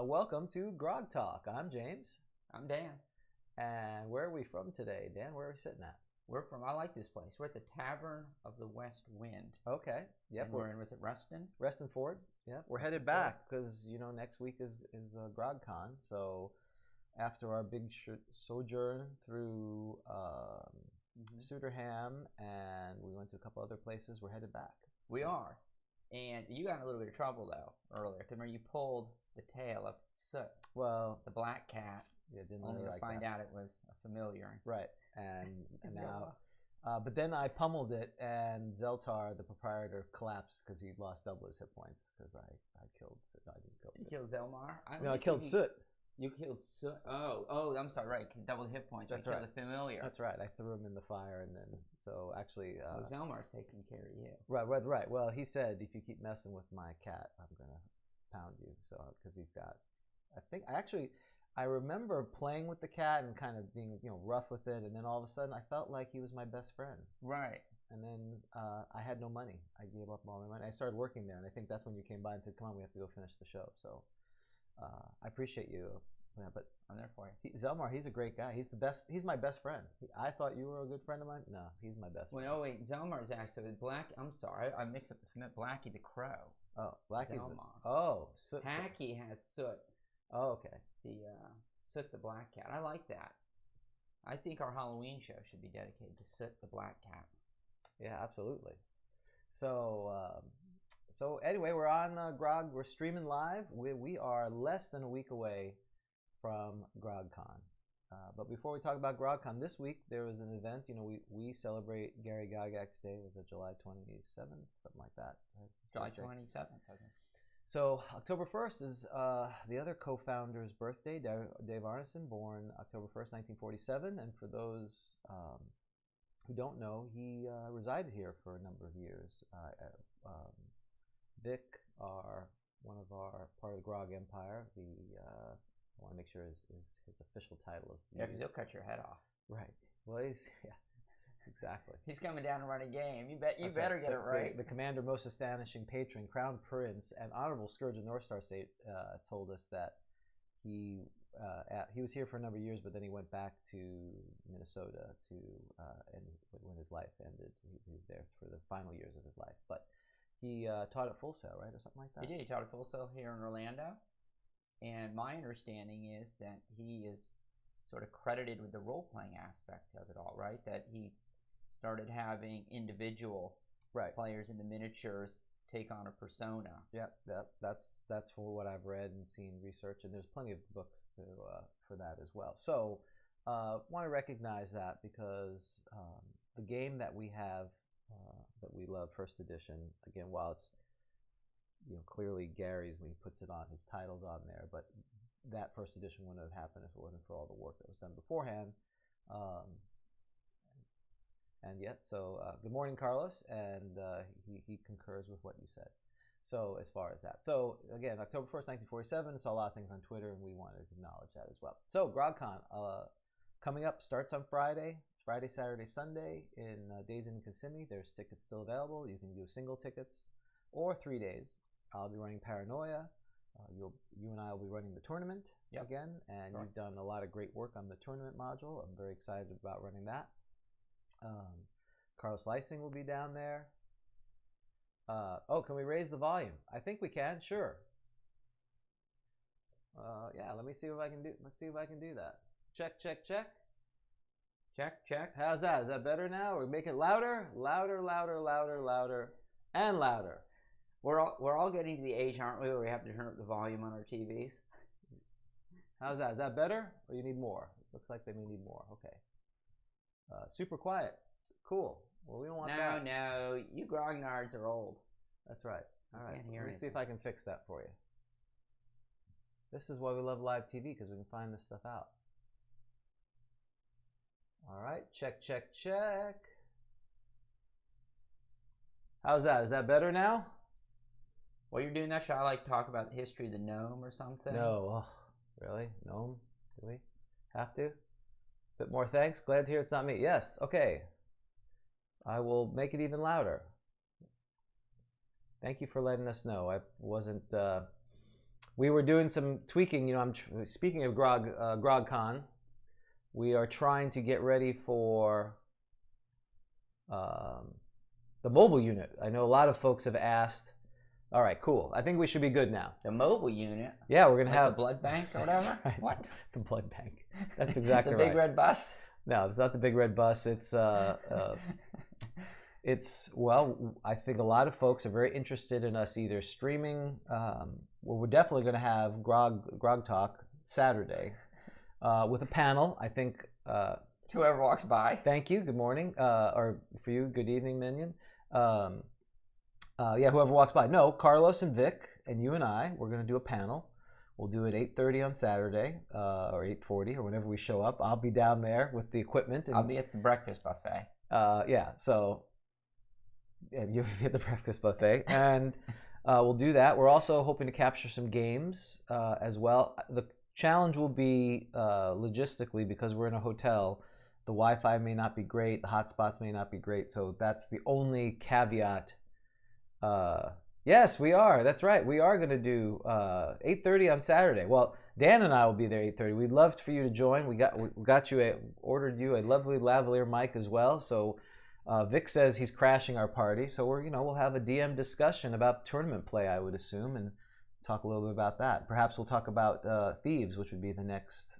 Welcome to Grog Talk. I'm James. I'm Dan. And where are we from today? Dan, where are we sitting at? I like this place. We're at the Tavern of the West Wind. Okay. Yep. And we're in, was it Ruston? Reston Ford. Yeah. We're headed back because, next week is GrogCon. So after our big sojourn through Suderham and we went to a couple other places, we're headed back. We are. And you got in a little bit of trouble, though, earlier. Remember, you pulled the tail of Soot. Well, the black cat. Yeah, didn't only really to like find that. out it was a familiar. Right. And now, but then I pummeled it, and Zeltar, the proprietor, collapsed because he lost double his hit points because I killed Soot. I didn't kill Soot. You killed Zelmar? No, I killed Soot. You killed Soot. Oh, I'm sorry. Right, double hit points. That's right. Killed the familiar. That's right. I threw him in the fire, and then so actually. Zelmar's taking care of you. Right. Well, he said if you keep messing with my cat, I'm gonna pound you. So because he's got, I remember playing with the cat and kind of being rough with it, and then all of a sudden I felt like he was my best friend. Right. And then I had no money. I gave up all my money. I started working there, and I think that's when you came by and said, "Come on, we have to go finish the show." So I appreciate you. Yeah, but I'm there for you. Zelmar, he's a great guy. He's the best. He's my best friend. I thought you were a good friend of mine. No, he's my best friend. No, wait. Zelmar is actually Black. I'm sorry, I mixed up Blackie the Crow. Oh, Blackie's Zelmar. Soot. Hacky has Soot. Oh, okay. The Soot the Black Cat. I like that. I think our Halloween show should be dedicated to Soot the Black Cat. Yeah, absolutely. So, anyway, we're on Grog. We're streaming live. We are less than a week away from GrogCon. But before we talk about GrogCon, this week there was an event. We celebrate Gary Gygax's Day. Was it July 27th? Something like that. July 27th, I think. So October 1st is the other co-founder's birthday, Dave Arneson, born October 1st, 1947. And for those who don't know, he resided here for a number of years. Vic, one of our part of the Grog Empire, I want to make sure his official title is. Yeah, because he'll cut your head off. Right. Well, exactly. He's coming down to run a game. You better get it right. The commander, most astonishing patron, crown prince, and honorable scourge of North Star State told us that he was here for a number of years, but then he went back to Minnesota and when his life ended, he was there for the final years of his life. But he taught at Full Sail, right, or something like that. He did. He taught at Full Sail here in Orlando, and my understanding is that he is sort of credited with the role-playing aspect of it all, right? That he started having individual players in the miniatures take on a persona. Yeah, that's for what I've read and seen research, and there's plenty of books for that as well. So want to recognize that because the game that we have that we love, first edition, again, while it's clearly Gary's when he puts it on, his title's on there, but that first edition wouldn't have happened if it wasn't for all the work that was done beforehand. Good morning, Carlos, and he concurs with what you said. So as far as that, so again, October 1st, 1947, saw a lot of things on Twitter, and we wanted to acknowledge that as well. So GrogCon coming up, starts on Friday, Saturday, Sunday in Days in Kissimmee. There's tickets still available. You can do single tickets or 3 days. I'll be running Paranoia. You and I will be running the tournament again, and you've done a lot of great work on the tournament module. I'm very excited about running that. Carlos Lysing will be down there. Can we raise the volume? I think we can. Sure. Yeah. Let me see if I can do. Let's see if I can do that. Check. How's that? Is that better now? Or make it louder, and louder. We're all getting to the age, aren't we, where we have to turn up the volume on our TVs? How's that? Is that better, or you need more? It looks like they may need more. Okay. Super quiet. Cool. Well, we don't want that. No, you grognards are old. That's right. All right. Let me see see if I can fix that for you. This is why we love live TV, because we can find this stuff out. All right. Check. How's that? Is that better now? While you're doing that, should I talk about the history of the gnome or something? No. Really? Gnome? Do we have to? Bit more thanks. Glad to hear it's not me. Yes. Okay. I will make it even louder. Thank you for letting us know. I wasn't we were doing some tweaking. You know, speaking of GrogCon, we are trying to get ready for the mobile unit. I know a lot of folks have asked. All right, cool. I think we should be good now. The mobile unit? Yeah, we're going to have the blood bank or whatever? Right. What? The blood bank. That's exactly the right. big red bus? No, it's not the big red bus. It's well, I think a lot of folks are very interested in us either streaming. Well, we're definitely going to have GrogTalk Saturday with a panel. I think whoever walks by. Thank you. Good morning, or for you, good evening, Minion. Yeah, whoever walks by. No, Carlos and Vic and you and I, we're going to do a panel. We'll do it 8:30 on Saturday, or 8:40, or whenever we show up. I'll be down there with the equipment. And, I'll be at the breakfast buffet. Yeah, so you'll be at the breakfast buffet. And we'll do that. We're also hoping to capture some games as well. The challenge will be logistically, because we're in a hotel, the Wi-Fi may not be great, the hotspots may not be great, so that's the only caveat. Yes, we are. That's right. We are going to do 8:30 on Saturday. Well, Dan and I will be there 8:30. We'd love for you to join. We got you ordered you a lovely lavalier mic as well. So Vic says he's crashing our party. So we'll have a DM discussion about tournament play, I would assume, and talk a little bit about that. Perhaps we'll talk about Thieves, which would be the next.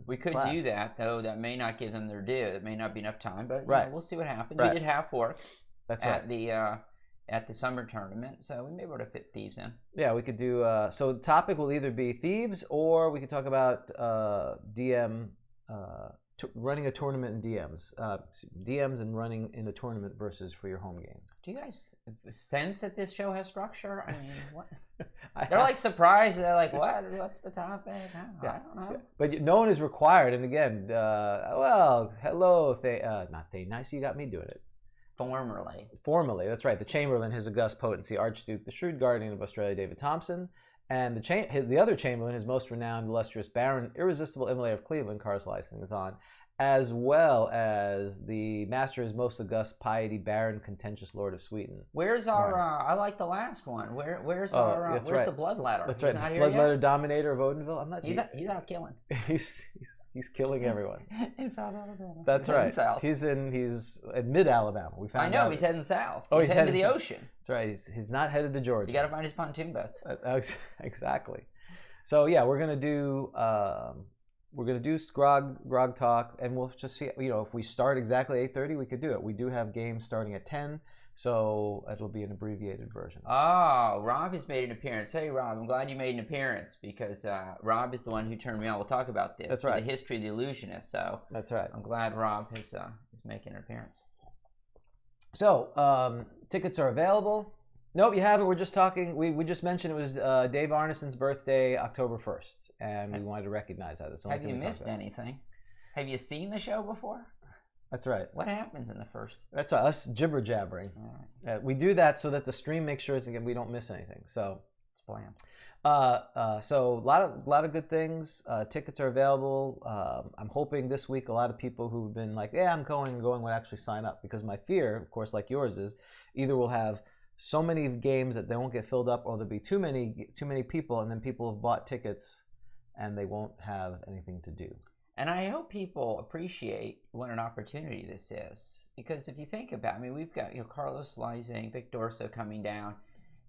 We could class. do that, though. That may not give them their due. It may not be enough time, but right. We'll see what happens. Right. We did have forks. That's at right. At the summer tournament, so we may be able to fit Thieves in. Yeah, we could do. So the topic will either be Thieves, or we could talk about DM running a tournament in DMs, DMs and running in a tournament versus for your home game. Do you guys sense that this show has structure? I mean, what? They're like surprised. They're like, "What? What's the topic?" I don't know. But no one is required. And again, well, hello, not they. Nice, you got me doing it. Formally, that's right. The Chamberlain, His August Potency, Archduke, the Shrewd Guardian of Australia, David Thompson, and the other Chamberlain, his most renowned, illustrious Baron, Irresistible Immolator of Cleveland, Carlos Lysing is on, as well as the Master, His Most August Piety, Baron, Contentious Lord of Sweden. Where's our? I like the last one. Where's the Bloodletter? That's right. Bloodletter Dominator of Odenville. I'm not. He's out killing. He's killing everyone. In South Alabama. That's right. He's in mid Alabama. We found. I know he's heading south. Oh, he's heading to the ocean. That's right. He's not headed to Georgia. You got to find his pontoon boats. Exactly. So yeah, we're gonna do Grog Talk, and we'll just see. If we start exactly 8:30, we could do it. We do have games starting at 10. So it'll be an abbreviated version. Oh, Rob has made an appearance. Hey, Rob, I'm glad you made an appearance because Rob is the one who turned me on. We'll talk about this. That's right. The history of the Illusionists. So that's right. I'm glad Rob is making an appearance. So tickets are available. Nope, you haven't. We're just talking. We just mentioned it was Dave Arneson's birthday, October 1st, and we wanted to recognize that. Have you missed anything? Have you seen the show before? That's right. What happens in the first? That's right, us jibber jabbering. Right. We do that so that the stream makes sure we don't miss anything. So it's planned. So a lot of good things. Tickets are available. I'm hoping this week a lot of people who've been like, yeah, I'm going will actually sign up, because my fear, of course, like yours, is either we'll have so many games that they won't get filled up, or there'll be too many people, and then people have bought tickets and they won't have anything to do. And I hope people appreciate what an opportunity this is, because if you think about it, I mean, we've got Carlos Lysing, Vic Dorso coming down.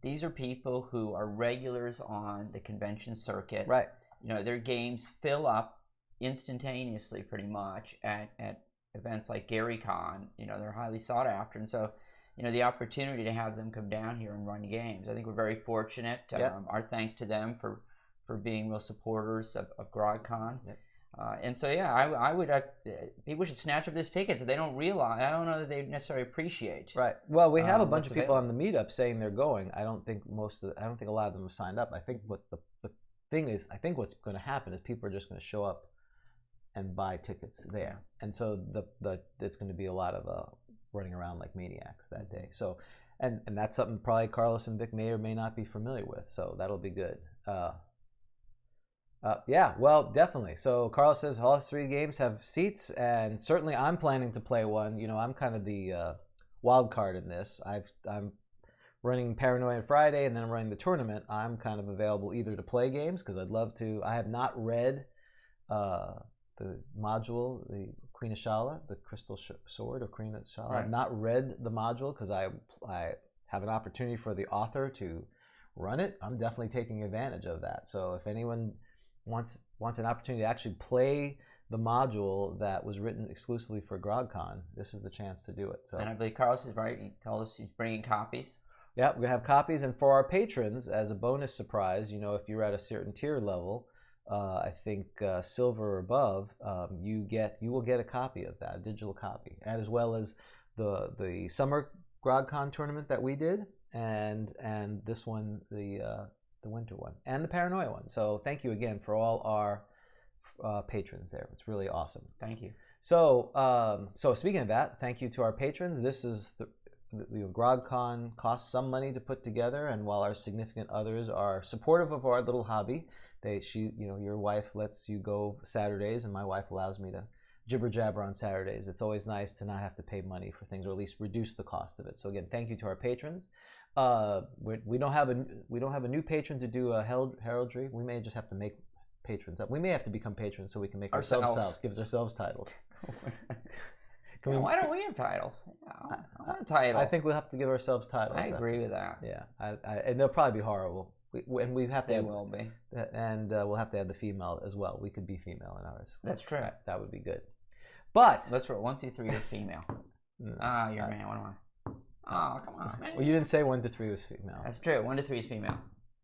These are people who are regulars on the convention circuit. Right. Their games fill up instantaneously, pretty much, at events like GrogCon. They're highly sought after, and so the opportunity to have them come down here and run games. I think we're very fortunate. Yep. Our thanks to them for being real supporters of GrogCon. Yep. And so, yeah, I would. People should snatch up this ticket so they don't realize. I don't know that they necessarily appreciate. Right. Well, we have a bunch of people on the meetup saying they're going. I don't think a lot of them have signed up. I think what the thing is, I think what's going to happen is people are just going to show up and buy tickets there, and so it's going to be a lot of running around like maniacs that day. So, and that's something probably Carlos and Vic may or may not be familiar with. So that'll be good. Yeah, well, definitely. So Carlos says all 3 games have seats, and certainly I'm planning to play one. I'm kind of the wild card in this. I'm running Paranoia on Friday, and then I'm running the tournament, I'm kind of available either to play games, because I'd love to. I have not read the module, the Queen of Shala, the Crystal Sword of Queen of Shala. I've not read the module because I have an opportunity for the author to run it. I'm definitely taking advantage of that. So if anyone wants an opportunity to actually play the module that was written exclusively for GrogCon, this is the chance to do it. So, and I believe Carlos is right. He told us he's bringing copies. Yeah, we're gonna have copies, and for our patrons, as a bonus surprise, you know, if you're at a certain tier level, I think silver or above, you will get a copy of that, a digital copy, and as well as the summer GrogCon tournament that we did, and this one, the winter one, and the Paranoia one. So thank you again for all our patrons there. It's really awesome. Thank you. So so speaking of that, thank you to our patrons. This is the GrogCon costs some money to put together, and while our significant others are supportive of our little hobby, your wife lets you go Saturdays, and my wife allows me to jibber jabber on Saturdays. It's always nice to not have to pay money for things, or at least reduce the cost of it. So again, thank you to our patrons. We don't have a new patron to do a heraldry. We may just have to make patrons up. We may have to become patrons so we can make ourselves gives ourselves titles. Why don't we have titles? I want a title. I think we'll have to give ourselves titles. I agree with that. Yeah, and they'll probably be horrible. We have to. They will be. And we'll have to add the female as well. We could be female in ours. That's true. That would be good. But let's roll 1, 2, 3. You're female. You're a man. What am I? Oh, come on, man. Well, you didn't say 1 to 3 was female. That's true. 1 to 3 is female.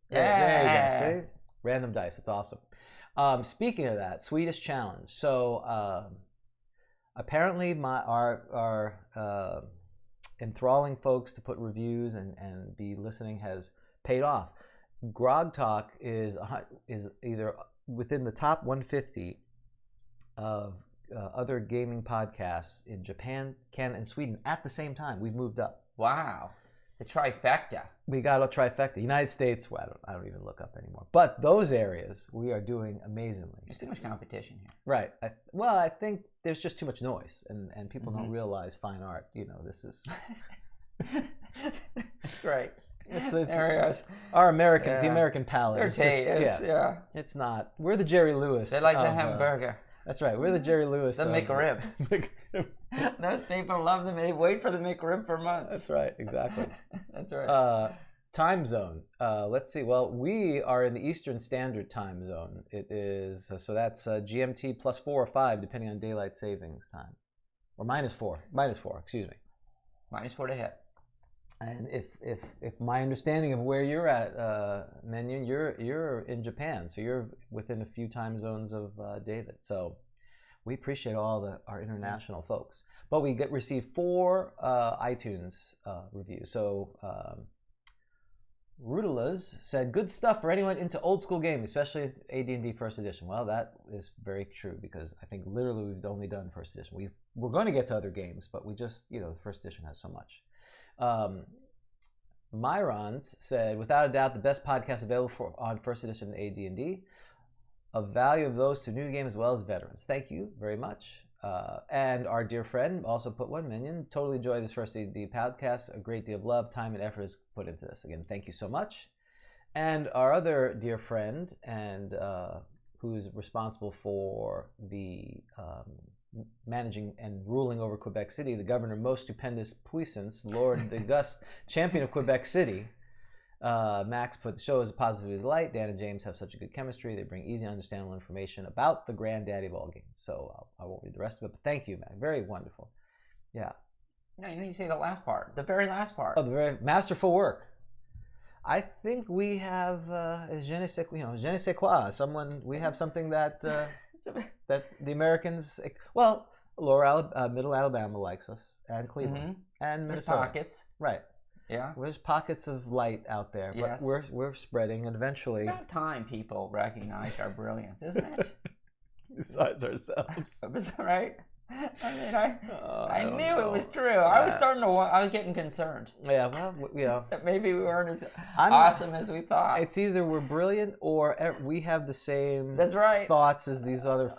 There you go. See? Random dice. It's awesome. Speaking of that, Swedish challenge. So apparently our enthralling folks to put reviews and be listening has paid off. GrogTalk is either within the top 150 of other gaming podcasts in Japan, Canada, and Sweden at the same time. We've moved up. Wow. The trifecta. We got a trifecta. United States, well, I don't even look up anymore. But those areas, we are doing amazingly. There's too much competition here. Right. I think there's just too much noise, and people don't realize fine art. You know, this is... That's right. It's our American, the American palate. Yeah. It's not. We're the Jerry Lewis. They like the hamburger. That's right. We're the Jerry Lewis. The McRib. Those people love them. They wait for the McRib for months. That's right. Exactly. That's right. Time zone. Let's see. Well, we are in the Eastern Standard Time Zone. It is so that's GMT +4 or 5, depending on daylight savings time, or -4. -4. Excuse me. -4 to hit. And if my understanding of where you're at, Menyon, you're in Japan, so you're within a few time zones of David. So we appreciate all our international folks. But we receive 4 iTunes reviews. So Rudelas said, "Good stuff for anyone into old school games, especially AD&D First Edition." Well, that is very true, because I think literally we've only done First Edition. We're going to get to other games, but we just, the First Edition has so much. Myrons said, "Without a doubt, the best podcast available on First Edition AD&D. A value of those to new games as well as veterans." Thank you very much. And our dear friend also put one minion. "Totally enjoy this First AD&D podcast. A great deal of love, time, and effort is put into this." Again, thank you so much. And our other dear friend, and who's responsible for the managing and ruling over Quebec City, the governor most stupendous puissance, Lord the August champion of Quebec City, Max put, "The show is a positive delight. Dan and James have such a good chemistry. They bring easy, understandable information about the granddaddy of all games." So I won't read the rest of it, but thank you, Max. Very wonderful. Yeah. No, you need to say the last part. The very last part. Oh, the very masterful work. I think we have je ne sais quoi. We have something that that the Americans, well, Middle Alabama likes us, and Cleveland, and Minnesota. There's pockets. Right. Yeah. There's pockets of light out there, but we're spreading, and eventually. It's about time people recognize our brilliance, isn't it? Besides ourselves. Right? I mean, I knew it was true. I was I was getting concerned. Yeah, well, that maybe we weren't as awesome as we thought. It's either we're brilliant or we have the same thoughts as these other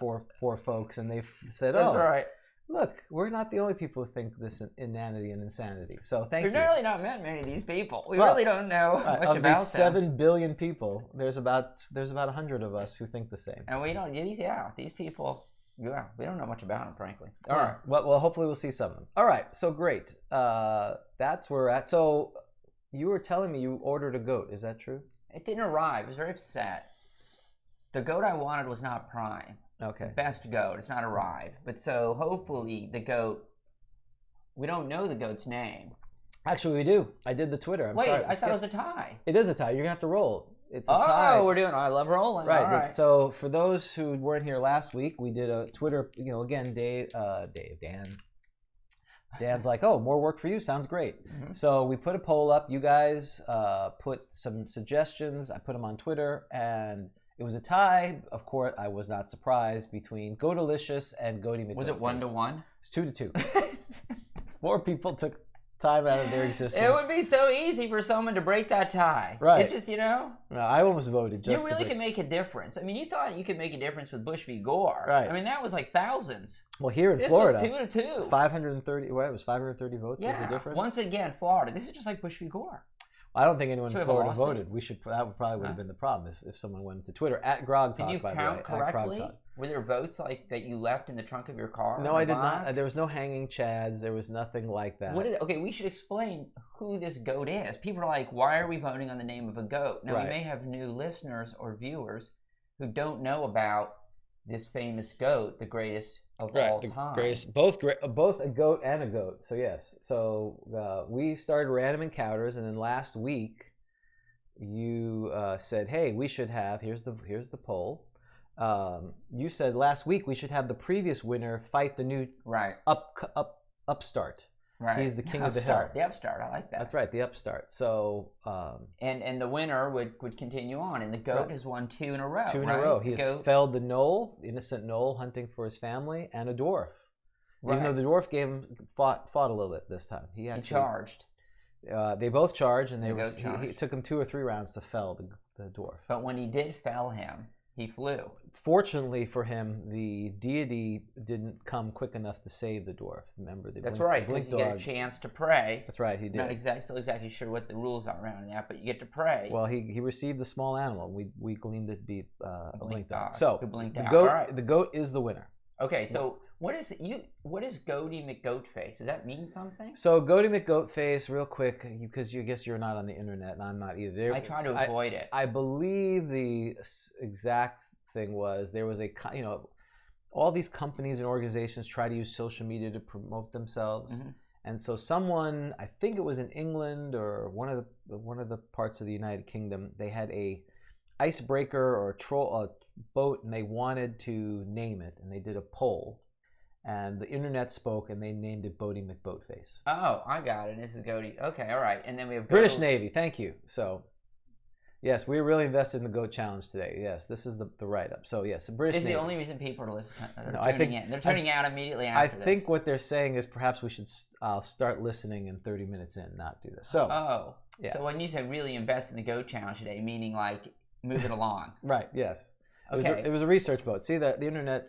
four folks, and they've said, That's right. Look, we're not the only people who think this inanity and insanity. So thank you. There's really not many of these people. We really don't know much of about these 7 billion people, there's about 100 of us who think the same. And we don't. These people. Yeah, we don't know much about them, frankly. All right. Well, hopefully we'll see some of them. All right. So great. That's where we're at. So you were telling me you ordered a goat. Is that true? It didn't arrive. I was very upset. The goat I wanted was not prime. Okay. Best goat. It's not arrived. But so hopefully the goat. We don't know the goat's name. Actually, we do. I did the Twitter. Wait, I thought it was a tie. It is a tie. You're gonna have to roll. It's a tie. Oh, we're doing. I love rolling. Right. All right. So for those who weren't here last week, we did a Twitter. Again, Dan's like, oh, more work for you. Sounds great. Mm-hmm. So we put a poll up. You guys put some suggestions. I put them on Twitter, and it was a tie. Of course, I was not surprised between Goatalicious and Goaty McGoatface. Was it 1-1? It's 2-2. 4 people took time out of their existence. It would be so easy for someone to break that tie. Right. It's just, No, I almost voted. You really can make a difference. I mean, you thought you could make a difference with Bush v. Gore. Right. I mean, that was like thousands. Well, here in Florida, this was 2-2. 530. What? It was 530 votes. Yeah. Was the difference? Once again, Florida. This is just like Bush v. Gore. I don't think anyone in Florida voted. That probably would Huh. have been the problem if someone went to Twitter at GrogTalk. Did you by count the way, correctly? Were there votes like that you left in the trunk of your car? No, I did not. There was no hanging chads. There was nothing like that. Okay, we should explain who this goat is. People are like, why are we voting on the name of a goat? Now, Right. we may have new listeners or viewers who don't know about this famous goat, the greatest of all time. Greatest, both a goat and a goat. So yes. So we started random encounters, and then last week you said, "Hey, we should have." Here's the poll. You said last week we should have the previous winner fight the new upstart. Right. He's the king of the hill. The upstart. I like that. That's right, the upstart. So and the winner would continue on, and the goat has won 2 in a row. 2 in a row. He has felled the gnoll, innocent gnoll hunting for his family, and a dwarf. Right. Even though the dwarf fought a little bit this time. He charged. They both charged, and it took him 2 or 3 rounds to fell the dwarf. But when he did fell him, he flew. Fortunately for him, the deity didn't come quick enough to save the dwarf. Remember, that's right, because you get a chance to pray. That's right, he did. Not still exactly sure what the rules are around that, but you get to pray. Well, he received the small animal. We gleaned it deep. Blink dog. So the goat is the winner. Okay, so what is Goaty McGoatface? Does that mean something? So Goaty McGoatface, real quick, because you guess you're not on the internet, and I'm not either. I try to avoid it. I believe the exact thing was there was all these companies and organizations try to use social media to promote themselves, and so someone, I think it was in England or one of the parts of the United Kingdom, they had a icebreaker or a boat, and they wanted to name it, and they did a poll, and the internet spoke, and they named it Goaty McBoatface. Oh, I got it. This is Goaty. Okay, all right. And then we have British Navy. Thank you. So, yes, we really invested in the goat challenge today. Yes, this is the write-up. So, yes, the British Navy. This is the only reason people are listening. They're tuning out immediately after this. I think what they're saying is perhaps we should start listening in 30 minutes in, not do this. So, So when you say really invest in the goat challenge today, meaning like move it along. Right, yes. Okay. It was a research boat. See the internet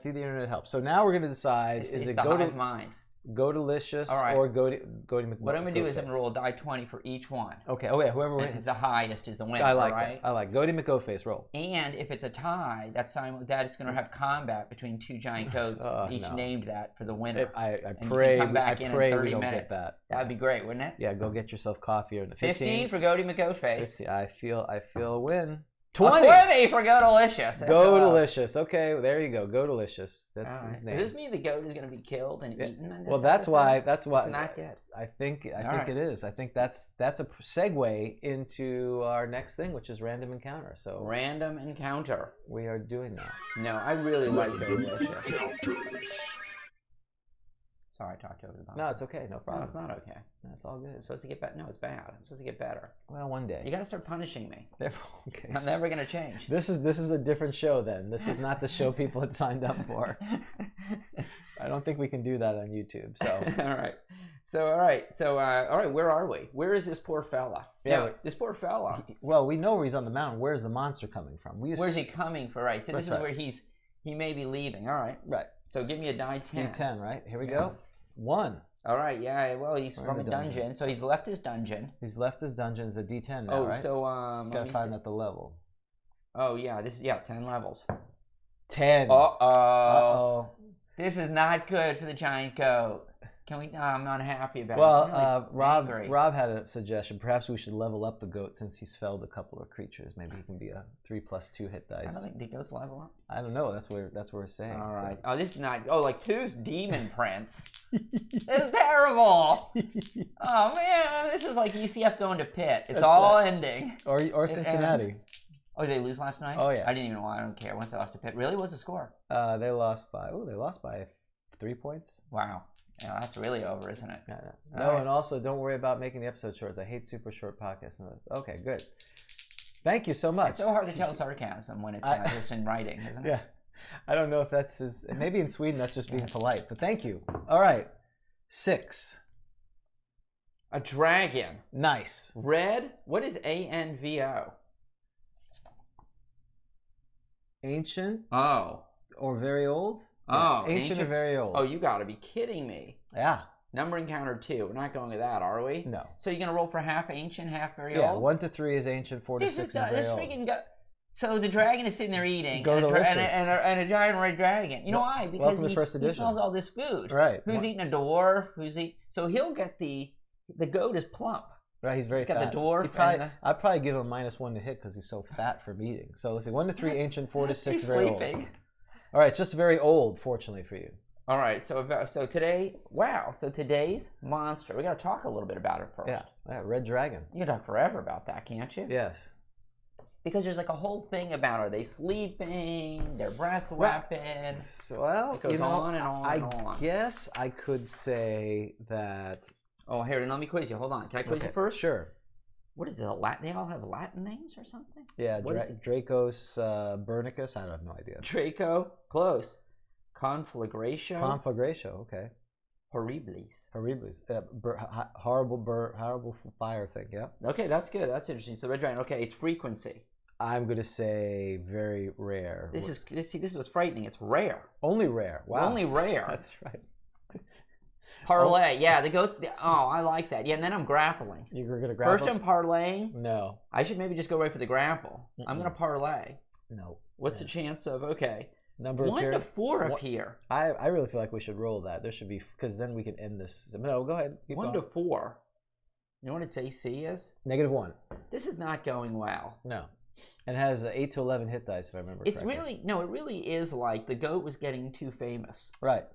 helps. So now we're going to decide is it Goatalicious or Goaty McGoatface? What I'm going to do is I'm going to roll a die 20 for each one. Okay. Oh yeah, whoever wins the highest is the winner. I like right? that. I like Goaty McGoatface. Roll. And if it's a tie, it's going to have combat between 2 giant goats, each named that for the winner. I and pray. You can come back in 30 we don't minutes. Get that. That'd be great, wouldn't it? Yeah. Go get yourself coffee or 15 for Goaty McGoatface. 50, I feel a win. 20 for Goatalicious. Goatalicious. Okay, there you go. Goatalicious. That's his name. Does this mean the goat is going to be killed and eaten in this Well, that's why. It's not good. I think it is. I think that's a segue into our next thing, which is random encounter. So random encounter. We are doing that. No, I really like Goatalicious. Sorry, I talked over the bottom. No, it's okay. No problem. No, it's not okay. That's all good. I'm supposed to get better. No, it's bad. I'm supposed to get better. Well, one day. You got to start punishing me. Okay. I'm never going to change. This is a different show then. This is not the show people had signed up for. I don't think we can do that on YouTube. So all right. So where are we? Where is this poor fella? Yeah, this poor fella. Well, we know where he's on the mountain. Where's the monster coming from? Where's he coming from? Right. So this is where he may be leaving. All right. Right. So give me a die 10. D10, right? Here we go. 1. All right, yeah. Well, he's from a dungeon, so he's left his dungeon. He's left his dungeon. It's a D10 now, right? So gotta find at the level. Oh yeah, 10 levels. 10. Uh-oh. This is not good for the giant goat. Can we? I'm not happy about it. Well, Rob had a suggestion. Perhaps we should level up the goat since he's felled a couple of creatures. Maybe he can be a 3+2 hit dice. I don't think the goats level up. I don't know. That's what we're saying. All right. So. Oh, this is not. Oh, like 2's Demon Prince. This is terrible. Oh man, this is like UCF going to Pitt. It's all ending. Or Cincinnati. Ends. Oh, did they lose last night? Oh yeah. I didn't even know. I don't care. Once they lost to Pitt, really, what's the score? They lost by 3 points. Wow. Yeah, that's really over, isn't it? Yeah. No, and also don't worry about making the episode shorts. I hate super short podcasts. Okay, good. Thank you so much. It's so hard to tell sarcasm when it's just in writing, isn't it? Yeah. I don't know if that's maybe in Sweden that's just being polite, but thank you. All right. 6. A dragon. Nice. Red. What is ANVO? Ancient. Oh. Or very old. Oh, yeah. Ancient or very old. Oh, you got to be kidding me. Yeah. Number encounter 2. We're not going with that, are we? No. So you're going to roll for half ancient, half very old? Yeah, old? 1 to 3 is ancient, 4 to 6 is very old. Freaking so the dragon is sitting there eating, and a giant red dragon. You know why? Because he smells all this food. Right. Who's eating a dwarf? So he'll get the goat is plump. Right, he's very fat. Got the dwarf. I'd probably give him -1 to hit because he's so fat from eating. So let's see, 1 to 3 ancient, 4 to 6 very sleeping. Old. All right, it's just very old, fortunately for you. All right, so today, wow, so today's monster, we got to talk a little bit about it first. Yeah, red dragon. You can talk forever about that, can't you? Yes. Because there's like a whole thing about, are they sleeping, their breath weapons? Well, it goes on and on and on. I guess I could say that... Oh, here, let me quiz you. Hold on. Can I quiz you first? Sure. What is it? They all have Latin names or something? Yeah, Dracos Bernicus. I have no idea. Draco, close. Conflagratio. Conflagratio. Okay. Horribilis. Horribilis. Horrible fire thing. Yeah. Okay, that's good. That's interesting. So red dragon. Okay, it's frequency. I'm gonna say very rare. This is what's frightening. It's rare. Only rare. Wow. Only rare. That's right. Parlay, yeah, the goat. Oh, I like that. Yeah, and then I'm grappling. You're gonna grapple? First I'm parlaying. No. I should maybe just go right for the grapple. I'm gonna parlay. No. What's the chance of, okay. Number 1 to 4 appear. I really feel like we should roll that. There should be, because then we can end this. No, go ahead. 1 to 4. You know what its AC is? -1. This is not going well. No. And it has 8 to 11 hit dice, if I remember correctly. It really is like the goat was getting too famous. Right.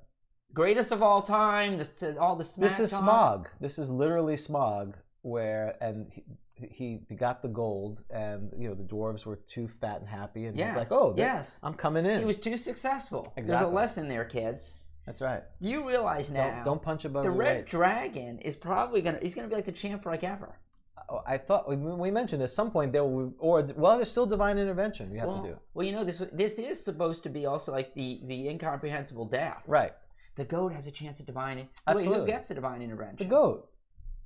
Greatest of all time, all the smack This is talk. Smog. This is literally Smog, and he got the gold, and the dwarves were too fat and happy, and he's like, oh, yes, I'm coming in. He was too successful. Exactly. There's a lesson there, kids. That's right. Do you realize now? Don't punch above the your red weight. dragon is probably he's gonna be like the champ for like ever. Oh, I thought we mentioned at some point there's still divine intervention you have to do. Well, this is supposed to be also like the incomprehensible death. Right. The goat has a chance at divine. Absolutely. Who gets the divine intervention? The goat.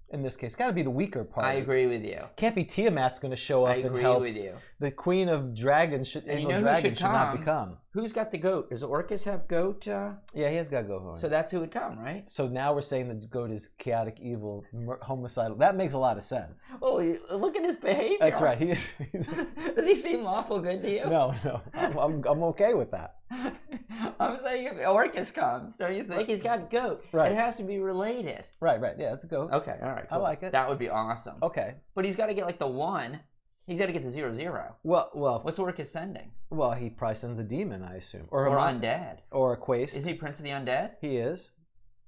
In this case, got to be the weaker part. I agree with you. Can't be Tiamat's going to show up and help. I agree with you. The queen of dragons should not become. Who's got the goat? Does Orcus have goat? Yeah, he has got goat horn. So that's who would come, right? So now we're saying the goat is chaotic, evil, homicidal. That makes a lot of sense. Oh, look at his behavior. That's right. He's Does he seem lawful good to you? No. I'm okay with that. I'm saying if Orcus comes, don't you think? He's got goat. Right. It has to be related. Right. Yeah, it's a goat. Okay, all right, cool. I like it. That would be awesome. Okay. But he's got to get like the 1. He's got to get the 0/0. Well. What's Orcus sending? Well, he probably sends a demon, I assume. Or undead. Or a quace. Is he Prince of the Undead? He is.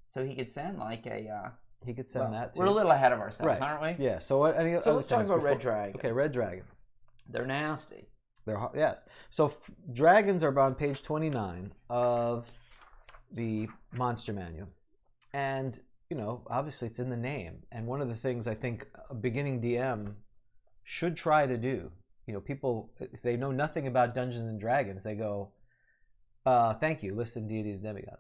So he could send like a... He could send that too. We're a little ahead of ourselves, aren't we? Yeah, so let's talk about red dragons. Okay, red dragon. They're nasty. Yes. So dragons are on page 29 of the monster manual. And, obviously it's in the name. And one of the things I think a beginning DM should try to do, people, if they know nothing about Dungeons and Dragons, they go, thank you, listed deities, demigod.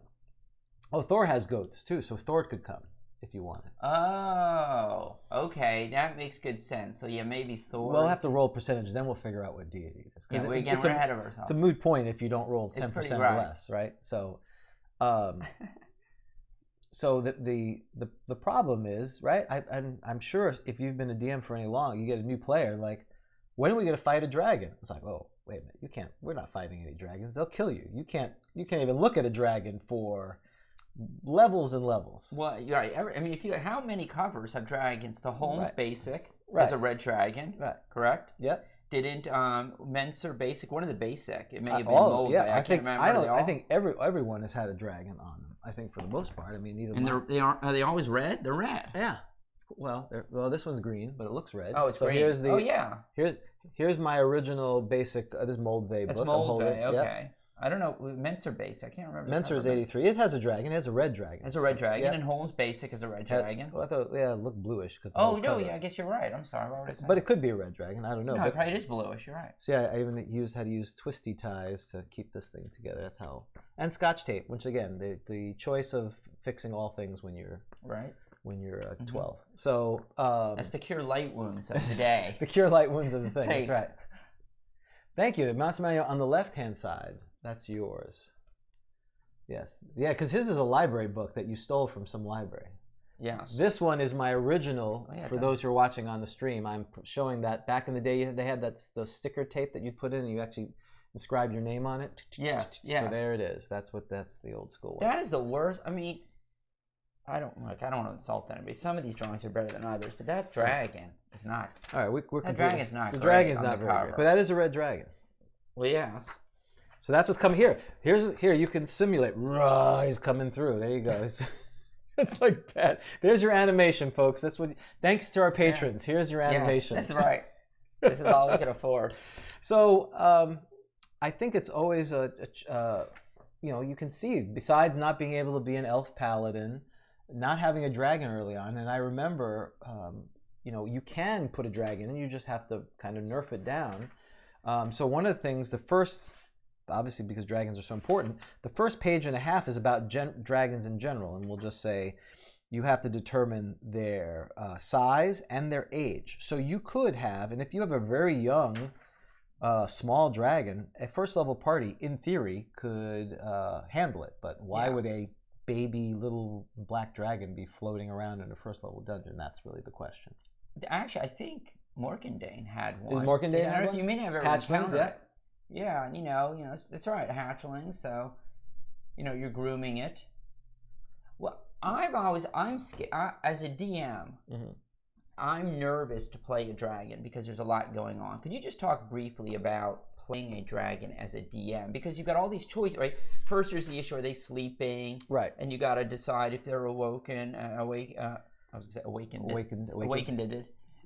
Oh, Thor has goats too, so Thor could come if you wanted. Oh, okay, that makes good sense. So yeah, maybe Thor. We'll have to roll percentage, then we'll figure out what deity it is. Yeah, we're ahead of ourselves. It's a moot point if you don't roll 10% or less, right? So, So the problem is, right? I'm sure if you've been a DM for any long, you get a new player, like, when are we going to fight a dragon? It's like, oh, wait a minute, you can't. We're not fighting any dragons. They'll kill you. You can't even look at a dragon for levels and levels. Well, you're right. I mean, how many covers have dragons? The Holmes Basic Right. is a red dragon, Right. correct? Yep. Didn't Menser Basic? One of the Basic. It may have been All, Moldvay. yeah, I can't remember. I think everyone has had a dragon on them. I think for the most part. I mean, either. And are they always red? They're red. Yeah. Well, this one's green, but it looks red. Oh, it's green. Here's the. Oh yeah. Here's my original Basic. This Moldvay book. It's Moldvay. Okay. Yep. I don't know. Menser Basic. I can't remember. Menser is 83. It has a dragon. It has a red dragon. It's a red dragon, and Holmes Basic is a red dragon. Well, I thought, it looked bluish. Oh, no, yeah, I guess you're right. I'm sorry. But it could be a red dragon. I don't know. No, it probably is bluish. You're right. See, I even had to use twisty ties to keep this thing together. That's how. And Scotch tape, which again, the choice of fixing all things when you're right. When you're 12. So that's to cure light wounds of the day. The cure light wounds of the thing. That's right. Thank you. The mouse manual on the left-hand side. That's yours. Yes. Yeah, because his is a library book that you stole from some library. Yes. This one is my original. For those who are watching on the stream, I'm showing that back in the day they had the sticker tape that you put in and you actually inscribe your name on it. Yes. So there it is. That's the old school one. That is the worst. I mean, I don't want to insult anybody. Some of these drawings are better than others, but that dragon is not. All right, that dragon's not. The dragon's not very great, but that is a red dragon. Well, yes. So that's what's coming here. Here you can simulate. He's coming through. There you go. It's like that. There's your animation, folks. That's what. Thanks to our patrons. Here's your animation. Yes, that's right. This is all we can afford. So I think it's always you can see, besides not being able to be an elf paladin, not having a dragon early on, and I remember, you can put a dragon in, you just have to kind of nerf it down. So one of the things, the first, obviously because dragons are so important, the first page and a half is about dragons in general, and we'll just say you have to determine their size and their age. So you could have, and if you have a very young, small dragon, a first level party, in theory, could handle it, but why would a baby little black dragon be floating around in a first level dungeon? That's really the question. Actually, I think Morkindane had one. Did Morkindane have one? You may have ever encountered it. Yeah, it's right, hatchlings. So, you're grooming it. Well, I'm scared as a DM. Mm-hmm. I'm nervous to play a dragon because there's a lot going on. Could you just talk briefly about playing a dragon as a DM? Because you've got all these choices, right? First, there's the issue: are they sleeping? Right. And you got to decide if they're awoken, awake. I was going to say awakened.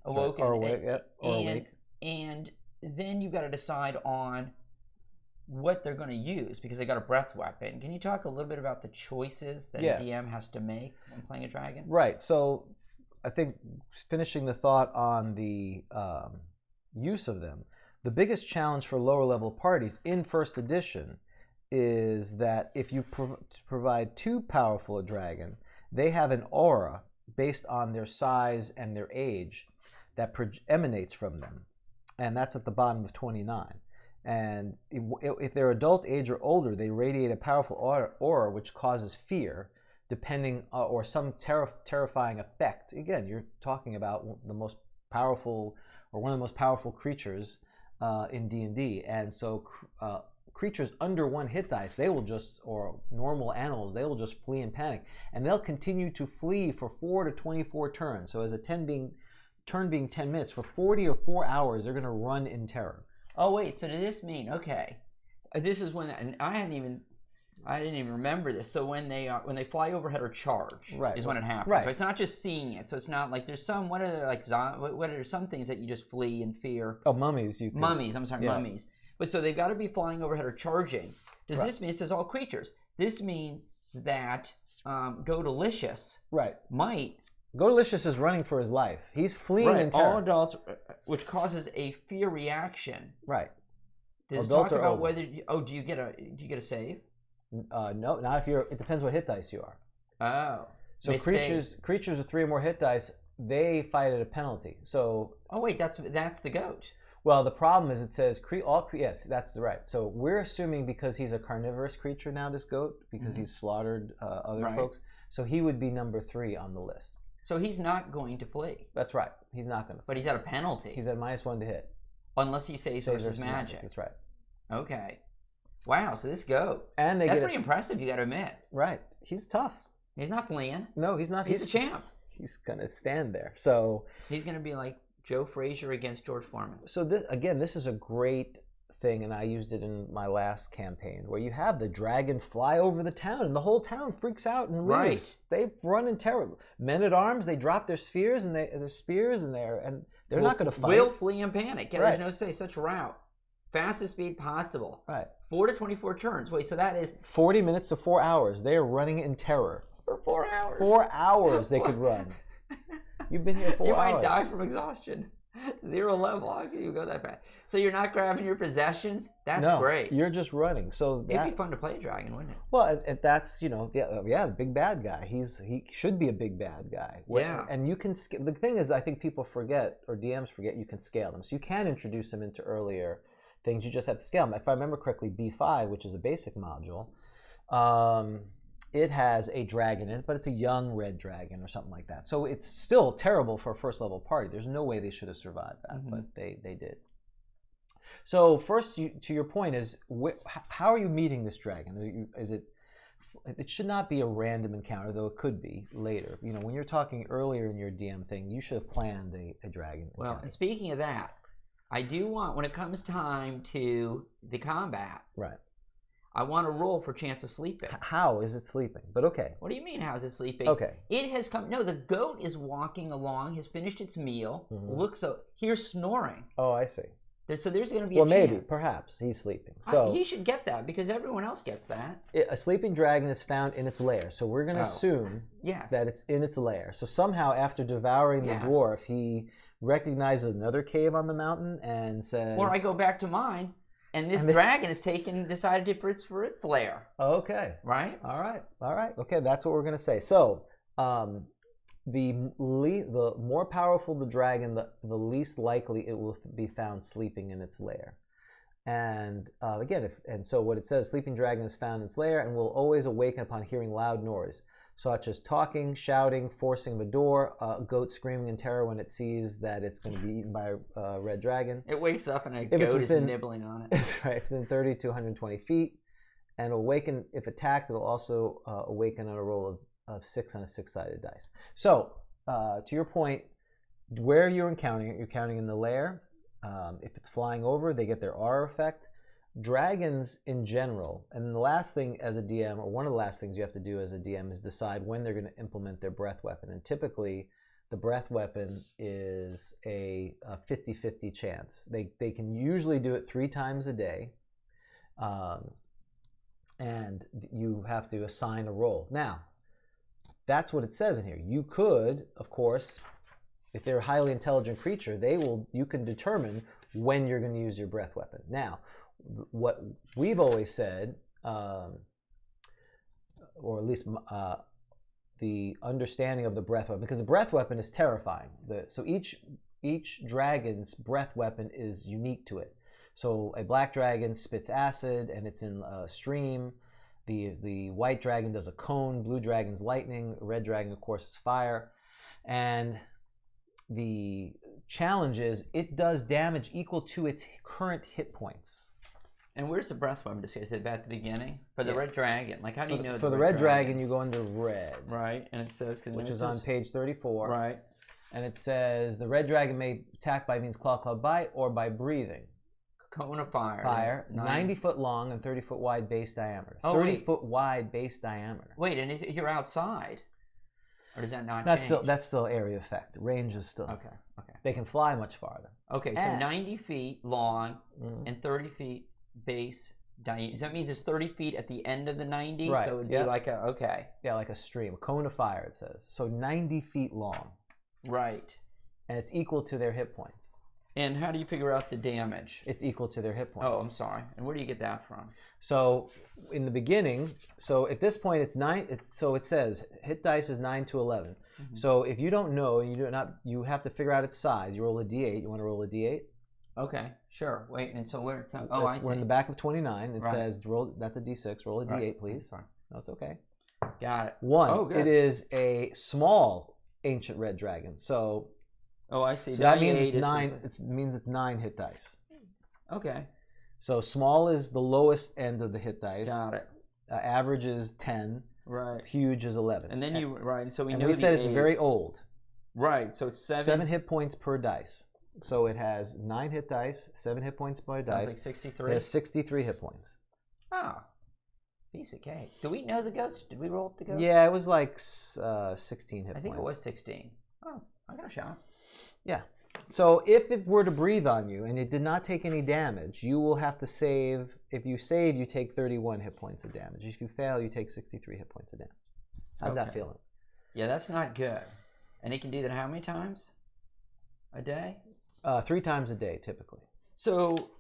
Awoken. Or awake. Yep. Or awake. And then you got to decide on what they're going to use because they got a breath weapon. Can you talk a little bit about the choices that a DM has to make when playing a dragon? Right. So I think finishing the thought on the use of them, the biggest challenge for lower level parties in first edition is that if you provide too powerful a dragon, they have an aura based on their size and their age that emanates from them. And that's at the bottom of 29. And if they're adult age or older, they radiate a powerful aura which causes fear, depending or some terrifying effect. Again, you're talking about the most powerful or one of the most powerful creatures in D&D, and so creatures under 1 hit dice, they will just, or normal animals, they will just flee in panic, and they'll continue to flee for 4 to 24 turns. So as a turn being 10 minutes, for 40 or 4 hours, they're going to run in terror. Oh wait, so does this mean this is when, and I didn't even remember this. So when they fly overhead or charge, is when it happens. Right. So it's not just seeing it. So it's not like there's some. What are some things that you just flee in fear? Oh, mummies. Mummies. I'm sorry, mummies. But so they've got to be flying overhead or charging. Does this mean it says all creatures? This means that Go-Delicious might. Go-Delicious is running for his life. He's fleeing in terror. All adults, which causes a fear reaction. Right. Does it talk about whether? Do you get a save? No, not if you're. It depends what hit dice you are. Oh. So creatures with 3 or more hit dice, they fight at a penalty. So. Oh wait, that's the goat. Well, the problem is it says yes, that's right. So we're assuming because he's a carnivorous creature now, this goat, because he's slaughtered other folks, so he would be number 3 on the list. So he's not going to flee. That's right. He's not going to. But he's at a penalty. He's at -1 to hit. Unless he saves versus magic. That's right. Okay. Wow. So this goat. And that's pretty impressive. You got to admit. Right. He's tough. He's not fleeing. No, he's not. He's a champ. He's gonna stand there. So he's gonna be like Joe Frazier against George Foreman. So this is a great thing, and I used it in my last campaign, where you have the dragon fly over the town, and the whole town freaks out and rears. They run in terror. Men at arms, they drop their spears and they're not going to fight. Will flee in panic. There's no say such route. Fastest speed possible. Right. 4 to 24 turns. Wait, so that is 40 minutes to 4 hours. They are running in terror. For 4 hours. 4 hours they could run. You've been here 4 hours. You might die from exhaustion. 0 level. How can you go that fast? So you're not grabbing your possessions? That's great. You're just running. So it'd be fun to play a dragon, wouldn't it? Well, that's the big bad guy. He should be a big bad guy. And you can. The thing is, I think people forget, or DMs forget, you can scale them. So you can introduce them into earlier things. You just have to scale them. If I remember correctly, B5, which is a basic module, it has a dragon in it, but it's a young red dragon or something like that. So it's still terrible for a first level party. There's no way they should have survived that, but they did. So first, to your point is, how are you meeting this dragon? It should not be a random encounter, though it could be later. When you're talking earlier in your DM thing, you should have planned a dragon encounter. Well, and speaking of that, I do want, when it comes time to the combat, right, I want to roll for chance of sleeping. How is it sleeping? But okay. What do you mean, how is it sleeping? Okay. It has come. No, the goat is walking along, has finished its meal, looks so. Here's snoring. Oh, I see. So there's going to be a chance. Well, maybe, perhaps, he's sleeping. So he should get that because everyone else gets that. A sleeping dragon is found in its lair. So we're going to assume that it's in its lair. So somehow, after devouring the dwarf, he recognizes another cave on the mountain and says... Or I go back to mine. And this dragon has decided for its lair. Okay. Right? All right. Okay, that's what we're going to say. So, the more powerful the dragon, the least likely it will be found sleeping in its lair. And again, so what it says, sleeping dragon is found in its lair and will always awaken upon hearing loud noise, such as talking, shouting, forcing the door, a goat screaming in terror when it sees that it's going to be eaten by a red dragon. It wakes up and a goat is nibbling on it. That's right, within 30 to 120 feet. And it'll awaken, if attacked, it'll also awaken on a roll of 6 on a 6-sided dice. So, to your point, where you're counting in the lair. If it's flying over, they get their aura effect. Dragons in general, and the last thing as a DM, or one of the last things you have to do as a DM, is decide when they're going to implement their breath weapon. And typically, the breath weapon is a 50-50 chance. They can usually do it 3 times a day, and you have to assign a roll. Now, that's what it says in here. You could, of course, if they're a highly intelligent creature, you can determine when you're going to use your breath weapon. Now, what we've always said, or at least the understanding of the breath weapon, because the breath weapon is terrifying. So each dragon's breath weapon is unique to it. So a black dragon spits acid and it's in a stream. The white dragon does a cone. Blue dragon's lightning. Red dragon, of course, is fire. And the challenge is it does damage equal to its current hit points. And where's the breath weapon disguise? Is it at the beginning? For the red dragon. Like, how do you know? For the red dragon, you go into red. Right. And it says... Which is on page 34. Right. And it says, the red dragon may attack by means claw, bite, or by breathing. Cone of fire. Fire. 90 foot long and 30 foot wide base diameter. 30 foot wide base diameter. Wait, and if you're outside? Or does that not change? That's still area effect. Range is still... Okay. They can fly much farther. Okay, so 90 feet long and 30 feet base diameter. That means it's 30 feet at the end of the 90? Right. So it would be like a... Okay. Yeah, like a stream. A cone of fire, it says. So 90 feet long. Right. And it's equal to their hit points. And how do you figure out the damage? It's equal to their hit points. Oh, I'm sorry. And where do you get that from? So in the beginning, so at this point it's 9. So it says hit dice is 9 to 11. So if you don't know, you have to figure out its size. You roll a d8. You want to roll a d8? Okay, sure. Wait, and so we're We're in the back of 29. It Right. says roll. That's a D6. Roll a D8, please. Sorry. No, it's okay. Got it. 1. Oh, good. It is a small ancient red dragon. So I see. So that means Die it's 8 9. is It means it's 9 hit dice. Okay. So small is the lowest end of the hit dice. Got it. Average is 10. Right. Huge is 11. And then so we and know we the said it's age. very old. Right. So it's 7. 7 hit points per dice. So it has 9 hit dice, 7 hit points per Sounds dice. like 63. It has 63 hit points. Oh, piece of cake. Do we know the goats? Did we roll up the goats? Yeah, it was like 16 hit points. I think it was 16. Oh, I got a shot. Yeah. So if it were to breathe on you and it did not take any damage, you will have to save. If you save, you take 31 hit points of damage. If you fail, you take 63 hit points of damage. How's that feeling? Yeah, that's not good. And it can do that how many times a day? 3 times a day, typically. So,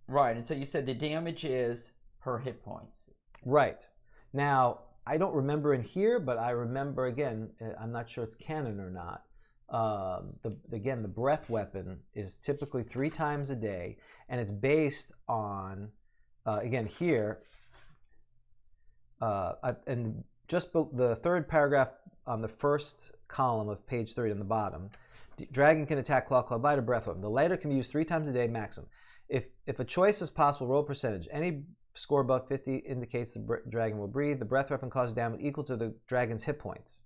right. And so you said the damage is per hit points. Right. Now, I don't remember in here, but I remember, again, I'm not sure it's canon or not. The breath weapon is typically 3 times a day, and it's based on, again, here, and just the third paragraph on the first column of page 30 on the bottom, dragon can attack claw, bite, or breath weapon. The latter can be used 3 times a day maximum. If a choice is possible, roll percentage. Any score above 50 indicates the dragon will breathe. The breath weapon causes damage equal to the dragon's hit points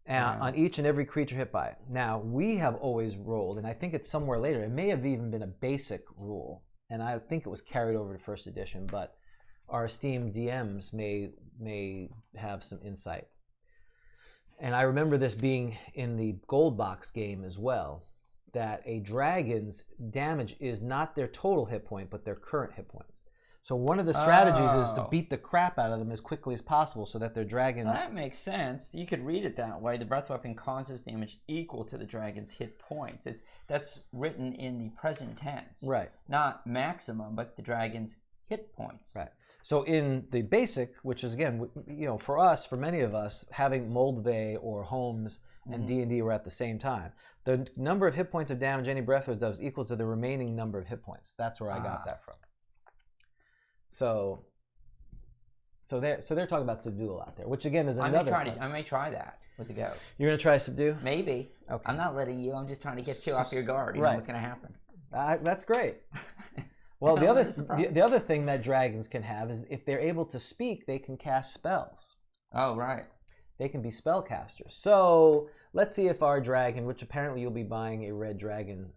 on each and every creature hit by it. Now, we have always rolled, and I think it's somewhere later. It may have even been a basic rule, and I think it was carried over to first edition, but our esteemed DMs may have some insight. And I remember this being in the gold box game as well, that a dragon's damage is not their total hit point, but their current hit points. So one of the strategies is to beat the crap out of them as quickly as possible so that their dragon... Well, that makes sense. You could read it that way. The breath weapon causes damage equal to the dragon's hit points. That's written in the present tense. Right. Not maximum, but the dragon's hit points. Right. So in the basic, which is, again, for us, for many of us, having Moldvay or Holmes and D&D were at the same time, the number of hit points of damage any breath weapon does equal to the remaining number of hit points. That's where I got that from. So they're talking about subdue a lot there, which again is another. I may try that with the goat. You're gonna try subdue? Maybe. Okay. I'm not letting you. I'm just trying to get you off your guard. You know what's gonna happen. That's great. Well, the other thing that dragons can have is if they're able to speak, they can cast spells. Oh, right. They can be spellcasters. So let's see if our dragon, which apparently you'll be buying a red dragon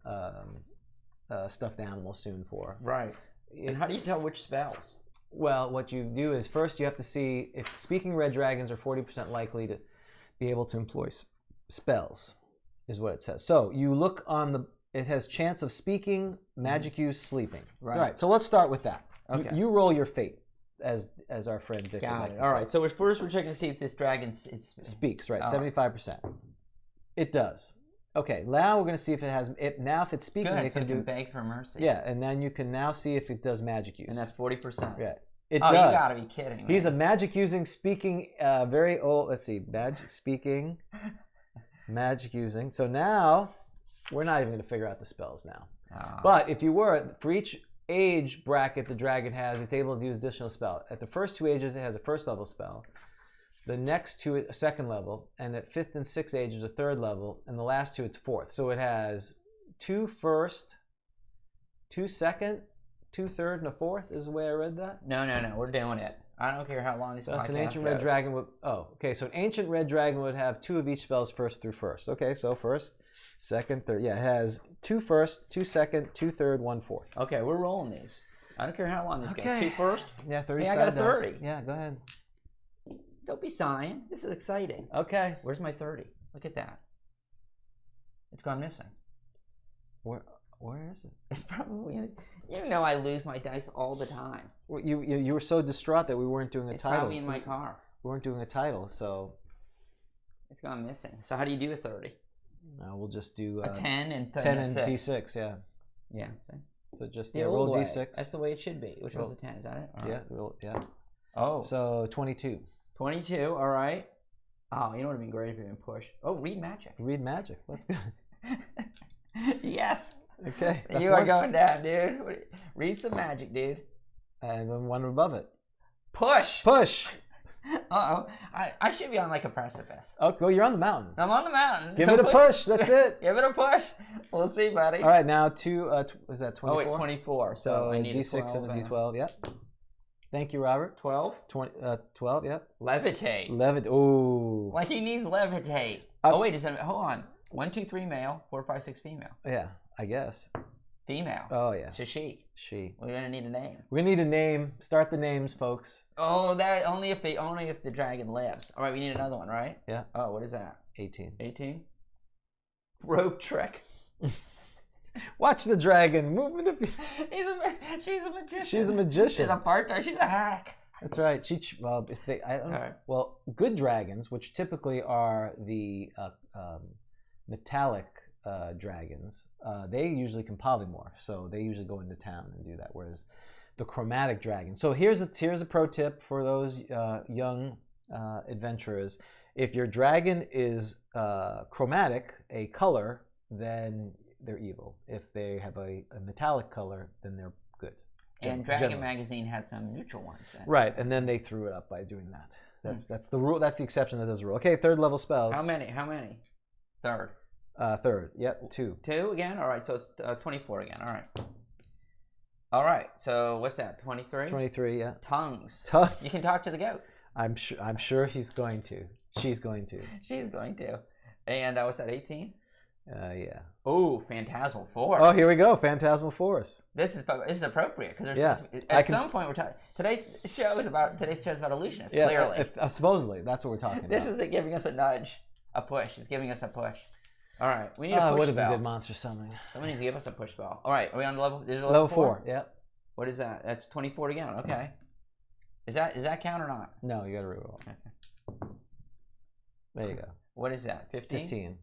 stuffed animal soon for. Right. And how do you tell which spells? Well, what you do is first you have to see if speaking red dragons are 40% likely to be able to employ spells, is what it says. So you look on it has chance of speaking, magic use, sleeping. Right. All right, so let's start with that. Okay. You roll your fate, as our friend Vic would like to say. All right, so first we're checking to see if this dragon speaks, right, 75%. It does. Okay, now we're going to see if it has. Now, if it's speaking, it can do. Beg for mercy. Yeah, and then you can now see if it does magic use. And that's 40%. Yeah, it does. You gotta be kidding me. He's a magic using, speaking, very old. Let's see, magic speaking, magic using. So now we're not even going to figure out the spells now. But if you were, for each age bracket the dragon has, it's able to use additional spell. At the first 2 ages, it has a first level spell. The next 2 a second level, and at 5th and 6th ages a 3rd level, and the last 2 it's 4th. So it has 2 first, 2 second, 2 third, and a 4th is the way I read that? No, we're doing it. I don't care how long this podcast goes. So an ancient red dragon would, so an ancient red dragon would have 2 of each spells first through first. Okay, so first, second, third. Yeah, it has 2 first, 2 second, 2 third, 1 fourth. Okay, we're rolling these. I don't care how long this goes. 2 first? Yeah, 30 I got a 30. Dice. Yeah, go ahead. Don't be sighing. This is exciting. Okay. Where's my 30? Look at that. It's gone missing. Where is it? It's probably. You know I lose my dice all the time. Well, you were so distraught that we weren't doing a title. It's probably in my car. We weren't doing a title, so. It's gone missing. So how do you do a 30? We'll just do a 10 and 10 and D6. Yeah. Yeah. See? So just roll D6. That's the way it should be. Which one's a 10? Is that it? Yeah. Oh. So 22. 22. All right. Oh, you know what would be great if you been pushed. Oh, read magic. Read magic. That's good. Yes. Okay. You are going down, dude. Read some magic, dude. And then one above it. Push. Push. Uh-oh. I should be on like a precipice. Oh, well, you're on the mountain. I'm on the mountain. Give it a push. That's it. Give it a push. We'll see, buddy. All right, now is that 24? Oh, wait, 24. So I need D6 and a D12, yep. Thank you, Robert. 12? 12, yep. Levitate. Ooh. Like he needs levitate. Wait a second. Hold on. 1, 2, 3 male, 4, 5, 6 female. Yeah, I guess. Female. Oh, yeah. So she. We're gonna need a name. We're gonna need a name. Start the names, folks. Oh, that only if the dragon lives. All right, we need another one, right? Yeah. Oh, what is that? 18. 18. Rope trick. Watch the dragon moving. She's a magician. She's a magician. She's a part-time. She's a hack. That's right. Well, good dragons, which typically are the metallic dragons, they usually can polymorph, so they usually go into town and do that. Whereas the chromatic dragon. So here's a pro tip for those young adventurers: if your dragon is chromatic, a color, then they're evil. If they have a metallic color, then they're good. And Dragon Magazine had some neutral ones then. Right, and then they threw it up by doing that. That's the rule. That's the exception that does the rule. Okay, third level spells. How many? Third. Third. Yep, 2. 2 again. All right, so it's 24 again. All right. So what's that? 23. 23. Yeah. Tongues. You can talk to the goat. I'm sure he's going to. She's going to. She's going to. And what's that? 18. Yeah. Oh, Phantasmal Force. Oh, here we go. Phantasmal Force. This is appropriate because some point we're talking. Today's show is about Illusionists. Yeah, clearly. Supposedly, that's what we're talking this about. This is giving us a nudge, a push. It's giving us a push. All right, we need a push spell. Would have been good monster something. Someone needs to give us a push spell. All right, are we on level? There's level 4. Yep. What is that? That's 24 again. Okay. Is that count or not? No, you got to reroll. Okay. There you go. What is that? 15. 15.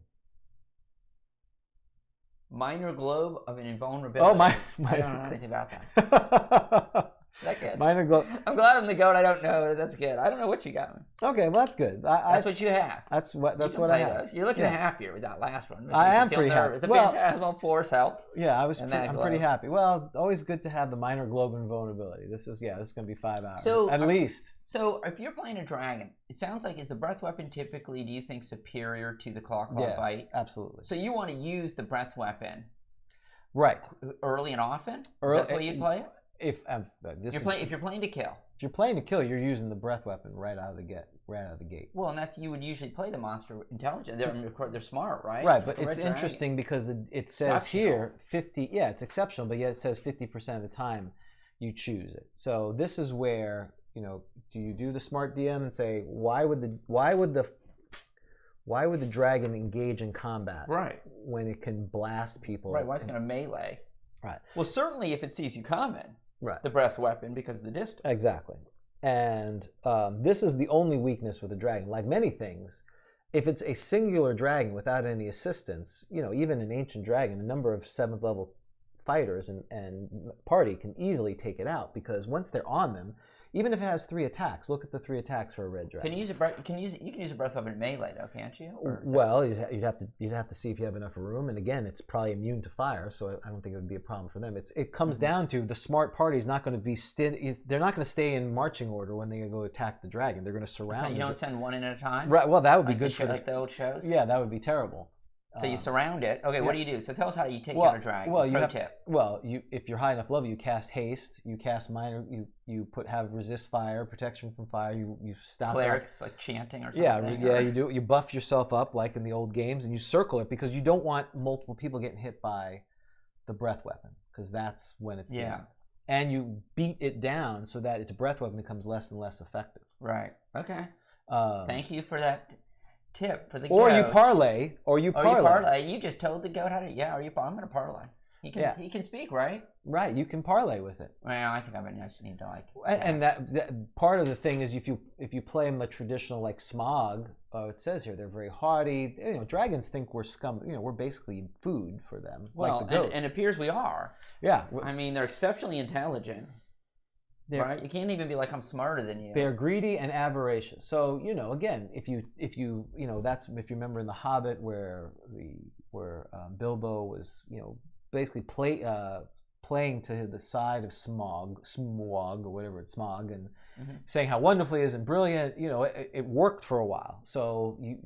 Minor globe of an invulnerability. Oh, I don't know anything about that. Is that good? Minor globe. I'm glad I'm the goat. I don't know. That's good. I don't know what you got me. Okay, well that's good. That's what you have. That's what I have. Those. You're looking happier with that last one. I am pretty happy. The Phantasmal Force helped. Yeah, I'm pretty happy. Well, always good to have the minor globe invulnerability. This is going to be 5 hours at least. So if you're playing a dragon, it sounds like, is the breath weapon typically, do you think, superior to the claw bite? Absolutely. So you want to use the breath weapon, right? Early and often. Is that the way you'd play it? If you're playing to kill. If you're playing to kill, you're using the breath weapon right out of the gate. Well, and you would usually play the monster intelligent. They're smart, right? Right, but it's interesting because it says here 50. Yeah, it's exceptional, but yet it says 50% of the time you choose it. So this is where, do you do the smart DM and say why would the dragon engage in combat? Right. When it can blast people. Right. Why it's going to melee? Right. Well, certainly if it sees you coming. Right. The breath weapon because of the distance. Exactly. And this is the only weakness with a dragon. Like many things, if it's a singular dragon without any assistance, even an ancient dragon, a number of 7th level fighters and party can easily take it out because once they're on them, even if it has 3 attacks, look at the 3 attacks for a red dragon. You can use a breath weapon in melee though, can't you? Well, you'd have to see if you have enough room, and again, it's probably immune to fire, so I don't think it would be a problem for them. It comes down to the smart party is not going to be they're not going to stay in marching order when they go attack the dragon. They're going to surround. You don't send one in at a time. Right. Well, that would be good for like the old shows. Yeah, that would be terrible. So you surround it. Okay, what do you do? So tell us how you take out a dragon. Tip. If you're high enough level, you cast haste. You cast minor. You have resist fire, protection from fire. You stop. Clerics like chanting or something. Yeah. You do. You buff yourself up like in the old games, and you circle it because you don't want multiple people getting hit by the breath weapon because that's when it's down. And you beat it down so that its breath weapon becomes less and less effective. Right. Okay. Thank you for that tip for the or goats. you parlay. You just told the goat how to. Yeah, I'm going to parlay. He can speak, right? Right, you can parlay with it. Well, I think I just need to like. And that part of the thing is if you play them a traditional like Smog, it says here they're very hardy. Dragons think we're scum. We're basically food for them. Well, like the goat. And it appears we are. Yeah. I mean, they're exceptionally intelligent. Right, you can't even be like I'm smarter than you. They're greedy and avaricious. So again, if you that's if you remember in The Hobbit where Bilbo was basically playing to the side of Smog or whatever it's Smog, and saying how wonderful he is and brilliant. You know, it worked for a while. So you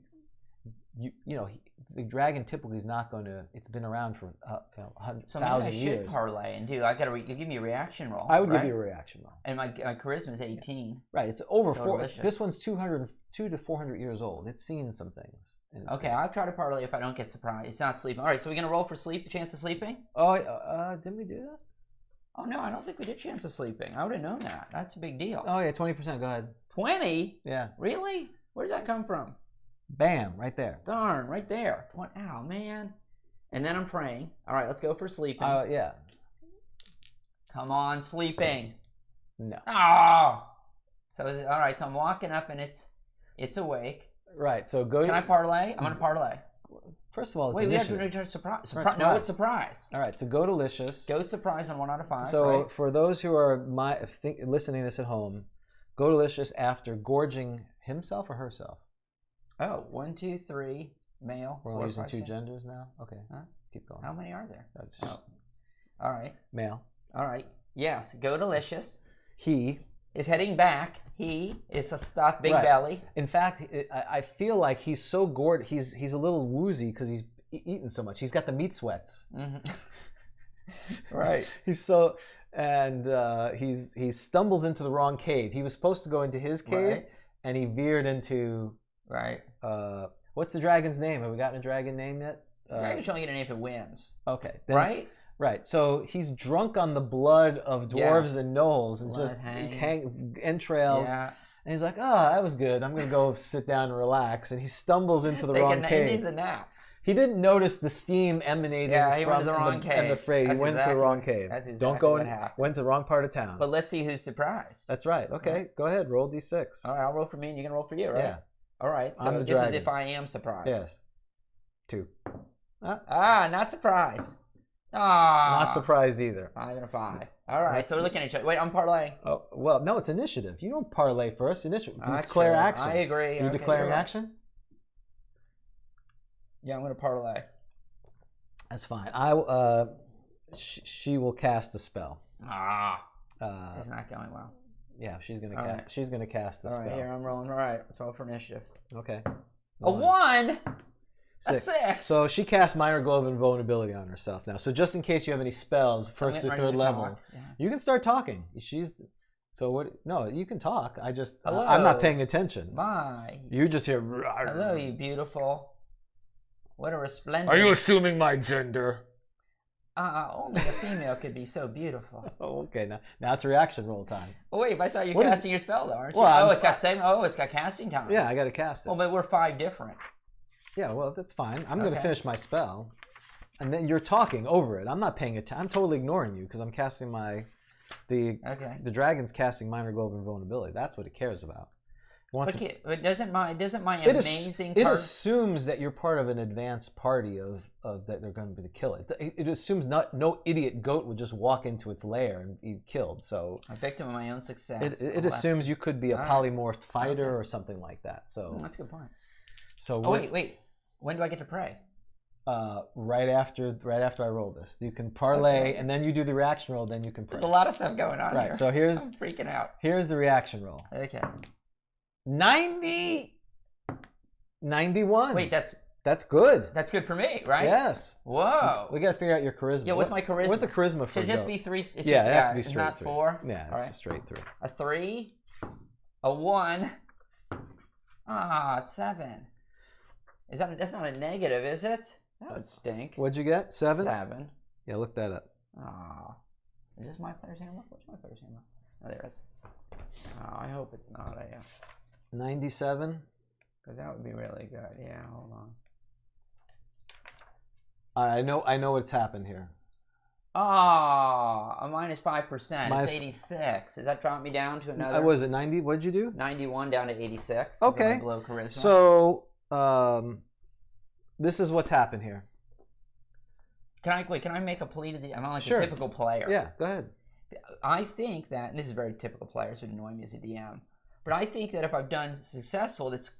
know, the dragon typically is not going to. It's been around for 1,000 years. I should parlay and do. I got to give me a reaction roll. I would give you a reaction roll. And my charisma is 18. Right, it's over 4. This one's 200 to 400 years old. It's seen some things. Okay, I'll try to parlay if I don't get surprised. It's not sleeping. All right, so we're gonna roll for sleep. Chance of sleeping? Oh, didn't we do that? Oh no, I don't think we did chance of sleeping. I would have known that. That's a big deal. Oh yeah, 20%. Go ahead. 20? Yeah. Really? Where does that come from? Bam, right there. Darn, right there. Ow, man. And then I'm praying. All right, let's go for sleeping. Yeah. Come on, sleeping. No. Oh. So all right, so I'm walking up and it's awake. Right. So go. Can I parlay? I'm gonna parlay. First of all, it's wait. initiative. We have to surprise. Right, No, it's surprise. All right. So go to Illusionists. Go to surprise on 1 out of 5. So right? for those who are listening to this at home, go to Illusionists after gorging himself or herself. Oh, 1, 2, 3, male. We're 4, only using 5, 2 6. genders now. Okay. Huh? Keep going. How many are there? That's all right. Male. All right. Yes. Go delicious. He is heading back. He is a stuffed big belly. In fact, I feel like he's so gored. He's a little woozy because he's eaten so much. He's got the meat sweats. Right. He's so he stumbles into the wrong cave. He was supposed to go into his cave, and he veered into what's the dragon's name? Have we gotten a dragon name yet? Dragon's only get a name if it wins. Okay. Right. Right, so he's drunk on the blood of dwarves and gnolls and blood just entrails. Yeah. And he's like, that was good. I'm going to go sit down and relax. And he stumbles into the wrong cave. He needs a nap. He didn't notice the steam emanating he went to the wrong cave. And the fray. He went to the wrong cave. That's exactly Don't go in. Went to the wrong part of town. But let's see who's surprised. That's right. Okay, go ahead. Roll D6. All right, I'll roll for me and you can roll for you, right? Yeah. All right, so this is if I am surprised. Yes. 2. Not surprised. Not surprised either. 5 and a 5. All right, so we're looking at each other. Wait, I'm parlaying. Oh, well, no, it's initiative. You don't parlay first. Initiative. You declare true. Action. I agree. You declare an action? Yeah, I'm going to parlay. That's fine. She will cast a spell. It's not going well. Yeah, she's going to cast. Right. She's going to cast a spell. All right, here I'm rolling. All right, let's roll for initiative. Okay. A 1. 6. A 6. So she casts minor glove invulnerability on herself now. So just in case you have any spells, first or third level, you can start talking. So what? No, you can talk. Hello. I'm not paying attention. My. You just hear. Hello, you beautiful. What a resplendent. Are you assuming my gender? Only a female could be so beautiful. Oh, okay. Now it's reaction roll time. Oh, wait, but I thought you were casting your spell, though, aren't you? Well, it's got casting time. Yeah, I got to cast it. Oh, but we're 5 different. Yeah, well, that's fine. I'm going to finish my spell, and then you're talking over it. I'm not paying attention. I'm totally ignoring you because I'm casting the dragon's casting minor glove invulnerability. That's what it cares about. But doesn't my amazing it assumes that you're part of an advanced party of that they're going to be to kill it. It assumes no idiot goat would just walk into its lair and be killed. So a victim of my own success. It assumes you could be a polymorphed fighter or something like that. So that's a good point. So wait. When do I get to pray? Right after I roll this, you can parlay, and then you do the reaction roll. Then you can pray. There's a lot of stuff going on. Right. Here. So I'm freaking out. Here's the reaction roll. Okay. 91. Wait, that's good. That's good for me, right? Yes. Whoa. We got to figure out your charisma. Yeah, what's my charisma? What's the charisma for? Should it just be 3? It has to be straight not 3. 4. Yeah, it's a straight 3. A 3, a 1. It's 7. That's not a negative, is it? That would stink. What'd you get? 7? 7. Yeah, look that up. Is this my player's handbook? What's my player's handbook? Oh, there it is. I hope it's not a 97. Because that would be really good. Yeah, hold on. I know what's happened here. A minus 5%. It's 86. Does that drop me down to another? Was it 90? What did you do? 91 down to 86. Okay. Below charisma. So this is what's happened here. Can I make a plea to the? I'm not like sure. a typical player. Yeah, go ahead. I think that, and this is very typical player, so it annoys me as a DM, but I think that if I've done successful, it's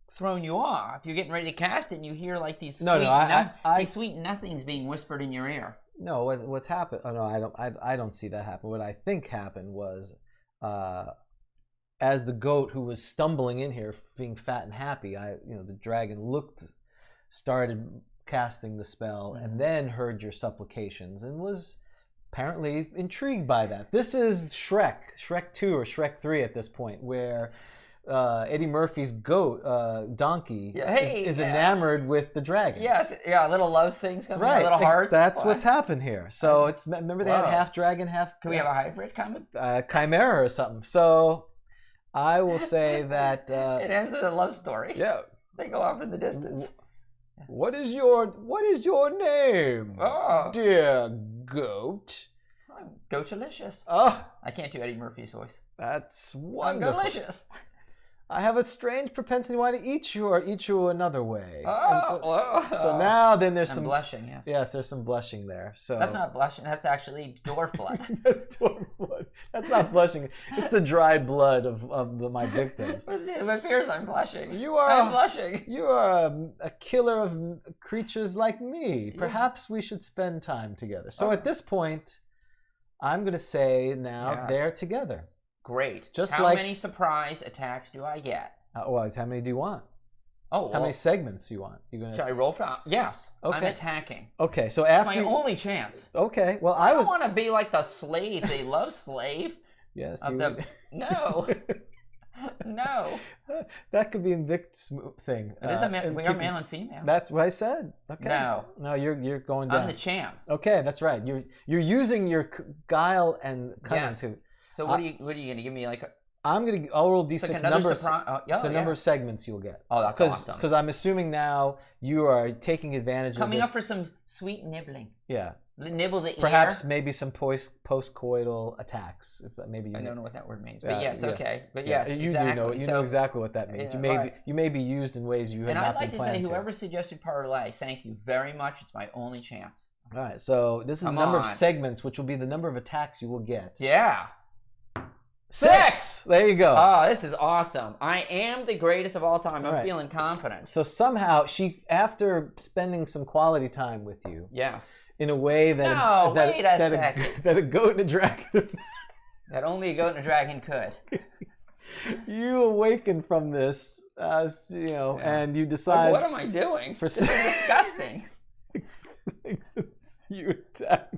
thrown you off. You're getting ready to cast it, and you hear like these these sweet nothings being whispered in your ear. No, what's happened? Oh no, I don't see that happen. What I think happened was, as the goat who was stumbling in here, being fat and happy, the dragon started casting the spell, and then heard your supplications, and was apparently intrigued by that. This is Shrek 2 or Shrek 3 at this point, where Eddie Murphy's goat, donkey, is enamored with the dragon. Yes, little love things coming out, little hearts. That's what's happened here. So remember they had half dragon, half... Can we have a hybrid coming? Chimera or something. So I will say that... it ends with a love story. Yeah. They go off in the distance. What is your name, dear goat? I'm Goatalicious. Oh, I can't do Eddie Murphy's voice. That's wonderful. I'm Goatalicious. I have a strange propensity to want to eat you or eat you another way. So now then there's some blushing. Yes. Yes, there's some blushing there. So that's not blushing. That's actually dwarf blood. That's dwarf blood. That's not blushing. It's the dried blood of my victims. It appears I'm blushing. I'm blushing. You are a killer of creatures like me. Perhaps we should spend time together. So at this point, I'm going to say now they're together. Great. How many surprise attacks do I get? How many do you want? How many segments do you want? Should I roll for? Yes. Okay. I'm attacking. Okay, so after it's my only chance. Okay, well I don't want to be like the slave. They love slave. Yes. No. No. That could be in Vic's thing. It is we are male and female. That's what I said. Okay. No, you're going down. I'm the champ. Okay, that's right. You're using your guile and cunning to. So what are you gonna give me I'll roll d6 numbers. It's a number of segments you'll get. Oh, that's awesome. Because I'm assuming now you are taking advantage of coming up for some sweet nibbling. Yeah. Nibble the ear. Perhaps maybe some post-coital attacks. Maybe I don't know what that word means, but yes, okay. But yes, you exactly. do know. You know exactly what that means. You may be used in ways you have not been planned to. And I'd like to say, whoever suggested parlay, thank you very much. It's my only chance. All right, so this is the number of segments, which will be the number of attacks you will get. Yeah. 6! There you go. Oh, this is awesome. I am the greatest of all time. I'm feeling confident. So somehow, after spending some quality time with you, in a way that a goat and a dragon that only a goat and a dragon could. You awaken from this, and you decide. What am I doing? This is disgusting. You attack.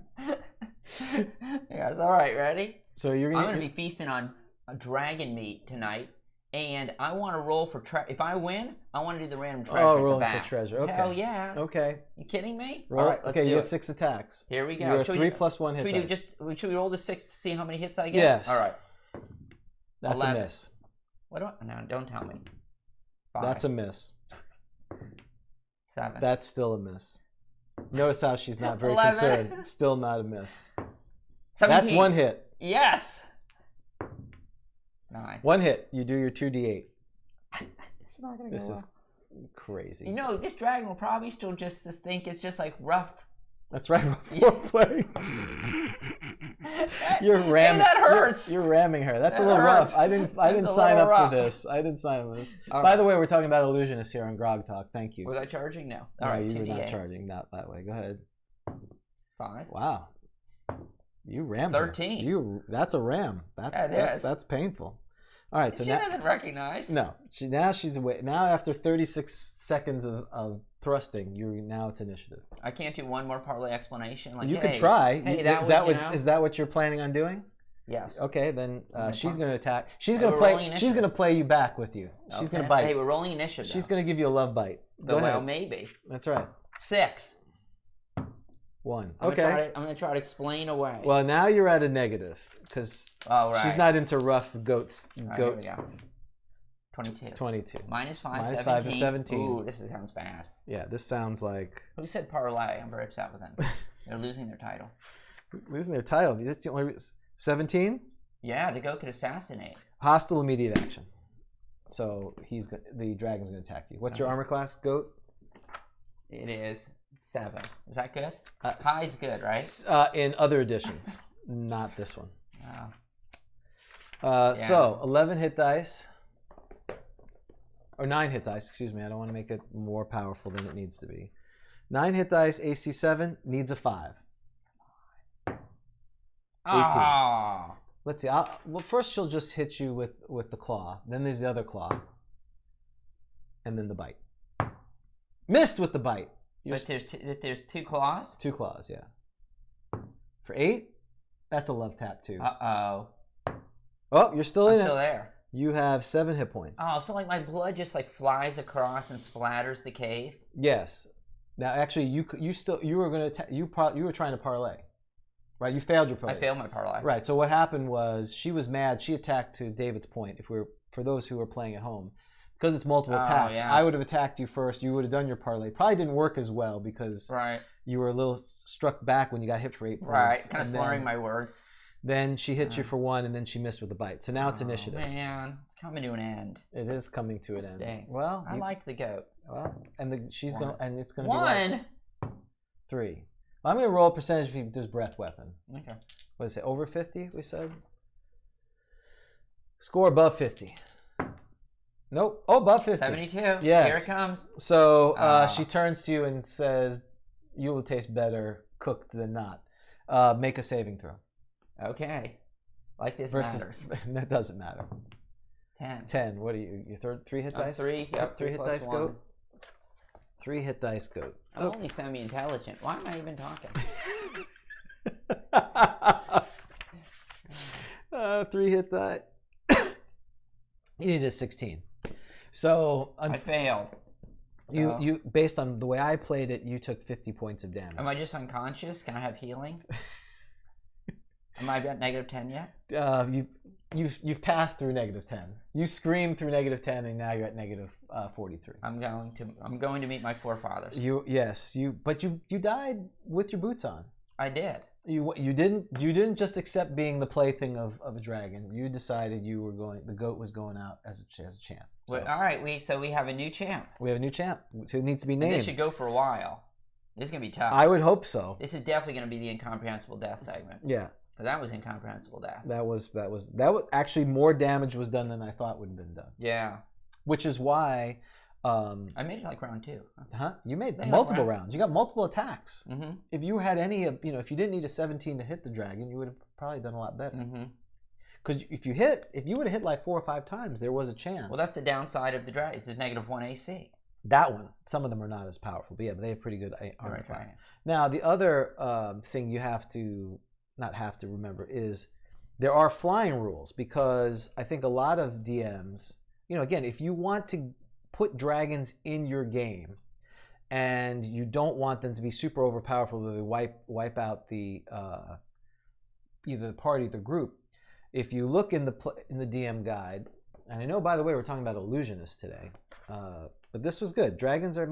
Yes, all right, ready? So I'm going to be feasting on dragon meat tonight, and I want to roll for if I win, I want to do the random treasure. Oh, rolling for treasure. Okay. Hell yeah. Okay. You kidding me? All right, let's do you get 6 attacks. Here we go. You're 3 plus 1 hit. Should we roll the 6 to see how many hits I get? Yes. All right. That's 11. a miss. No, don't tell me. 5. That's a miss. 7. That's still a miss. Notice how she's not very 11. concerned. Still not a miss. 17. That's 1 hit. Yes. 9. 1 hit. You do your 2d8. It's not gonna this go is crazy. This dragon will probably still just think it's just like rough. That's right. Roleplay. You're ramming. That hurts. You're ramming her. That's a little rough. I didn't sign up for this. I didn't sign up for this. By the way, we're talking about Illusionists here on GrogTalk. Thank you. Was I charging? No. All right. You were not charging. Not that way. Go ahead. 5. Wow. You rammed 13. Her. That's a ram. That's painful. All right. So she doesn't recognize. No. She's away. Now after 36 seconds of thrusting, it's initiative. I can't do one more parlay explanation. You could try. Hey, Is that what you're planning on doing? Yes. Okay, then she's going to attack. She's going to play. She's going to play you back with you. She's going to bite. Hey, we're rolling initiative. She's going to give you a love bite. Go ahead. Well, maybe. That's right. 6. 1. I'm going to try to explain away. Well, now you're at a negative because she's not into rough goats. Right, here we go. 22. 22. Minus 5, Minus 17. 5 is 17. Ooh, this sounds bad. Yeah, this sounds like... Who said parlay? I'm very upset with them. They're losing their title. Losing their title? That's the only... 17? Yeah, the goat could assassinate. Hostile immediate action. So the dragon's going to attack you. What's your armor class, goat? It is 7. Is that good? High's good, right? In other editions. Not this one. Wow. So, 11 hit dice. or 9 hit dice. Excuse me. I don't want to make it more powerful than it needs to be. 9 hit dice, AC 7, needs a 5. 18. Ah. Let's see. Well, first she'll just hit you with the claw. Then there's the other claw. And then the bite. Missed with the bite. But there's 2 claws? 2 claws, yeah. For 8, that's a love tap too. Uh-oh. Oh, you're still in it. I'm still there. You have 7 hit points. Oh, so like my blood just like flies across and splatters the cave? Yes. Now, actually, you were trying to parlay, right? You failed your parlay. I failed my parlay. Right. So what happened was she was mad. She attacked to David's point. For those who are playing at home, because it's multiple attacks, yeah. I would have attacked you first. You would have done your parlay. Probably didn't work as well because you were a little struck back when you got hit for 8 points. Right. Kind of slurring my words. Then she hit you for 1, and then she missed with the bite. So now it's initiative. Man, it's coming to an end. It is coming to an end. Well, I liked the goat. Well, and it's going to be 1. 3. Well, I'm going to roll a percentage if he does breath weapon. Okay. What is it? Over 50? We said. Score above 50. Nope. Oh, above 50. 72. Yes. Here it comes. So she turns to you and says, "You will taste better cooked than not. Make a saving throw." Okay. Like this matters. That doesn't matter. 10. 10. What are you? Your 3 hit dice? 3. Yep. 3 hit dice goat. 3 hit dice goat. I'm only semi-intelligent. Why am I even talking? 3 hit die. You need a 16. So I failed. You based on the way I played it, you took 50 points of damage. Am I just unconscious? Can I have healing? Am I at -10 yet? You've passed through -10. You screamed through -10, and now you're at -43. I'm going to meet my forefathers. But you died with your boots on. I did. You didn't just accept being the plaything of a dragon. You decided the goat was going out as a champ. So, all right, we have a new champ. We have a new champ who needs to be named. And this should go for a while. This is gonna be tough. I would hope so. This is definitely gonna be the incomprehensible death segment. Yeah. Because that was incomprehensible death. That was actually more damage was done than I thought would have been done. Yeah. Which is why I made it like round 2. Huh? You made multiple rounds. You got multiple attacks. Mm-hmm. If you had if you didn't need a 17 to hit the dragon, you would have probably done a lot better. Because if you would have hit like 4 or 5 times, there was a chance. Well, that's the downside of the dragon. It's a -1 AC. That one. Some of them are not as powerful, but they have pretty good armor class. Now, the other thing you not have to remember is there are flying rules, because I think a lot of DMs, again, if you want to put dragons in your game and you don't want them to be super overpowerful, that they wipe out the either the party or the group. If you look in the DM guide, and I know, by the way, we're talking about Illusionists today, but this was good. Dragons are,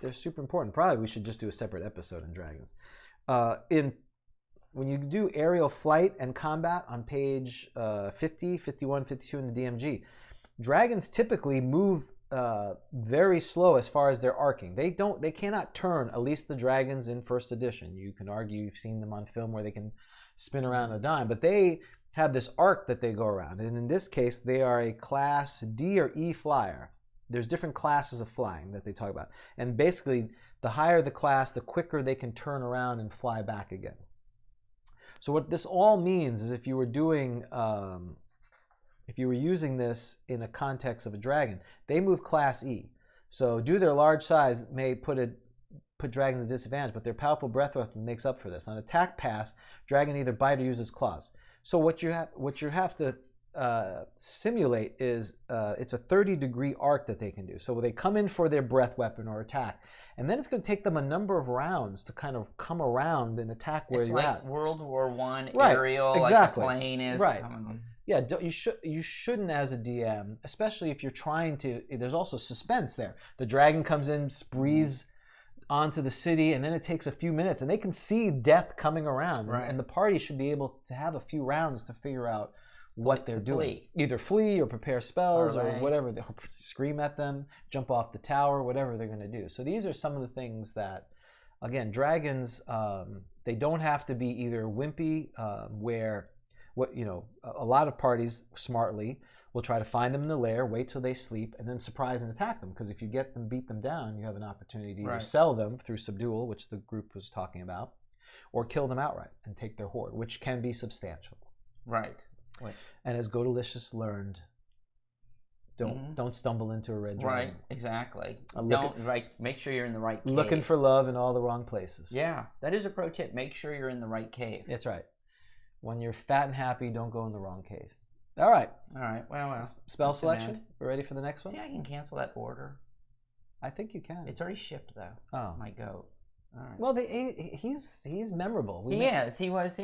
they're super important. Probably we should just do a separate episode on dragons. When you do aerial flight and combat on page 50, 51, 52 in the DMG, dragons typically move very slow as far as their arcing. They cannot turn, at least the dragons in first edition. You can argue you've seen them on film where they can spin around a dime, but they have this arc that they go around. And in this case, they are a class D or E flyer. There's different classes of flying that they talk about. And basically, the higher the class, the quicker they can turn around and fly back again. So what this all means is if you were using this in a context of a dragon, they move class E. So due to their large size may put dragons at disadvantage, but their powerful breath weapon makes up for this. On attack pass, dragon either bite or uses claws. So what you have to simulate is it's a 30-degree arc that they can do. So they come in for their breath weapon or attack, and then it's going to take them a number of rounds to kind of come around and attack where you're at. It's like World War I right. aerial, exactly. like the plane is. Right. Yeah, you shouldn't as a DM, especially if you're trying to. There's also suspense there. The dragon comes in, sprees onto the city, and then it takes a few minutes, and they can see death coming around, right. And the party should be able to have a few rounds to figure out what they're doing. Either flee or prepare spells or whatever. Or scream at them, jump off the tower, whatever they're going to do. So these are some of the things that, again, dragons, they don't have to be either wimpy, where a lot of parties smartly will try to find them in the lair, wait till they sleep, and then surprise and attack them. Because if you get them, beat them down, you have an opportunity to either sell them through subdual, which the group was talking about, or kill them outright and take their hoard, which can be substantial. Right. And as GROGTALK learned, don't stumble into a red dragon. Right, exactly. Make sure you're in the right cave. Looking for love in all the wrong places. Yeah, that is a pro tip. Make sure you're in the right cave. That's right. When you're fat and happy, don't go in the wrong cave. All right. Well. Spell selection. We're ready for the next one? See, I can cancel that order. I think you can. It's already shipped, though. Oh. My goat. All right. Well, he's memorable. He was.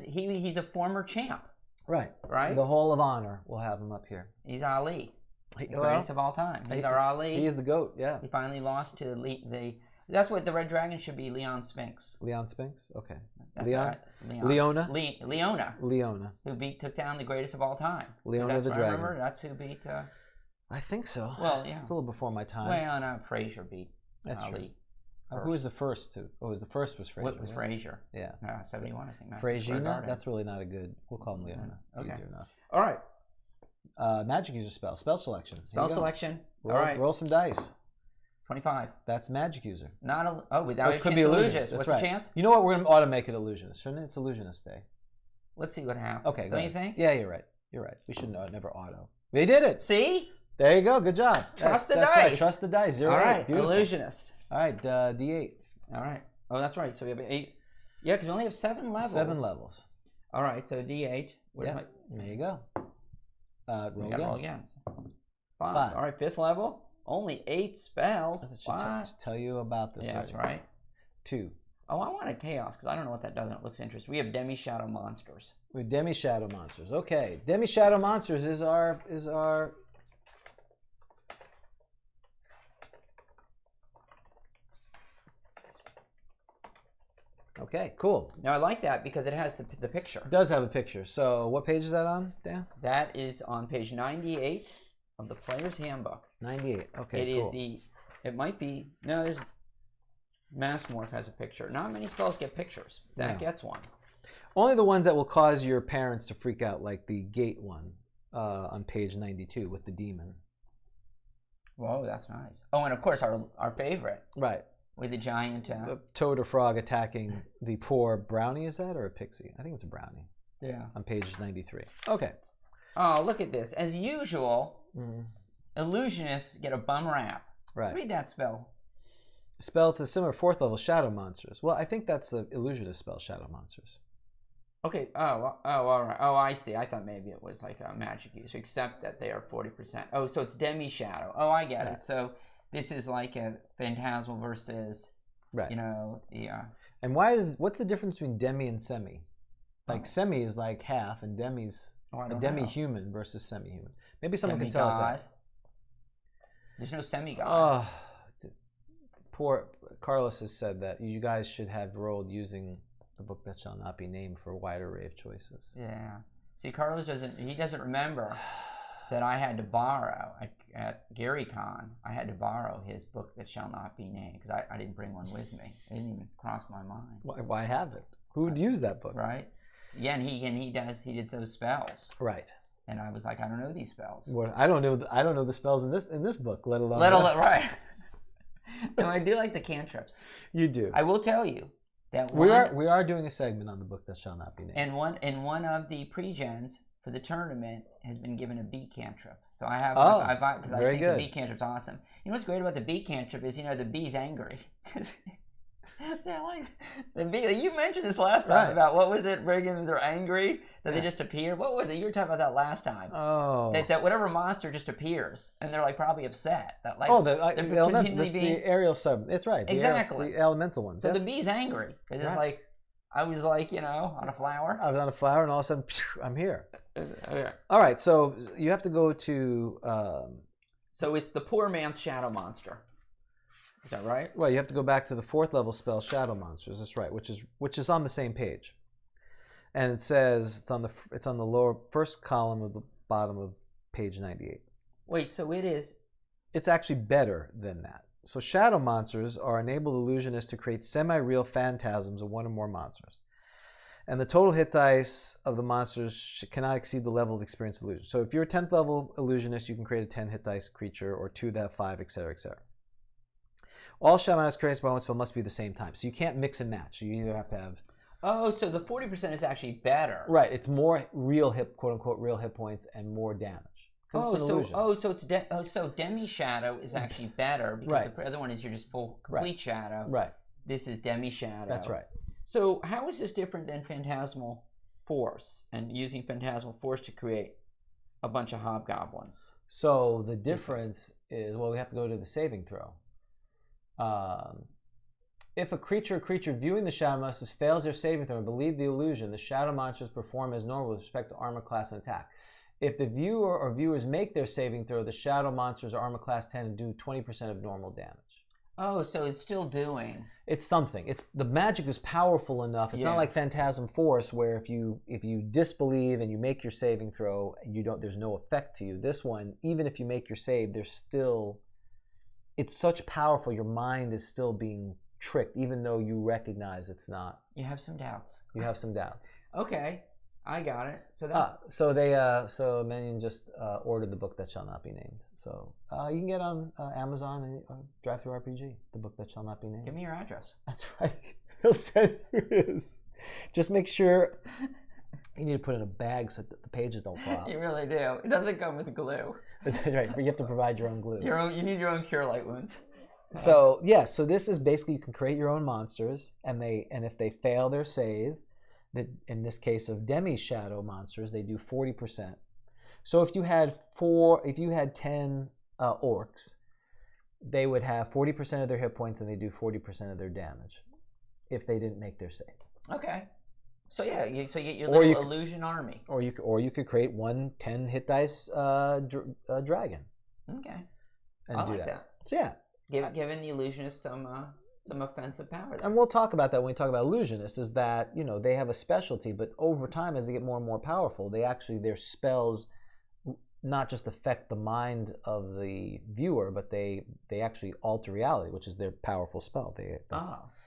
He's a former champ. Right. Right? The Hall of Honor. We'll have him up here. He's Ali. The greatest of all time. He's our Ali. He is the GOAT, yeah. He finally lost to that's what the Red Dragon should be, Leon Spinks. Leon Spinks? Okay. That's Leona? Leona. Who took down the greatest of all time. Leona the Dragon. Remember? That's who beat... I think so. Well, yeah. It's a little before my time. Well, no, Frazier beat Ali. True. Who was the first to? Oh, the first was Frazier. What was Frazier? Yeah. 71, I think. Frazina? That's really not a good... We'll call him Leona. It's easier enough. All right. Magic user spell. Spell selection. Spell selection. All right. Roll some dice. 25. That's magic user. Without it could be Illusionist. What's the chance? You know what? We're going to auto make it Illusionist, shouldn't it? It's Illusionist Day. Let's see what happens. Okay, Don't you think? Yeah, you're right. You're right. We should never auto. We did it. See? There you go. Good job. Trust the dice. Right. Trust the dice. 0, All 8. right. Beautiful. Illusionist. All right. D8. All right. Oh, that's right. So we have 8. Yeah, because we only have 7 levels. 7 levels. All right. So D8. There you go. Roll again. 5. All right. 5th level. Only 8 spells. I should tell you about this. Yeah, that's right. 2. Oh, I wanted chaos because I don't know what that does and it looks interesting. We have demi-shadow monsters. We have demi-shadow monsters. Okay. Demi-shadow monsters is our Okay, cool. Now I like that because it has the picture. It does have a picture. So what page is that on, Dan? That is on page 98 of the Player's Handbook. 98. Okay, It is it might be, no, there's, Mass Morph has a picture. Not many spells get pictures. That gets one. Only the ones that will cause your parents to freak out, like the gate one on page 92 with the demon. Whoa, that's nice. Oh, and of course our favorite. Right. With the giant... a toad or frog attacking the poor brownie, is that? Or a pixie? I think it's a brownie. Yeah. On page 93. Okay. Oh, look at this. As usual, Illusionists get a bum rap. Right. Read that spell. Spell to similar 4th level shadow monsters. Well, I think that's the Illusionist spell, shadow monsters. Okay. Oh, all right. Oh, I see. I thought maybe it was like a magic user, except that they are 40%. Oh, so it's demi-shadow. Oh, I get it. So... This is like a Phantasmal versus, And what's the difference between demi and semi? Like semi is like half, and demi's a demi-human versus semi-human. Maybe someone can tell us that. There's no semi-god. Oh, poor Carlos has said that you guys should have rolled using the book that shall not be named for a wide array of choices. Yeah. See, Carlos doesn't remember that I had to borrow at GrogCon. I had to borrow his book that shall not be named because I didn't bring one with me. It didn't even cross my mind. Why have it? Who would use that book? Right. Yeah, and he did those spells. Right. And I was like, I don't know these spells. Well, I don't know the spells in this book, let alone right. No, I do like the cantrips. You do. I will tell you that we are doing a segment on the book that shall not be named. And one of the pre-gens for the tournament has been given a bee cantrip. So I have, because I think the bee cantrip's awesome. You know what's great about the bee cantrip is, the bee's angry. The bee, you mentioned this last time about what was it, Reagan? They're angry that they just appeared. What was it? You were talking about that last time. Oh, that whatever monster just appears, and they're like probably upset that like the aerial sub. It's right. Exactly. The elemental ones. So the bee's angry because it's like. I was like, on a flower. I was on a flower, and all of a sudden, I'm here. Okay. All right, so you have to go to... So it's the poor man's shadow monster. Is that right? Well, you have to go back to the 4th level spell, Shadow Monsters. That's right, which is on the same page. And it says, it's on the lower first column of the bottom of page 98. Wait, so it is... It's actually better than that. So shadow monsters are enabled illusionists to create semi-real phantasms of one or more monsters. And the total hit dice of the monsters cannot exceed the level of experienced illusion. So if you're a 10th level illusionist, you can create a 10 hit dice creature, or 2 that have 5, etc., etc. All shadow masters created by one spell must be the same time. So you can't mix and match. So you either have to have... Oh, so the 40% is actually better. Right. It's more real hit, quote unquote, real hit points and more damage. So demi shadow is actually better because the other one is you're just full complete shadow. Right. This is demi shadow. That's right. So how is this different than Phantasmal Force and using Phantasmal Force to create a bunch of hobgoblins? So the difference is, well, we have to go to the saving throw. If a creature viewing the shadow monsters fails their saving throw and believe the illusion, the shadow monsters perform as normal with respect to armor class and attack. If the viewer or viewers make their saving throw, the shadow monsters are armor class 10 and do 20% of normal damage. Oh, so it's still doing. It's something. The magic is powerful enough. It's not like Phantasm Force, where if you disbelieve and you make your saving throw, there's no effect to you. This one, even if you make your save, it's such powerful. Your mind is still being tricked, even though you recognize it's not. You have some doubts. You have some doubts. Okay, I got it. So Minion just ordered the book that shall not be named. So you can get on Amazon and Drive-Thru RPG, the book that shall not be named. Give me your address. That's right. He'll send you his. Just make sure you need to put it in a bag so that the pages don't fall out. You really do. It doesn't come with glue. That's right. But you have to provide your own glue. You need your own cure light wounds. So so this is basically, you can create your own monsters, and if they fail their save, in this case of demi shadow monsters, they do 40%. So if you had 10 orcs, they would have 40% of their hit points, and they do 40% of their damage if they didn't make their save. Okay. So you get your little illusion army. Or you could create 1 10 hit dice dragon. Okay. And I like that. So yeah. Giving the illusionists some offensive power there. And we'll talk about that when we talk about illusionists, is that, they have a specialty, but over time, as they get more and more powerful, their spells not just affect the mind of the viewer, but they actually alter reality, which is their powerful spell.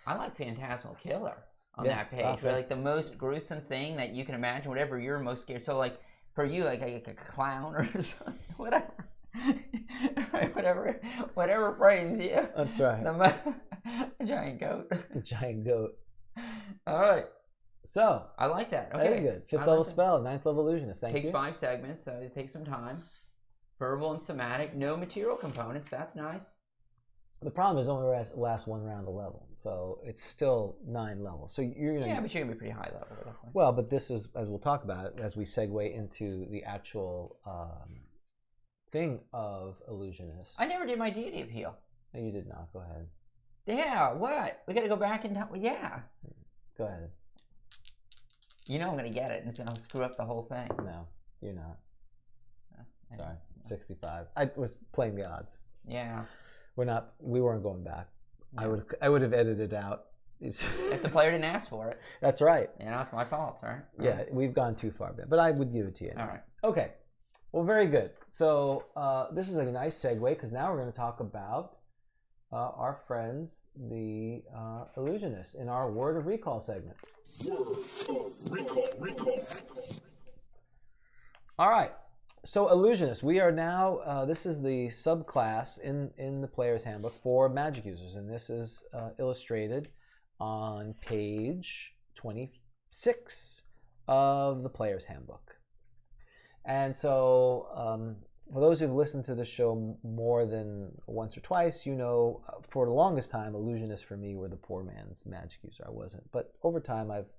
I like Phantasmal Killer on that page. Right? Like the most gruesome thing that you can imagine, whatever you're most scared. So like for you, like a clown or something, whatever. Right, whatever frightens you. That's right. A giant goat. A giant goat. All right. So I like that. Okay. That is good. 5th level spell, 9th level illusionist. Thank you. Takes 5 segments, so it takes some time. Verbal and somatic, no material components. That's nice. The problem is only last 1 round of level, so it's still 9 levels. So you're but you're gonna be pretty high level at that point. Well, but this is, as we'll talk about, as we segue into the actual thing of Illusionist. I never did my deity appeal. No, you did not. Go ahead. Yeah, what? We got to go back in time. Yeah. Go ahead. You know I'm going to get it, and it's going to screw up the whole thing. No, you're not. Sorry. 65. I was playing the odds. Yeah. We weren't going back. Yeah. I would have edited out. If the player didn't ask for it. That's right. It's my fault, right? Yeah, we've gone too far, but I would give it to you. All right. Okay. Well, very good. So this is a nice segue, because now we're going to talk about our friends, the Illusionists, in our Word of Recall segment. Word of Recall. All right. So Illusionists, we are now, this is the subclass in the Player's Handbook for Magic users, and this is illustrated on page 26 of the Player's Handbook. And so, for those who've listened to the show more than once or twice, for the longest time, Illusionists for me were the poor man's magic user. I wasn't. But over time, I've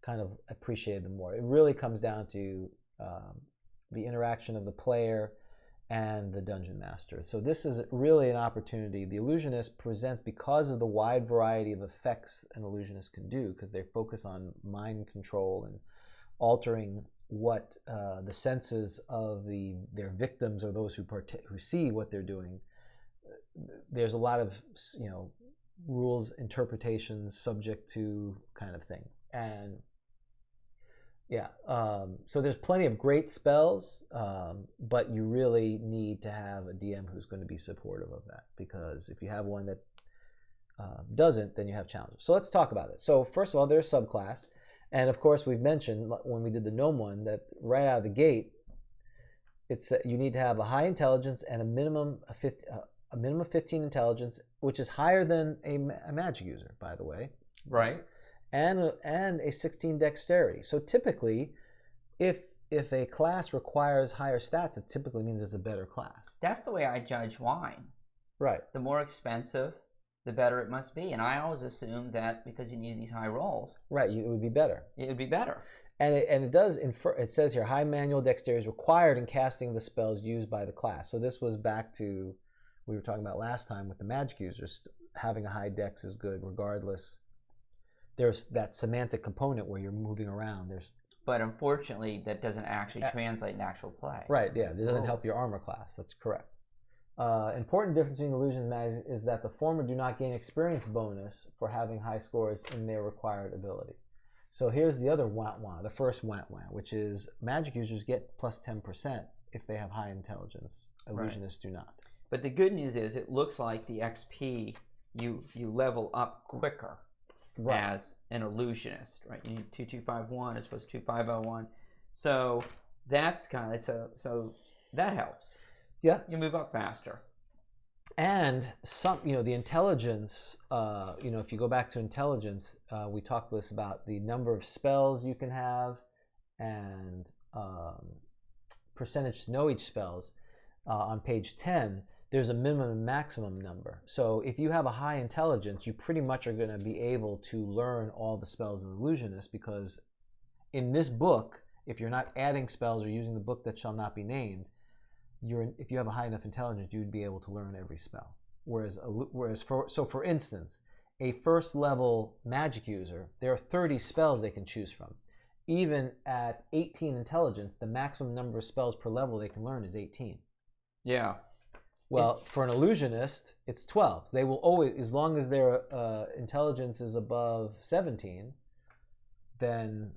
kind of appreciated them more. It really comes down to the interaction of the player and the dungeon master. So this is really an opportunity. The Illusionist presents, because of the wide variety of effects an Illusionist can do, because they focus on mind control and altering what the senses of their victims, or those who see what they're doing. There's a lot of rules, interpretations, subject to kind of thing, and so there's plenty of great spells, but you really need to have a DM who's going to be supportive of that, because if you have one that doesn't, then you have challenges. So let's talk about it. So first of all, there's subclass. And of course, we've mentioned when we did the gnome one that right out of the gate, it's you need to have a high intelligence and a minimum of 15 intelligence, which is higher than a magic user, by the way. Right. And a 16 dexterity. So typically, if a class requires higher stats, it typically means it's a better class. That's the way I judge wine. Right. The more expensive, the better it must be. And I always assumed that because you need these high rolls. Right, it would be better. It would be better. And it does infer, it says here, high manual dexterity is required in casting the spells used by the class. So this was back to, we were talking about last time with the magic users, having a high dex is good regardless. There's that semantic component where you're moving around. But unfortunately, that doesn't actually translate in actual play. Right, yeah, it doesn't help your armor class. That's correct. Important difference between illusion and magic is that the former do not gain experience bonus for having high scores in their required ability. So here's the other wah-wah, the first wah-wah, which is magic users get plus 10% if they have high intelligence. Illusionists do not. But the good news is it looks like the XP, you level up quicker. Right. As an illusionist, right? You need 2251 as opposed to 2501. So that's kind of so that helps. Yeah, you move up faster. And some, the intelligence. If you go back to intelligence, we talked this about the number of spells you can have and percentage to know each spells on page 10. There's a minimum and maximum number. So if you have a high intelligence, you pretty much are going to be able to learn all the spells of the Illusionist, because in this book, if you're not adding spells or using the book that shall not be named, if you have a high enough intelligence, you'd be able to learn every spell. For instance, a first level magic user, there are 30 spells they can choose from. Even at 18 intelligence, the maximum number of spells per level they can learn is 18. Yeah. Well, for an illusionist, it's 12. They will always, as long as their intelligence is above 17, then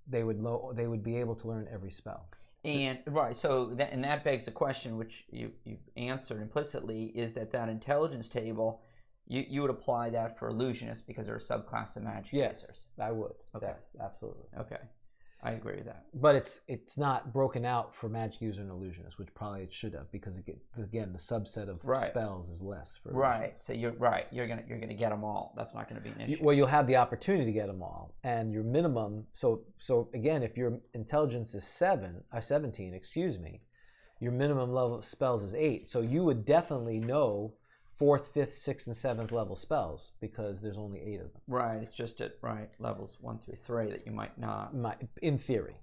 they would be able to learn every spell. And right, so that begs the question, which you've answered implicitly, is that intelligence table, you would apply that for illusionists because they're a subclass of magic users. I would. Okay, yes, absolutely. Okay. I agree with that. But it's not broken out for magic user and illusionist, which probably it should have, because again the subset of spells is less for illusionists. So you're right. You're gonna get them all. That's not gonna be an issue. Well, you'll have the opportunity to get them all, and your minimum. So again, if your intelligence is 17, your minimum level of spells is 8. So you would definitely know 4th, 5th, 6th, and 7th level spells because there's only 8 of them. Right. It's just at levels 1 through 3 that you might not. In theory.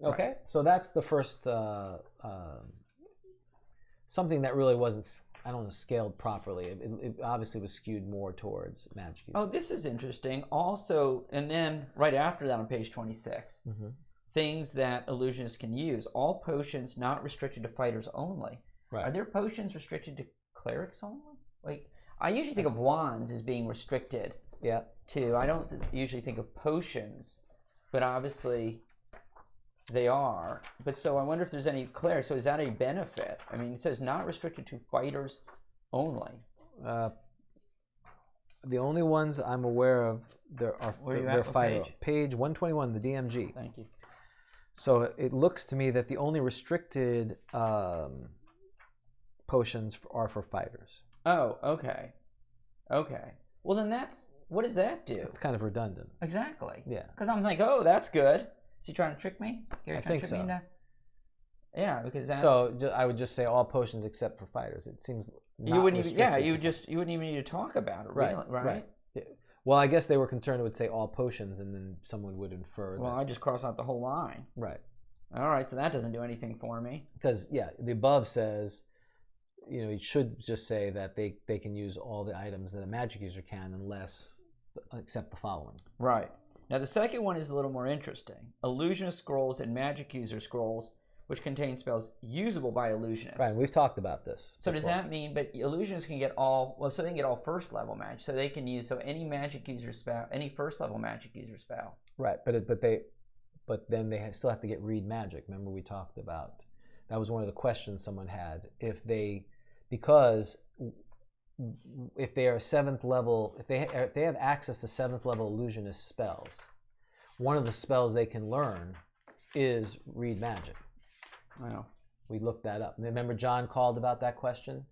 Okay. Right. So that's the first something that really wasn't, scaled properly. It obviously was skewed more towards magic use. Oh, this is interesting. Also, and then right after that on page 26, things that illusionists can use. All potions not restricted to fighters only. Right. Are there potions restricted to clerics only? Like, I usually think of wands as being restricted. Yeah. I don't usually think of potions, but obviously they are. But so I wonder if there's any clerics. So is that a benefit? I mean, it says not restricted to fighters only. The only ones I'm aware of they're fighter. Page 121, the DMG. Thank you. So it looks to me that the only restricted potions are for fighters. Oh, okay. Okay. Well, then what does that do? It's kind of redundant. Exactly. Yeah. Because I'm like, oh, that's good. Is he trying to trick me? I think so. Yeah, because that's. So I would just say all potions except for fighters. It seems not you wouldn't even. Yeah, you wouldn't even need to talk about it. Really, right? Yeah. Well, I guess they were concerned it would say all potions, and then someone would infer. Well, I just cross out the whole line. Right. All right, so that doesn't do anything for me. Because the above says, you should just say that they can use all the items that a magic user can, except the following. Right. Now the second one is a little more interesting. Illusionist scrolls and magic user scrolls, which contain spells usable by illusionists. Right, we've talked about this. So does that mean, but illusionists can get so they can get all first level magic. So they can use, any magic user spell, any first level magic user spell. Right, but then they still have to get read magic. Remember we talked about, that was one of the questions someone had. Because if they are 7th level, if they have access to 7th level illusionist spells, one of the spells they can learn is read magic. Wow. We looked that up. Remember John called about that question?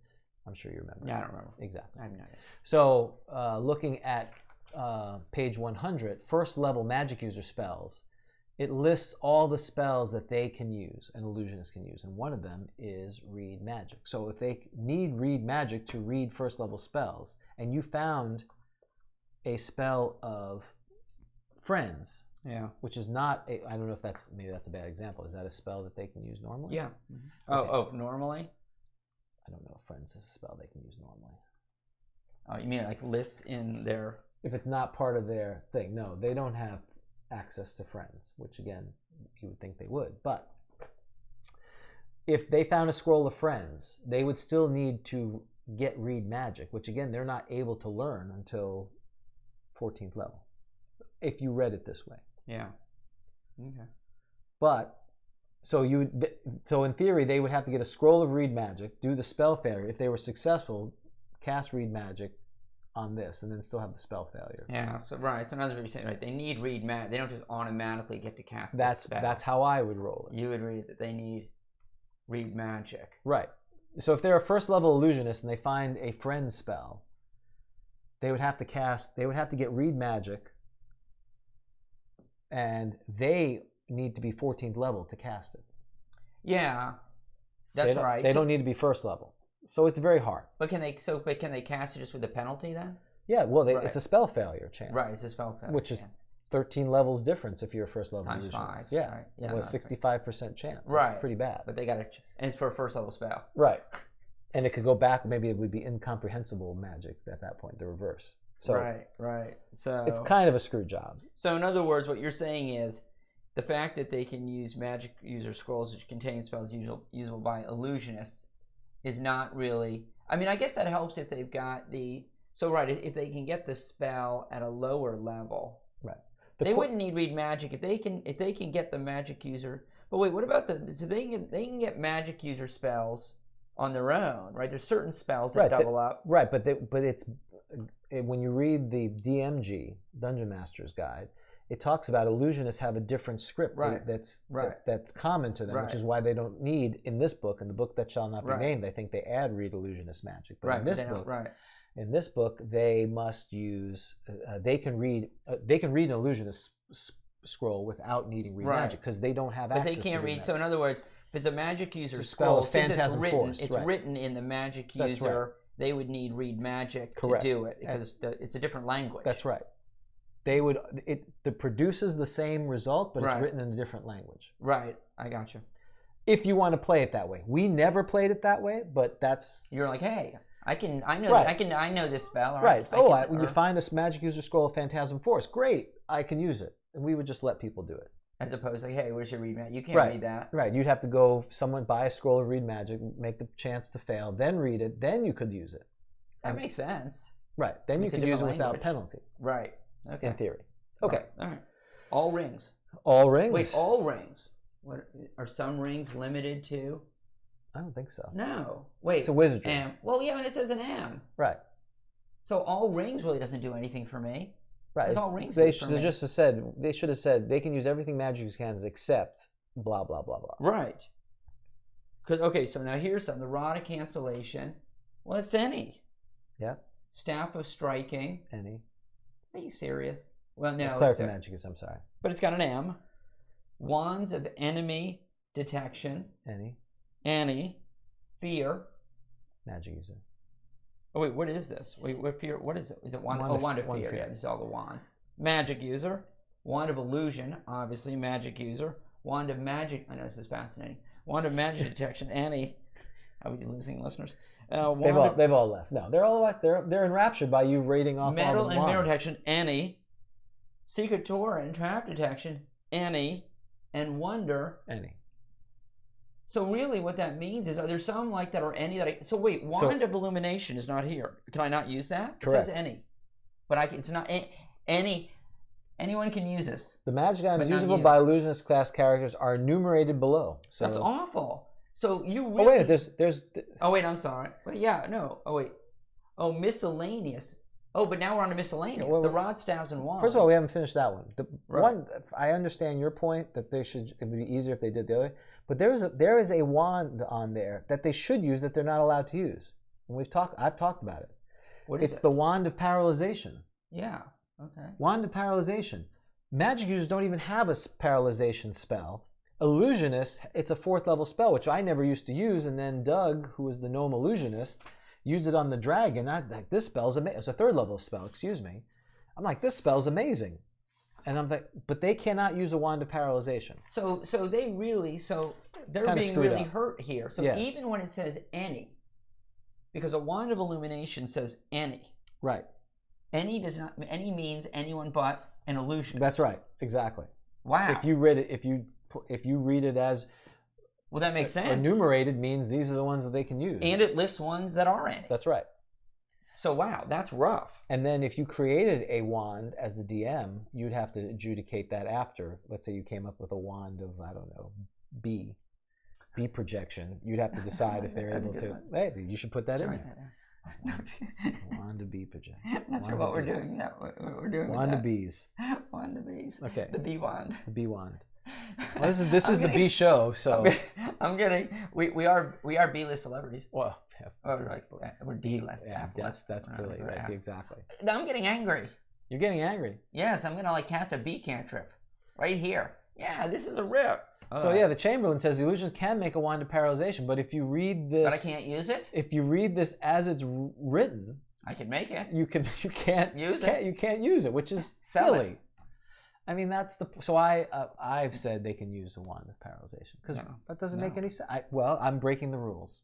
I'm sure you remember. Yeah, I don't remember. Exactly. I have no idea. So looking at page 100, first level magic user spells, it lists all the spells that they can use, an illusionist can use, and one of them is read magic. So if they need read magic to read first level spells, and you found a spell of friends, yeah, which is not, I don't know if that's, maybe that's a bad example. Is that a spell that they can use normally? Yeah. Mm-hmm. Okay. Oh, normally? I don't know if friends is a spell they can use normally. Oh, you mean like lists in their... If it's not part of their thing. No, they don't have access to friends, which again, you would think they would. But if they found a scroll of friends, they would still need to get read magic, which again, they're not able to learn until 14th level, if you read it this way. Yeah. Okay. But, so in theory, they would have to get a scroll of read magic, do the spell failure. If they were successful, cast read magic on this, and then still have the spell failure. Yeah, so right. So another reason, right? They need read magic. They don't just automatically get to cast That's the spell. That's how I would roll it. You would read that they need read magic. Right. So if they're a first level illusionist and they find a friend spell, they would have to get read magic, and they need to be 14th level to cast it. Yeah, that's right. They don't need to be first level. So it's very hard. But can they cast it just with a penalty then? Yeah, well, right. It's a spell failure chance. Right, it's a spell failure which is 13 levels difference if you're a first level times illusionist. 5. Yeah, right. Yeah, well, 65% chance. Right, that's pretty bad. But they got to, and it's for a first level spell. Right, and it could go back. Maybe it would be incomprehensible magic at that point, the reverse. So right. So it's kind of a screw job. So in other words, what you're saying is the fact that they can use magic user scrolls which contain spells usable by illusionists is not really. I mean, I guess that helps if they've got the. So right, if they can get the spell at a lower level, right? They wouldn't need read magic if they can get the magic user. But wait, what about so they can get magic user spells on their own, right? There's certain spells that double up, right? But it's when you read the DMG Dungeon Master's Guide, it talks about illusionists have a different script that's common to them, which is why they don't need in this book, in the book that shall not be named. I think they add read illusionist magic, but in this book, they must use. They can read an illusionist scroll without needing read magic because they don't have access. But they can't to read. magic. So in other words, if it's a magic user scroll, since it's written in the magic user, they would need read magic to do it because it's a different language. That's right. It produces the same result, but it's written in a different language. Right, I got you. If you want to play it that way, we never played it that way, but that's. You're like, hey, I know this spell. Right. When you find a magic user scroll of Phantasm Force, great, I can use it, and we would just let people do it. As opposed to, like, hey, where's your read magic? You can't read that. Right. You'd have to go. Someone buy a scroll of read magic, make the chance to fail, then read it, then you could use it. That makes sense. Right. Then you could use it without penalty. Right. Okay. In theory. Okay. All right. All rings. All rings? Wait, all rings. What are some rings limited to? I don't think so. No. Wait. It's a wizardry. Well, yeah, and it says an am. Right. So all rings really doesn't do anything for me. Right. It's all rings. They should have said they can use everything magic user can except blah blah blah blah. Right. Okay, so now here's some. The Rod of Cancellation. Well, it's any. Yeah. Staff of Striking. Any. Are you serious? Well, no. Cleric of Magicus, I'm sorry. But it's got an M. Wands of Enemy Detection. Any. Fear. Magic user. Oh, wait, what is this? Wait, what fear? What is it? Is it wand of fear? Yeah, this is all the wand. Magic user. Wand of Illusion, obviously, magic user. Wand of Magic. I know this is fascinating. Wand of Magic Detection. Any. Are we losing listeners? They've all left. No, they're enraptured by you rating off Metal all the and wands. Mirror Detection, any. Secret Door and Trap Detection, any. And Wonder, any. So really what that means is, are there some like that are any that so wait, Wand of Illumination is not here. Can I not use that? Correct. It says any. But it's not any. Anyone can use this. The magic items usable by illusionist class characters are enumerated below. So that's awful. So you really... Oh wait, there's. Oh wait, I'm sorry. Wait, yeah, no. Oh wait. Oh, miscellaneous. Oh, but now we're on to miscellaneous. Well, the rod, staves, and wands. First of all, we haven't finished that one. The Right. one, I understand your point that it would be easier if they did the other. But there is a wand on there that they should use that they're not allowed to use. And I've talked about it. What is It's it? the wand of paralyzation. Yeah. Okay. Wand of paralyzation. Magic users don't even have a paralyzation spell. Illusionists, it's a 4th level spell, which I never used to use, and then Doug, who was the gnome illusionist, used it on the dragon. This spell's amazing. It's a 3rd level spell, excuse me. I'm like, this spell's amazing. And I'm like, but they cannot use a wand of paralyzation. So they're being really hurt here. So yes. Even when it says any, because a wand of illumination says any. Right. Any means anyone but an illusionist. That's right. Exactly. Wow. If you read it, if you read it as well, that makes sense. Enumerated means these are the ones that they can use. And it lists ones that are any. That's right. So wow, that's rough. And then if you created a wand as the DM, you'd have to adjudicate that after. Let's say you came up with a wand of, I don't know, B projection. You'd have to decide if they're able to. Hey, you should put that in there. Wand of B projection. Not sure what we're doing. We're doing wand of B's. Wand of B's. Okay. The B wand. The B wand. Well, this is the B show, so I'm getting. We are B-list celebrities. Well, we're D-list. Yeah, that's really right. Exactly. I'm getting angry. You're getting angry. Yes, I'm gonna cast a B cantrip right here. Yeah, this is a rip. So yeah, the Chamberlain says the illusions can make a wand of paralyzation, but if you read this, but I can't use it. If you read this as it's written, I can make it. You can't use it. You can't use it, which is silly. I mean, that's the. So I've said they can use a wand of paralyzation because that doesn't make any sense. I'm breaking the rules.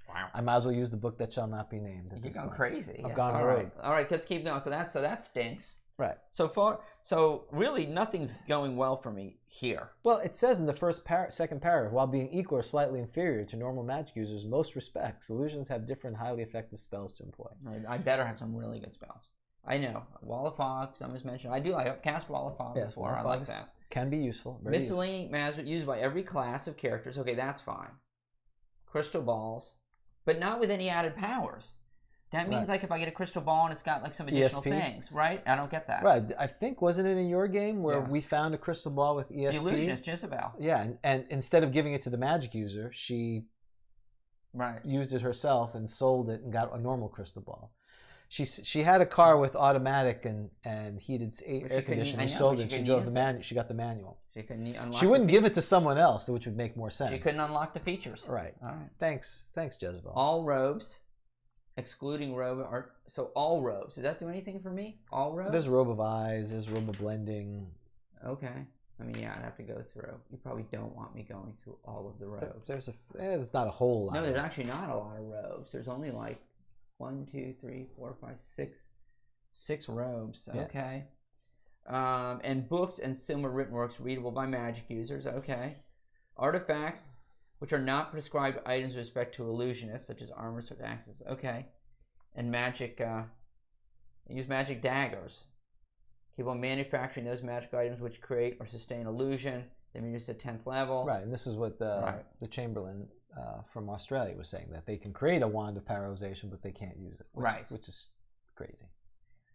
Wow. I might as well use the book that shall not be named. You're going crazy. I've gone rogue. All right, let's keep going. So that stinks. Right. So really, nothing's going well for me here. Well, it says in the second paragraph, while being equal or slightly inferior to normal magic users in most respects, illusions have different highly effective spells to employ. I better have some really good spells. I know. Wall of Fog, some is mentioned. I've cast Wall of Fog before. I like that. Can be useful. Miscellaneous magic used by every class of characters. Okay, that's fine. Crystal balls, but not with any added powers. That means if I get a crystal ball and it's got some additional things, right? I don't get that. Right. I think, wasn't it in your game where we found a crystal ball with ESP? The Illusionist, Jezebel. Yeah, and instead of giving it to the magic user, she used it herself and sold it and got a normal crystal ball. She had a car with automatic and heated air conditioning. She sold it. She drove the manual. She got the manual. She wouldn't give it to someone else, which would make more sense. She couldn't unlock the features. Right. All right. Thanks, Jezebel. All robes, excluding robe, so all robes. Does that do anything for me? All robes. There's robe of eyes. There's robe of blending. Okay. I mean, I'd have to go through. You probably don't want me going through all of the robes. There's not a whole lot. No, there's actually not a lot of robes. There's only 1, 2, 3, 4, 5, 6 robes. Okay. And books and similar written works readable by magic users. Okay. Artifacts, which are not prescribed items with respect to illusionists, such as armor, sword, axes. Okay. And magic. Use magic daggers. Keep on manufacturing those magic items which create or sustain illusion. They mean just at 10th level. Right, and this is what the Chamberlain from Australia was saying, that they can create a wand of paralyzation, but they can't use it. Which is crazy.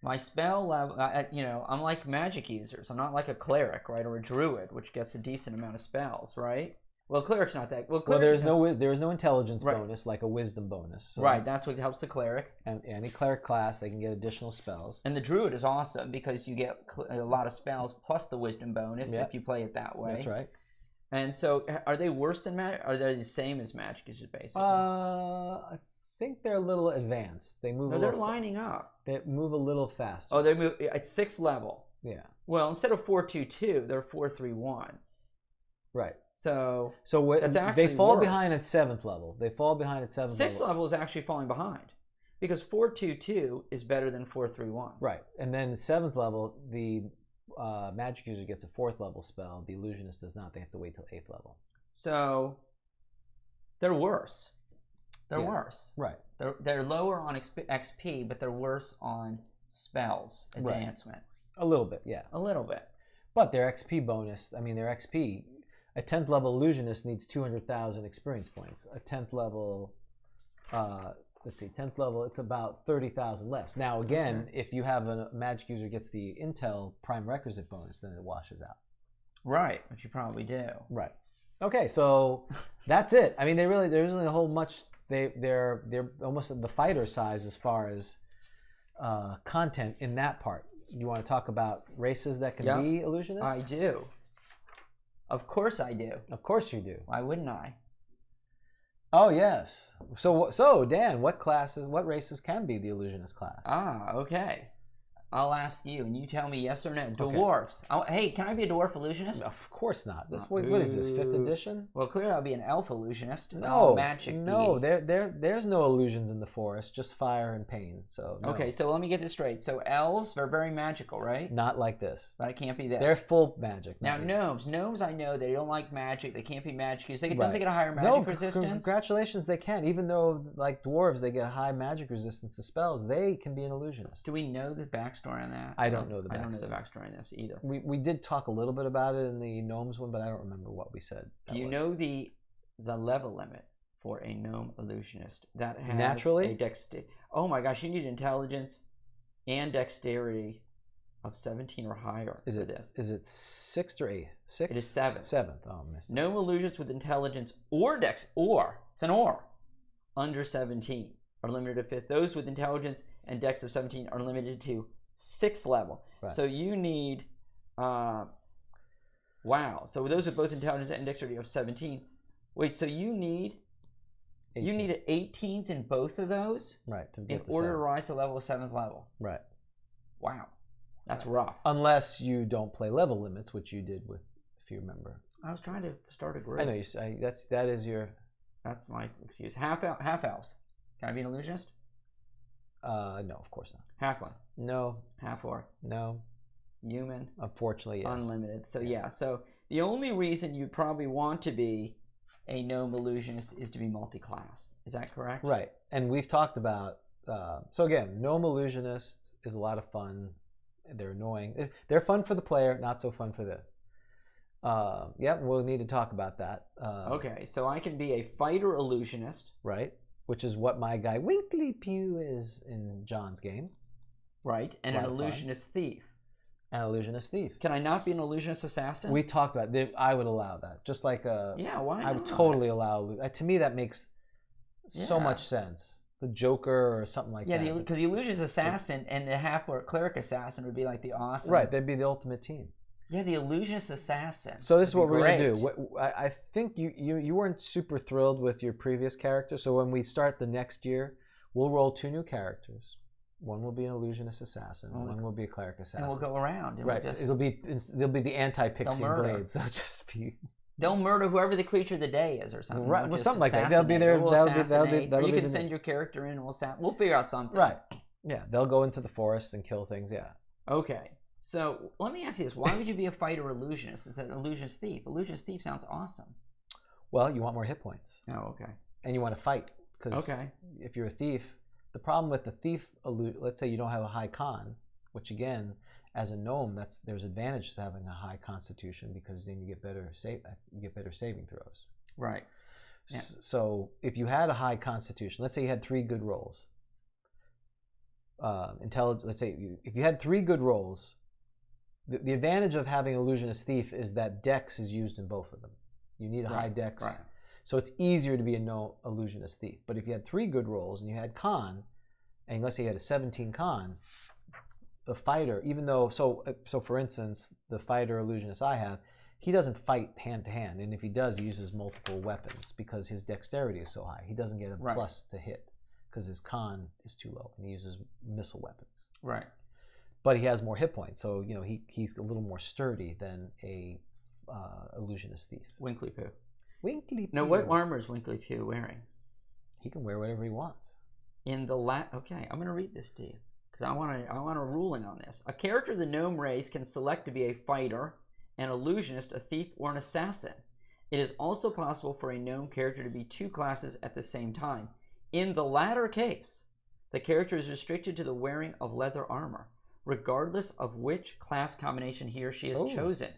My spell level, I'm like magic users. I'm not like a cleric, right, or a druid, which gets a decent amount of spells, right? Well, cleric's not that. Well, there is no intelligence bonus like a wisdom bonus. So that's what helps the cleric. And any cleric class, they can get additional spells. And the druid is awesome because you get a lot of spells plus the wisdom bonus if you play it that way. That's right. And so, are they worse than magic? Are they the same as magic users, basically? I think they're a little advanced. They move. No, they're lining up. They move a little faster. Oh, they move at 6th level. Yeah. Well, instead of 4-2-2, they're 4-3-1. Right. So they fall behind at 7th level. They fall behind at 7th level. 6th level is actually falling behind because 4-2-2 is better than 4-3-1. Right. And then 7th level, the magic user gets a 4th level spell. The illusionist does not. They have to wait till 8th level. So they're worse. They're worse. Right. They're lower on XP, but they're worse on spells advancement. Right. A little bit, yeah. A little bit. But their XP bonus, their XP, a 10th level illusionist needs 200,000 experience points. A 10th level let's see, 10th level, it's about 30,000 less. Now, again, if you have a magic user gets the Intel prime requisite bonus, then it washes out. Right, which you probably do. Right. Okay, so that's it. I mean, there isn't a whole much. They're almost at the fighter size as far as content in that part. You want to talk about races that can be illusionists? I do. Of course I do. Of course you do. Why wouldn't I? Oh yes. So Dan, what races can be the illusionist class? Okay. I'll ask you, and you tell me yes or no. Dwarves. Okay. Hey, can I be a dwarf illusionist? Of course not. What is this, 5th edition? Well, clearly I'll be an elf illusionist. No, magic. No, there's no illusions in the forest, just fire and pain. So no. Okay, so let me get this straight. So elves are very magical, right? Not like this. But it can't be this. They're full magic. Now gnomes I know they don't like magic. They can't be magic used. Don't they get a higher magic resistance? Congratulations, they can. Even though, like dwarves, they get high magic resistance to spells, they can be an illusionist. Do we know the backstory on that? I don't know the backstory. I don't know the backstory on this either. We did talk a little bit about it in the gnomes one, but I don't remember what we said. Do you know the level limit for a gnome illusionist that has naturally a dexterity? Oh my gosh, you need intelligence and dexterity of 17 or higher. Is it 6th or 8th? 6th? It is 7th. 7th. Oh, missed it. Gnome illusions with intelligence or dex it's an or under 17 are limited to 5th. Those with intelligence and dex of 17 are limited to 6th level. Right. So you need, wow. So those with both intelligence and dexterity of 17. Wait, so you need 18. You need an 18th in both of those, right? In order to rise to the level of 7th level. Right. Wow, that's rough. Unless you don't play level limits, which you did with, if you remember. I was trying to start a group. I know you. That is your. That's my excuse. Half elves. Can I be an illusionist? No, of course not. Halfling. No. Half orc. No. Human. Unfortunately, yes. Unlimited. So yeah. So the only reason you'd probably want to be a gnome illusionist is to be multi-class. Is that correct? Right. And we've talked about. So again, gnome illusionist is a lot of fun. They're annoying. They're fun for the player, not so fun for the. Yeah, we'll need to talk about that. Okay, so I can be a fighter illusionist. Right. Which is what my guy Winkley Pew is in John's game. Right, and an illusionist thief. An illusionist thief. Can I not be an illusionist assassin? We talked about it. I would allow that. Just like yeah, why not? I would totally allow. To me, that makes so much sense. The Joker or something like that. Yeah, because the illusionist assassin and the half-orc cleric assassin would be like the awesome. Right, they'd be the ultimate team. Yeah, the illusionist assassin. So this is what we're going to do. I think you weren't super thrilled with your previous character, so when we start the next year, we'll roll 2 new characters. One will be an illusionist assassin, one will be a cleric assassin. And we'll go around. Right, they'll be the anti-pixie blades. They'll just be... They'll murder whoever the creature of the day is or something. Right, well, something like that. They'll be there. Or you can send your character in and we'll figure out something. Right. Yeah, they'll go into the forest and kill things, yeah. Okay. So let me ask you this: why would you be a fighter illusionist instead of an illusionist thief? Illusionist thief sounds awesome. Well, you want more hit points. Oh, okay. And you want to fight because if you're a thief, the problem with the thief, let's say you don't have a high con, which again, as a gnome, there's advantage to having a high constitution because then you get better saving throws. Right. Yeah. So if you had a high constitution, let's say you had 3 good rolls. Let's say if you had 3 good rolls. The advantage of having illusionist thief is that dex is used in both of them. You need a high dex, so it's easier to be a illusionist thief. But if you had 3 good rolls and you had con, and let's say you had a 17 con, the fighter, even though so for instance, the fighter illusionist I have, he doesn't fight hand to hand, and if he does, he uses multiple weapons because his dexterity is so high. He doesn't get a plus to hit because his con is too low, and he uses missile weapons. Right. But he has more hit points, so he's a little more sturdy than a illusionist thief. Winkley Pooh. Winkley Pooh. Now, what armor is Winkley Pooh wearing? He can wear whatever he wants. Okay, I'm going to read this to you because I want a ruling on this. A character of the gnome race can select to be a fighter, an illusionist, a thief, or an assassin. It is also possible for a gnome character to be 2 classes at the same time. In the latter case, the character is restricted to the wearing of leather armor, regardless of which class combination he or she has chosen.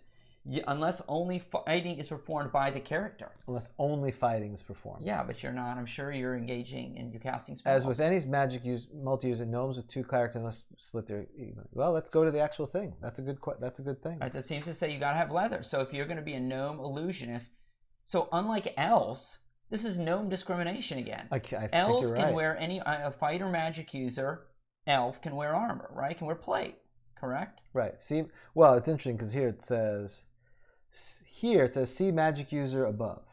unless only fighting is performed by the character. Unless only fighting is performed. Yeah, but you're not. I'm sure you're engaging in your casting spells. As with any magic multi-user, gnomes with 2 characters must split their evenly. Well, let's go to the actual thing. That's a good thing. Right, that seems to say you got to have leather. So if you're going to be a gnome illusionist, so unlike elves, this is gnome discrimination again. I think Elves you're can right. wear a fighter magic user. Elf can wear armor, right? Can wear plate, correct? Right. See, well, it's interesting because here it says see magic user above,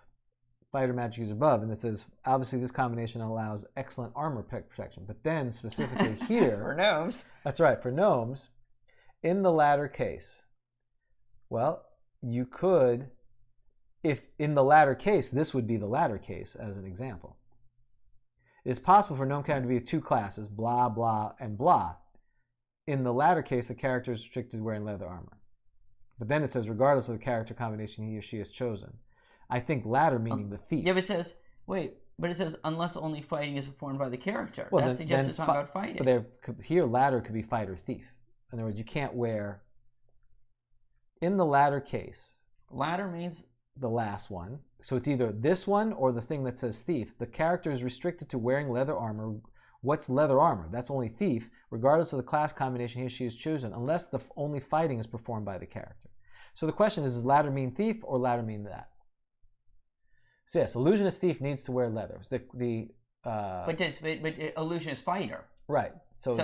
fighter magic user above, and it says obviously this combination allows excellent armor protection. But then specifically here for gnomes, that's right, for gnomes, in the latter case, well, you could, if in the latter case, this would be the latter case as an example. It is possible for gnome character to be 2 classes, blah, blah, and blah. In the latter case, the character is restricted to wearing leather armor. But then it says, regardless of the character combination he or she has chosen. I think latter meaning the thief. Yeah, but it says, but it says, unless only fighting is performed by the character. Well, that suggests it's talking about fighting. But here, latter could be fight or thief. In other words, you can't wear, in the latter case. Latter means? The last one. So it's either this one or the thing that says thief. The character is restricted to wearing leather armor. What's leather armor? That's only thief, regardless of the class combination he or she has chosen, unless the only fighting is performed by the character. So the question is, does latter mean thief or latter mean that? So yes, illusionist thief needs to wear leather. But illusionist fighter. Right. So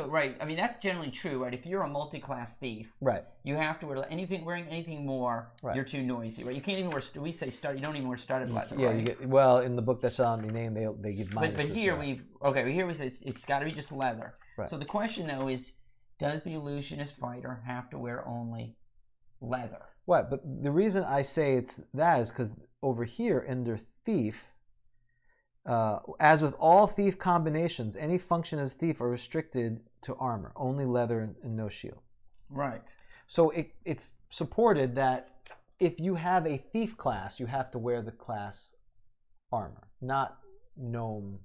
right. I mean, that's generally true, right? If you're a multi-class thief, right, you have to wear wearing anything more. Right. You're too noisy, right? You can't even wear. We say stud. You don't even wear studded leather. Yeah. Right? You get, well, in the book that shall not be named, they give minuses. But here we say it's got to be just leather. Right. So the question though is, does the illusionist fighter have to wear only leather? What? But the reason I say it's that is because over here under thief. As with all thief combinations, any function as thief are restricted to armor, only leather and no shield. Right. So it's supported that if you have a thief class, you have to wear the class armor, not gnome.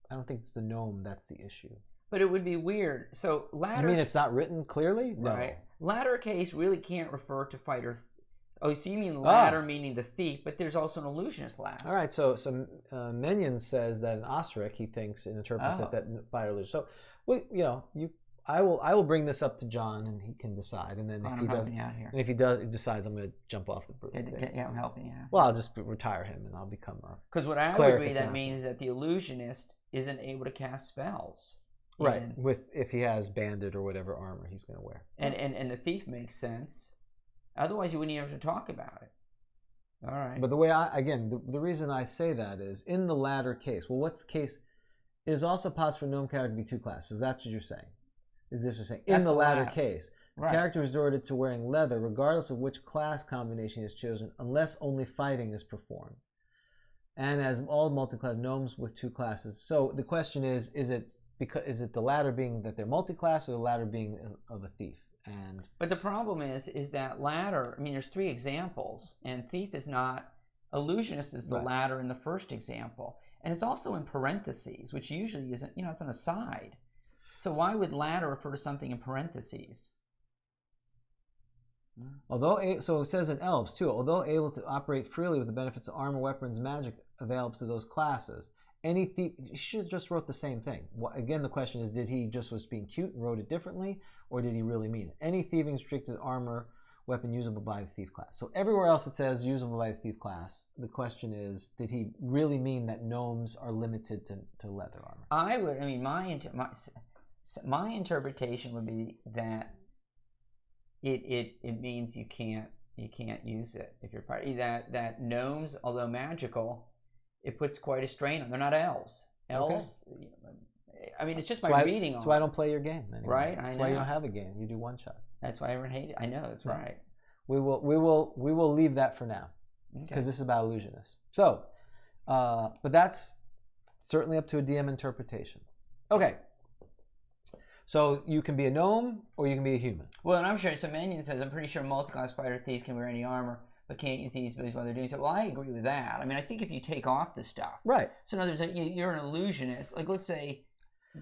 I don't think it's the gnome that's the issue. But it would be weird. So latter. You mean it's not written clearly? No. Right. Latter case really can't refer to fighter. Oh, so you mean latter meaning the thief, but there's also an illusionist latter. All right, so Menion says that in Osric, he thinks and interprets it that fighter illusion. So, well, I will bring this up to John and he can decide, and then if he decides, I'm going to jump off the bridge. Yeah, I'm helping you out. Well, I'll just retire him and I'll become a because what I would agree that means that the illusionist isn't able to cast spells. Right, if he has bandit or whatever armor he's going to wear. And the thief makes sense. Otherwise, you wouldn't even have to talk about it. All right. But the way the reason I say that is in the latter case. Well, what's the case? It is also possible for gnome character to be 2 classes. That's what you're saying. Is this you're saying? In the latter case, the character is resorted to wearing leather, regardless of which class combination is chosen, unless only fighting is performed. And as all multi-class gnomes with 2 classes. So the question is it the latter being that they're multi-class or the latter being of a thief? But the problem is that latter, I mean, there's 3 examples, and thief is not, illusionist is the latter in the first example. And it's also in parentheses, which usually isn't, it's an aside. So why would latter refer to something in parentheses? So it says in elves, too, although able to operate freely with the benefits of armor, weapons, magic available to those classes, any thief, he should have just wrote the same thing. Again, the question is, did he just was being cute and wrote it differently, or did he really mean it? Any thieving restricted armor, weapon usable by the thief class. So everywhere else it says usable by the thief class. The question is, did he really mean that gnomes are limited to leather armor? My interpretation would be that it means you can't use it if you're part. That gnomes, although magical, it puts quite a strain on. They're not elves. Elves. Okay. I mean, it's just my reading. That's why I don't play your game anymore. Right. That's why you don't have a game. You do one shots. That's why everyone hated it. I know. That's right. We will leave that for now because this is about illusionists. So, but that's certainly up to a DM interpretation. Okay. So you can be a gnome or you can be a human. Well, and I'm sure. So Mannion says, I'm pretty sure multi-class fighter thieves can wear any armor, but can't use these abilities while they're doing so. Well, I agree with that. I mean, I think if you take off the stuff. Right. So in other words, you're an illusionist. Like, let's say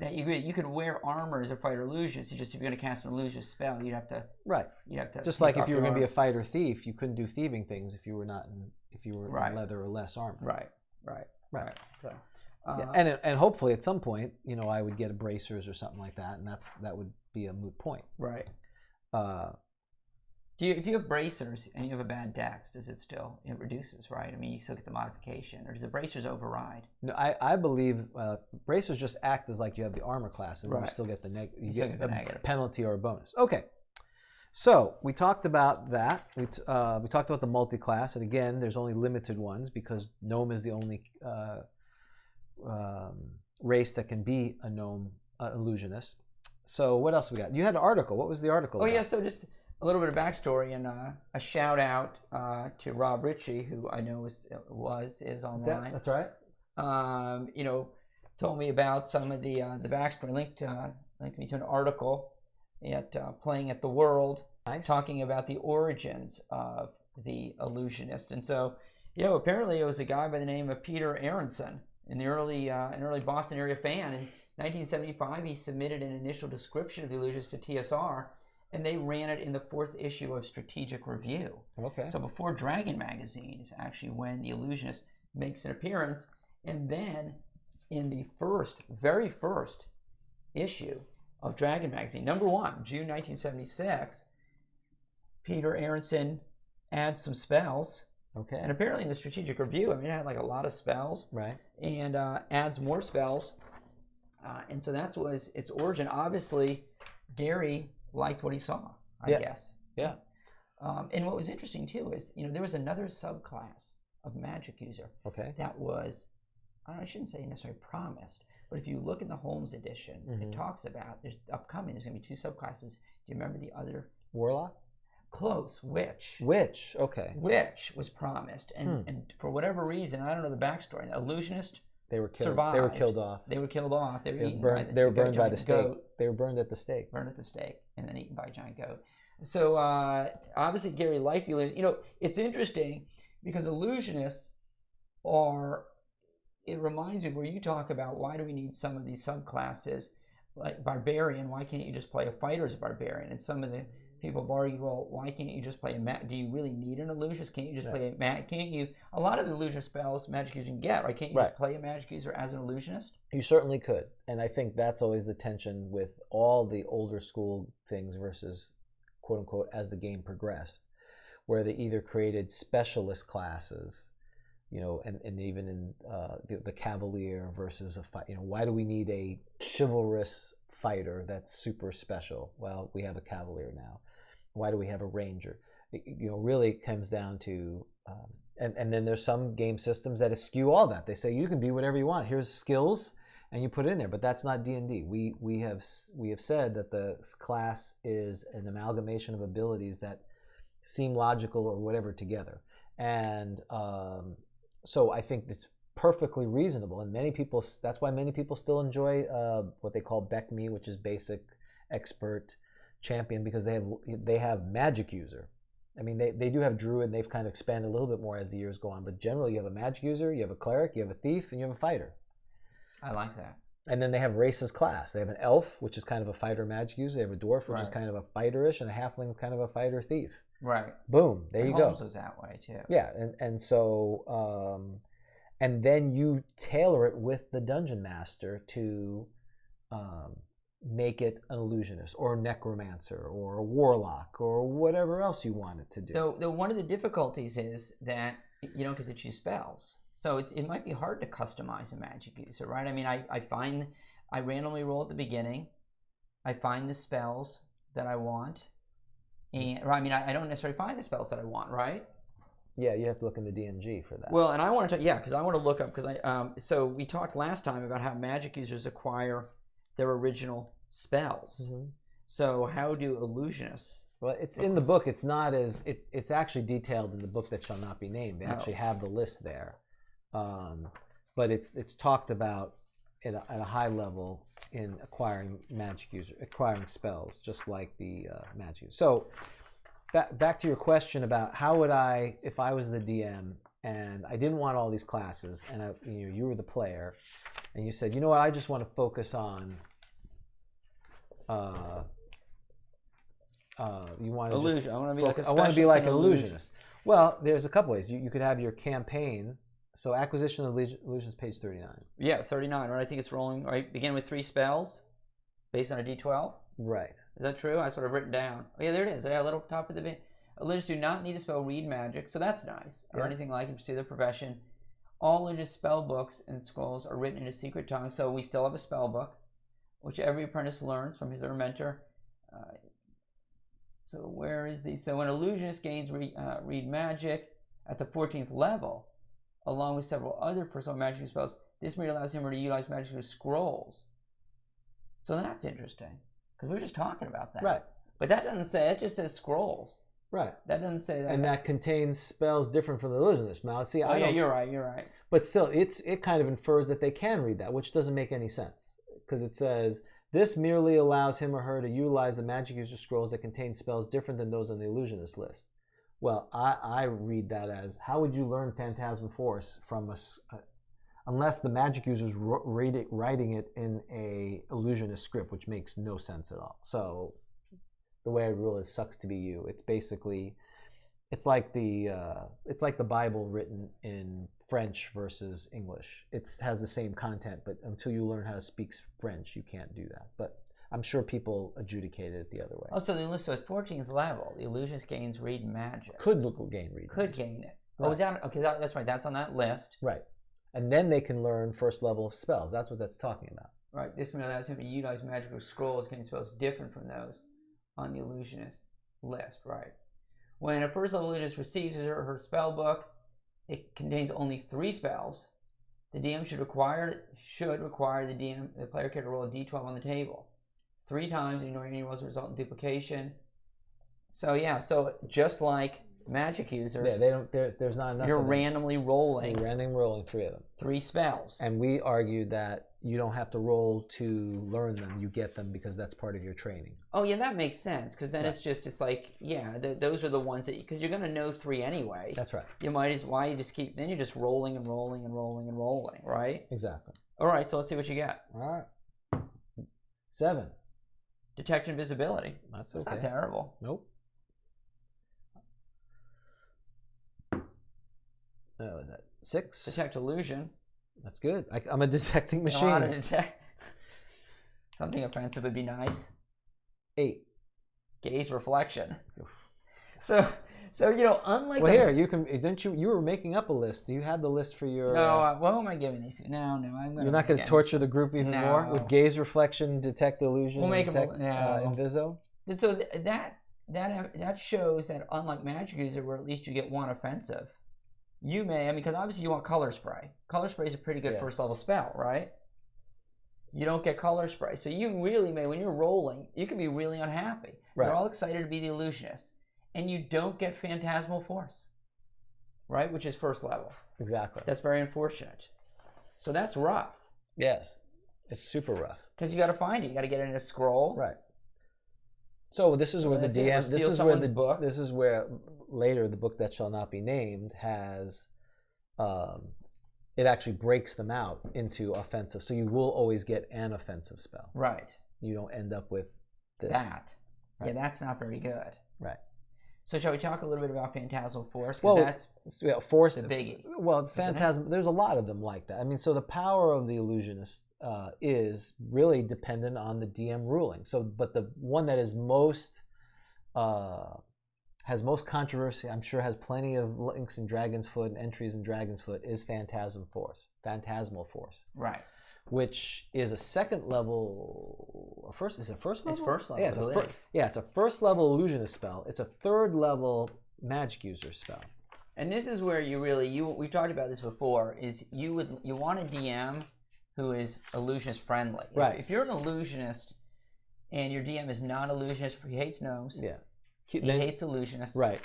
that you could wear armor as a fighter illusionist. It's just if you're going to cast an illusionist spell, you'd have to just like if you were going to be a fighter thief, you couldn't do thieving things if you were not in leather or less armor. Right. So, yeah. And hopefully at some point, I would get a bracers or something like that, and that would be a moot point. Right. If you have bracers and you have a bad dex, does it reduces, right? I mean, you still get the modification, or does the bracers override? No, I believe bracers just act as like you have the armor class, and then you still get the negative penalty or a bonus. Okay, so we talked about that. We talked about the multi-class, and again, there's only limited ones because gnome is the only race that can be a gnome illusionist. So what else we got? You had an article. What was the article about? Yeah, so just a little bit of backstory and a shout out to Rob Ritchie, who I know is online. That's right. Told me about some of the backstory. Linked me to an article at Playing at the World, talking about the origins of the Illusionist. And so, apparently it was a guy by the name of Peter Aronson, an early Boston area fan. In 1975, he submitted an initial description of the Illusionist to TSR, and they ran it in the 4th issue of Strategic Review. Okay. So before Dragon Magazine is actually when the Illusionist makes an appearance, and then in the very first issue of Dragon Magazine, number 1, June 1976, Peter Aronson adds some spells. Okay. And apparently in the Strategic Review, it had like a lot of spells. Right. And adds more spells. And so that was its origin. Obviously, Gary liked what he saw, I guess. Yeah. And what was interesting too is, there was another subclass of magic user. Okay. That was, I shouldn't say necessarily promised, but if you look in the Holmes edition, it talks about there's going to be 2 subclasses. Do you remember the other? Warlock? Close. Witch. Witch. Okay. Witch was promised, and for whatever reason, I don't know the backstory. The Illusionist. They were killed. Survived. They were killed off. They were killed off. They were eaten burned. They were burned by the stake. They were burned at the stake. Burned at the stake, and then eaten by a giant goat. So obviously Gary liked the illusion. It's interesting because illusionists are. It reminds me where you talk about why do we need some of these subclasses, like barbarian? Why can't you just play a fighter as a barbarian? And some of the people have argued, well, why can't you just play a do you really need an illusionist? Can't you just play can't you? A lot of the illusion spells magic users can get, right? Can't you just play a magic user as an illusionist? You certainly could. And I think that's always the tension with all the older school things versus, quote unquote, as the game progressed, where they either created specialist classes, and even in the Cavalier versus a fight, why do we need a chivalrous fighter that's super special? Well, we have a Cavalier now. Why do we have a Ranger? Really comes down to, and then there's some game systems that eschew all that. They say you can be whatever you want. Here's skills, and you put it in there. But that's not D&D. We have said that the class is an amalgamation of abilities that seem logical or whatever together. And so I think it's perfectly reasonable, and that's why many people still enjoy what they call BECME, which is basic, expert, champion, because they have magic user. I mean, they do have druid, and they've kind of expanded a little bit more as the years go on, but generally you have a magic user, you have a cleric, you have a thief, and you have a fighter. I like that. And then they have races class. They have an elf, which is kind of a fighter magic user. They have a dwarf, which is kind of a fighterish, and a halfling is kind of a fighter thief. Right. Boom. There you go. Holmes was that way too. Yeah, and so and then you tailor it with the dungeon master to make it an illusionist or a necromancer or a warlock or whatever else you want it to do. Though one of the difficulties is that you don't get to choose spells. So it might be hard to customize a magic user, right? I mean, I randomly roll at the beginning. I find the spells that I want. I don't necessarily find the spells that I want, right? Yeah, you have to look in the DMG for that. Well, and I want to, because I want to look up, so we talked last time about how magic users acquire their original spells. Mm-hmm. So how do illusionists? Well, it's in the book. It's not as it's actually detailed in the book that shall not be named. They actually have the list there, but it's talked about at a high level in acquiring acquiring spells, just like the magic user. So back to your question about how would I, if I was the DM, and I didn't want all these classes, and you were the player, and you said, you know what, I just want to focus on you want to illusion. I want to be like a I want to be like an illusion. illusionist. Well, there's a couple ways. You could have your campaign. So acquisition of illusions, page 39. Yeah, 39, right? I think it's rolling, right? Begin with 3 spells based on a d12. Right. Is that true? I sort of written down. Oh, yeah, there it is. Yeah, a little top of the... Illusions do not need to spell read magic, so that's nice. Or anything like it, pursue their profession. All Illusionist spell books and scrolls are written in a secret tongue, so we still have a spell book, which every apprentice learns from his or mentor. So where is the... So when Illusionist gains read magic at the 14th level, along with several other personal magic spells, this may allows him to utilize magic scrolls. So that's interesting, because we were just talking about that. Right. But that doesn't say, it just says scrolls. Right. That doesn't say that. And that contains spells different from the illusionist. Now, see, yeah, you're right. But still, it kind of infers that they can read that, which doesn't make any sense. Because it says, this merely allows him or her to utilize the magic user scrolls that contain spells different than those on the illusionist list. Well, I read that as, how would you learn Phantasmal Force from unless the magic user's writing it in a illusionist script, which makes no sense at all. So the way I rule is sucks to be you. It's basically, it's like the Bible written in French versus English. It has the same content, but until you learn how to speak French, you can't do that. But I'm sure people adjudicate it the other way. Oh, so at 14th level, the illusionist gains read magic. Could gain read. Could gain it. Right. Oh, is that okay? That's right. That's on that list. Right, and then they can learn first level of spells. That's what that's talking about. Right. This may allow him to utilize magical scrolls containing spells different from those on the illusionist list. Right. When a first level illusionist receives his or her spell book, it contains only 3 spells. The DM should require the player character to roll a d12 on the table 3 times, ignoring any rolls that result in duplication. So yeah, so just like magic users, they don't. There's not enough. You're randomly rolling. You're randomly rolling 3 of them. 3 spells. And we argued that you don't have to roll to learn them. You get them because that's part of your training. Oh yeah, that makes sense. Because then it's like those are the ones that because you're gonna know 3 anyway. That's right. You might as why you just keep then you're just rolling and rolling and rolling and rolling, right? Exactly. All right, so let's see what you got. All right. 7. Detect invisibility. That's not terrible. Nope. Oh, is that 6? Detect illusion. That's good. I'm a detecting machine. A lot of detect. Something offensive would be nice. 8. Gaze reflection. So unlike here you can. Didn't you were making up a list? You had the list for your. No, what am I giving these to? No, you're not going to torture the group even more with gaze reflection, detect illusion, we'll make detect inviso. And so that shows that unlike magic user, where at least you get 1 offensive, you may because obviously you want color spray. Color spray is a pretty good first level spell, right? You don't get color spray, so you really may when you're rolling, you can be really unhappy. Right. You're all excited to be the illusionist. And you don't get Phantasmal Force, right? Which is first level. Exactly. That's very unfortunate. So that's rough. Yes, it's super rough. Because you got to find it. You got to get it in a scroll. Right. So this is where the DM. This is where later the book that shall not be named has. It actually breaks them out into offensive. So you will always get an offensive spell. Right. You don't end up with this. That. Right. Yeah, that's not very good. Right. So shall we talk a little bit about Phantasmal Force? Well, that's Force, the biggie. Well, Phantasm. There's a lot of them like that. I mean, so the power of the Illusionist is really dependent on the DM ruling. So, but the one that is most has most controversy, I'm sure has plenty of links in Dragon's Foot and entries in Dragon's Foot, is Phantasmal Force. Right. Which is a second level. Is it first level? It's first level. It's a first level illusionist spell. It's a third level magic user spell. And this is where we've talked about this before. Is you want a DM who is illusionist friendly. Right. If you're an illusionist and your DM is not illusionist, he hates gnomes. Yeah. He hates illusionists. Right.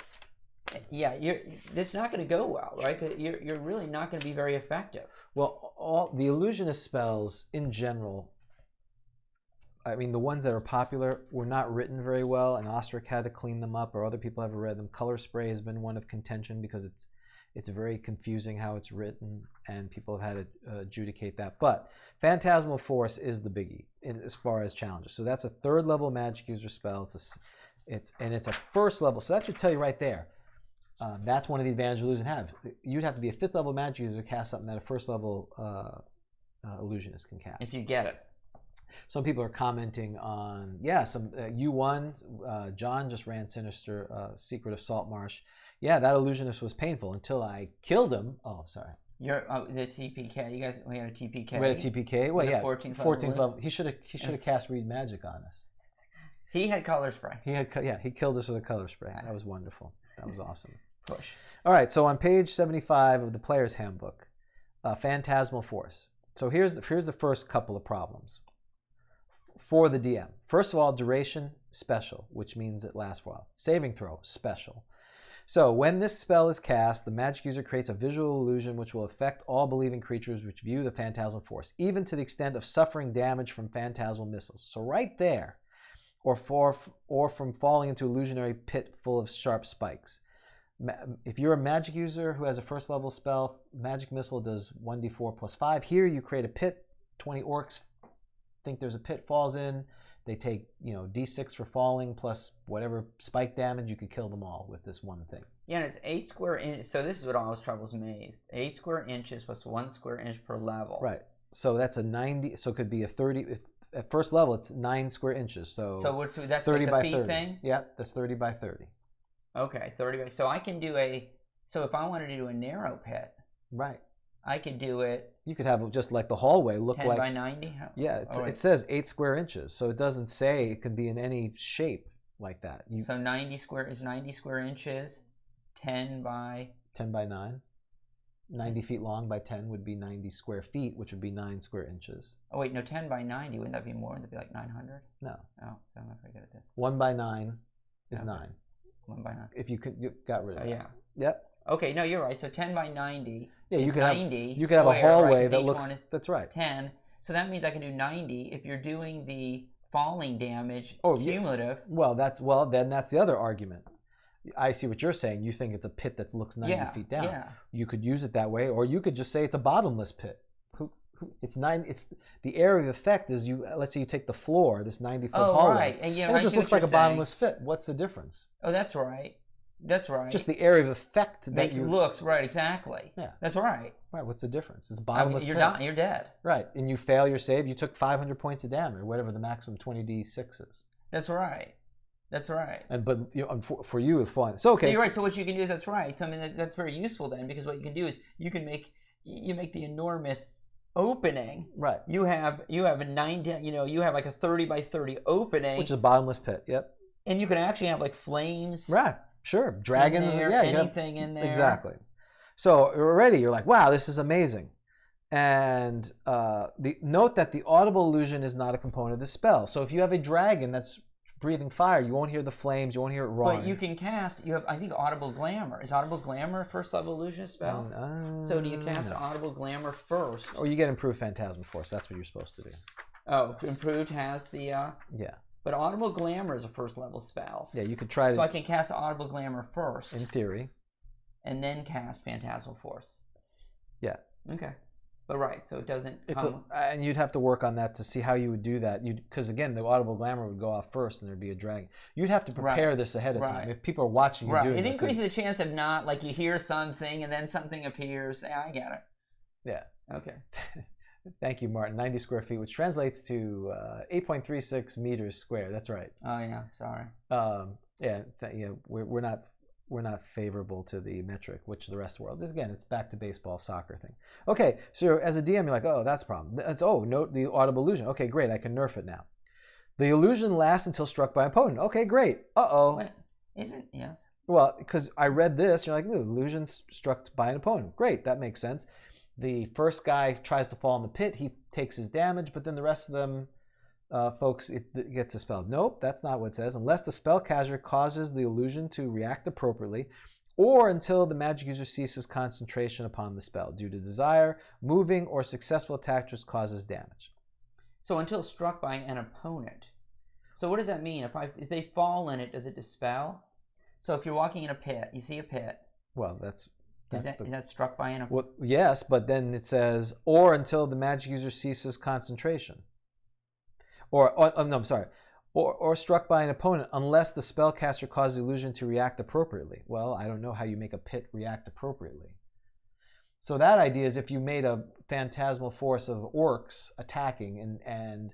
Yeah, it's not going to go well, right? You're really not going to be very effective. Well, all the illusionist spells in general, I mean, the ones that are popular were not written very well, and Ostrich had to clean them up, or other people haven't read them. Color spray has been one of contention because It's very confusing how it's written, and people have had to adjudicate that. But Phantasmal Force is the biggie as far as challenges. So that's a 3rd level magic user spell. It's a 1st level. So that should tell you right there. That's one of the advantages Illusion have. You'd have to be a 5th level magic user to cast something that a 1st level Illusionist can cast. If you get it. Some people are commenting on, some U1, John just ran Sinister Secret of Saltmarsh. Yeah, that Illusionist was painful until I killed him. Oh, sorry. You're the TPK. You guys, we had a TPK. We had a TPK. Well, yeah, 14th level. He should have cast Read Magic on us. He had color spray. He killed us with a color spray. That was wonderful. That was awesome. Push. All right, so on page 75 of the Player's Handbook, Phantasmal Force. So here's the first couple of problems for the DM. First of all, duration special, which means it lasts for a while. Saving throw special. So when this spell is cast, the magic user creates a visual illusion which will affect all believing creatures which view the Phantasmal Force, even to the extent of suffering damage from phantasmal missiles. So right there, or from falling into illusionary pit full of sharp spikes. If you're a magic user who has a 1st level spell, Magic Missile does 1d4 plus 5. Here you create a pit, 20 orcs think there's a pit, falls in. They take, d6 for falling plus whatever spike damage. You could kill them all with this one thing. Yeah, and it's 8 square inches. So this is what always troubles me. 8 square inches plus 1 square inch per level. Right. So that's a 90. So it could be a 30. At 1st level, it's 9 square inches. So that's 30 like by the feet 30. thing? Yeah, that's 30 by 30. Okay, 30 by. So I can do so if I wanted to do a narrow pit. Right. I could do it. You could have just like the hallway look 10 like. 10 by 90? Yeah, it says 8 square inches. So it doesn't say it can be in any shape like that. So 90 square inches, 10 by 9. 90 feet long by 10 would be 90 square feet, which would be 9 square inches. Oh, wait, no, 10 by 90. Wouldn't that be more? Would that be like 900? No. Oh, so I'm not very good at this. 1 by 9 is 9. 1 by 9. If you got rid of it. Yeah. Yep. Okay, no, you're right. So 10 by 90 yeah, is you could 90 have, you could have a hallway right? that looks, that's right. 10. So that means I can do 90 if you're doing the falling damage cumulative. Yeah. Well, then that's the other argument. I see what you're saying. You think it's a pit that looks 90 feet down. Yeah. You could use it that way, or you could just say it's a bottomless pit. It's the area of effect is let's say you take the floor, this 90-foot hallway, right. And it just looks like a bottomless pit. What's the difference? Oh, that's right. That's right. Just the area of effect that looks right, exactly. Yeah. That's right. Right, what's the difference? It's bottomless pit. You're dead. Right, and you fail your save, you took 500 points of damage, or whatever the maximum 20d6 is. That's right. That's right. But for you, it's fun. So okay. You're right. So what you can do is that's right. So I mean that's very useful then, because what you can do is you make the enormous opening. Right. You have a 90. You have like a 30 by 30 opening, which is a bottomless pit. Yep. And you can actually have like flames. Right. Sure. Dragons. Anything in there. Exactly. So already you're like, wow, this is amazing. And note that the audible illusion is not a component of the spell. So if you have a dragon that's breathing fire, you won't hear the flames, you won't hear it roaring. But you can cast, I think Audible Glamour. Is Audible Glamour a 1st level illusionist spell? So do you cast Audible Glamour first? Or you get improved Phantasmal Force, that's what you're supposed to do. Oh, improved has the... Yeah. But Audible Glamour is a 1st level spell. Yeah, you could try So I can cast Audible Glamour first. In theory. And then cast Phantasmal Force. Yeah. Okay. But right, so it doesn't come... and you'd have to work on that to see how you would do that. Because again, the Audible Glamour would go off first and there'd be a dragon. You'd have to prepare this ahead of time. If people are watching you doing this. It increases the chance of not, like you hear something and then something appears. Yeah, I get it. Yeah. Okay. Thank you, Martin. 90 square feet, which translates to 8.36 meters square. That's right. Oh, yeah. Sorry. We're not favorable to the metric, which the rest of the world is. Again, it's back to baseball, soccer thing. Okay, so as a DM, you're like, oh, that's a problem. Note the audible illusion. Okay, great, I can nerf it now. The illusion lasts until struck by an opponent. Okay, great. What? Isn't, yes. Well, because I read this, you're like, no, illusion struck by an opponent. Great, that makes sense. The first guy tries to fall in the pit, he takes his damage, but then the rest of them, folks, it gets dispelled. Nope, that's not what it says. Unless the spellcaster causes the illusion to react appropriately, or until the magic user ceases concentration upon the spell due to desire, moving, or successful attack just causes damage. So until struck by an opponent. So what does that mean? If they fall in it, does it dispel? So if you're walking in a pit, you see a pit. Well, that's Is that struck by an opponent? Well, yes, but then it says, or until the magic user ceases concentration. No, I'm sorry. Or struck by an opponent unless the spellcaster causes the illusion to react appropriately. Well, I don't know how you make a pit react appropriately. So that idea is if you made a phantasmal force of orcs attacking and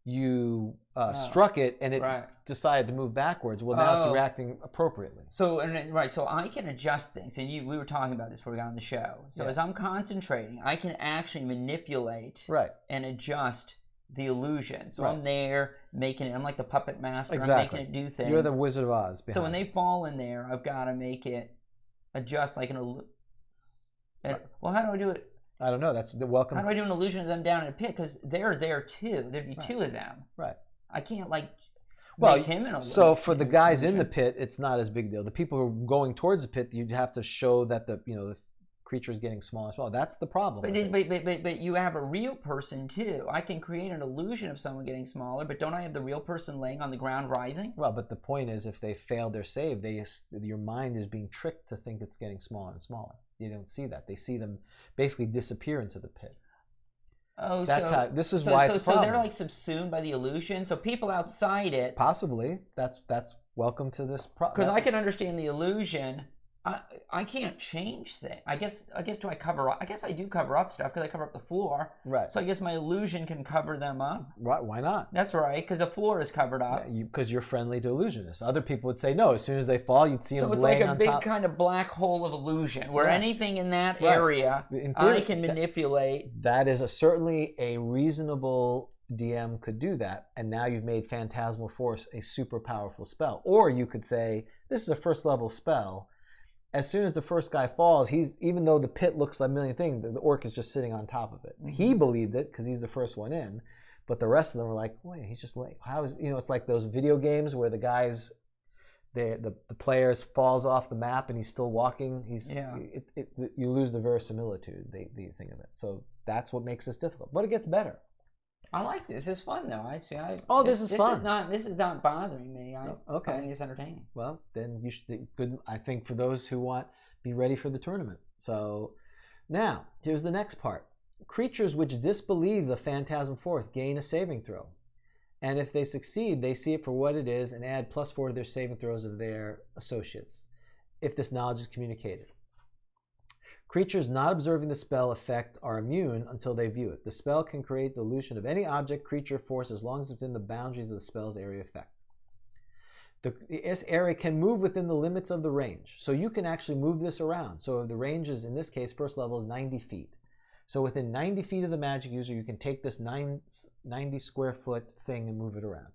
you struck it and it decided to move backwards, well, now it's reacting appropriately. So so I can adjust things, and we were talking about this before we got on the show. So as I'm concentrating, I can actually manipulate and adjust the illusion. So I'm there making it. I'm like the puppet master. Exactly. I'm making it do things. You're the Wizard of Oz. So when they fall in there, I've got to make it adjust like an illusion. Well, how do I do it? I don't know. That's the welcome. How do I do an illusion of them down in a pit? Because they're there too. There'd be two of them. Right. I can't make him an illusion. So for the guys in the pit, it's not as big a deal. The people who are going towards the pit, you'd have to show that the creature is getting smaller and smaller. That's the problem. But you have a real person too. I can create an illusion of someone getting smaller, but don't I have the real person laying on the ground writhing? Well, but the point is, if they fail their save, your mind is being tricked to think it's getting smaller and smaller. You don't see that. They see them basically disappear into the pit. Oh, that's why it's a problem. So they're like subsumed by the illusion. So people outside it, possibly. That's welcome to this problem. Because I can understand the illusion. I can't change things. I guess do I cover up? I guess I do cover up stuff because I cover up the floor. Right. So I guess my illusion can cover them up. Right. Why not? That's right, because the floor is covered up. Because you're friendly to illusionists. Other people would say no. As soon as they fall, you'd see them laying on top. So it's like a big kind of black hole of illusion where anything in that area I can manipulate. That is certainly a reasonable DM could do that, and now you've made Phantasmal Force a super powerful spell. Or you could say this is a first level spell. As soon as the first guy falls, even though the pit looks like a million things, the orc is just sitting on top of it. Mm-hmm. He believed it because he's the first one in, but the rest of them were like, "Wait, he's just late." How is it's like those video games where the guys, the players falls off the map and he's still walking. You lose the verisimilitude. The thing of it. So that's what makes this difficult, but it gets beber. I like this. It's fun though. This is fun. This is not bothering me. I think it's entertaining. Well, then you should. Good. I think for those who be ready for the tournament. So now here's the next part. Creatures which disbelieve the Phantasm Force gain a saving throw, and if they succeed, they see it for what it is and add +4 to their saving throws of their associates, if this knowledge is communicated. Creatures not observing the spell effect are immune until they view it. The spell can create the illusion of any object, creature, force as long as it's within the boundaries of the spell's area effect. This area can move within the limits of the range. So you can actually move this around. So the range is, in this case, first level is 90 feet. So within 90 feet of the magic user, you can take this 90 square foot thing and move it around.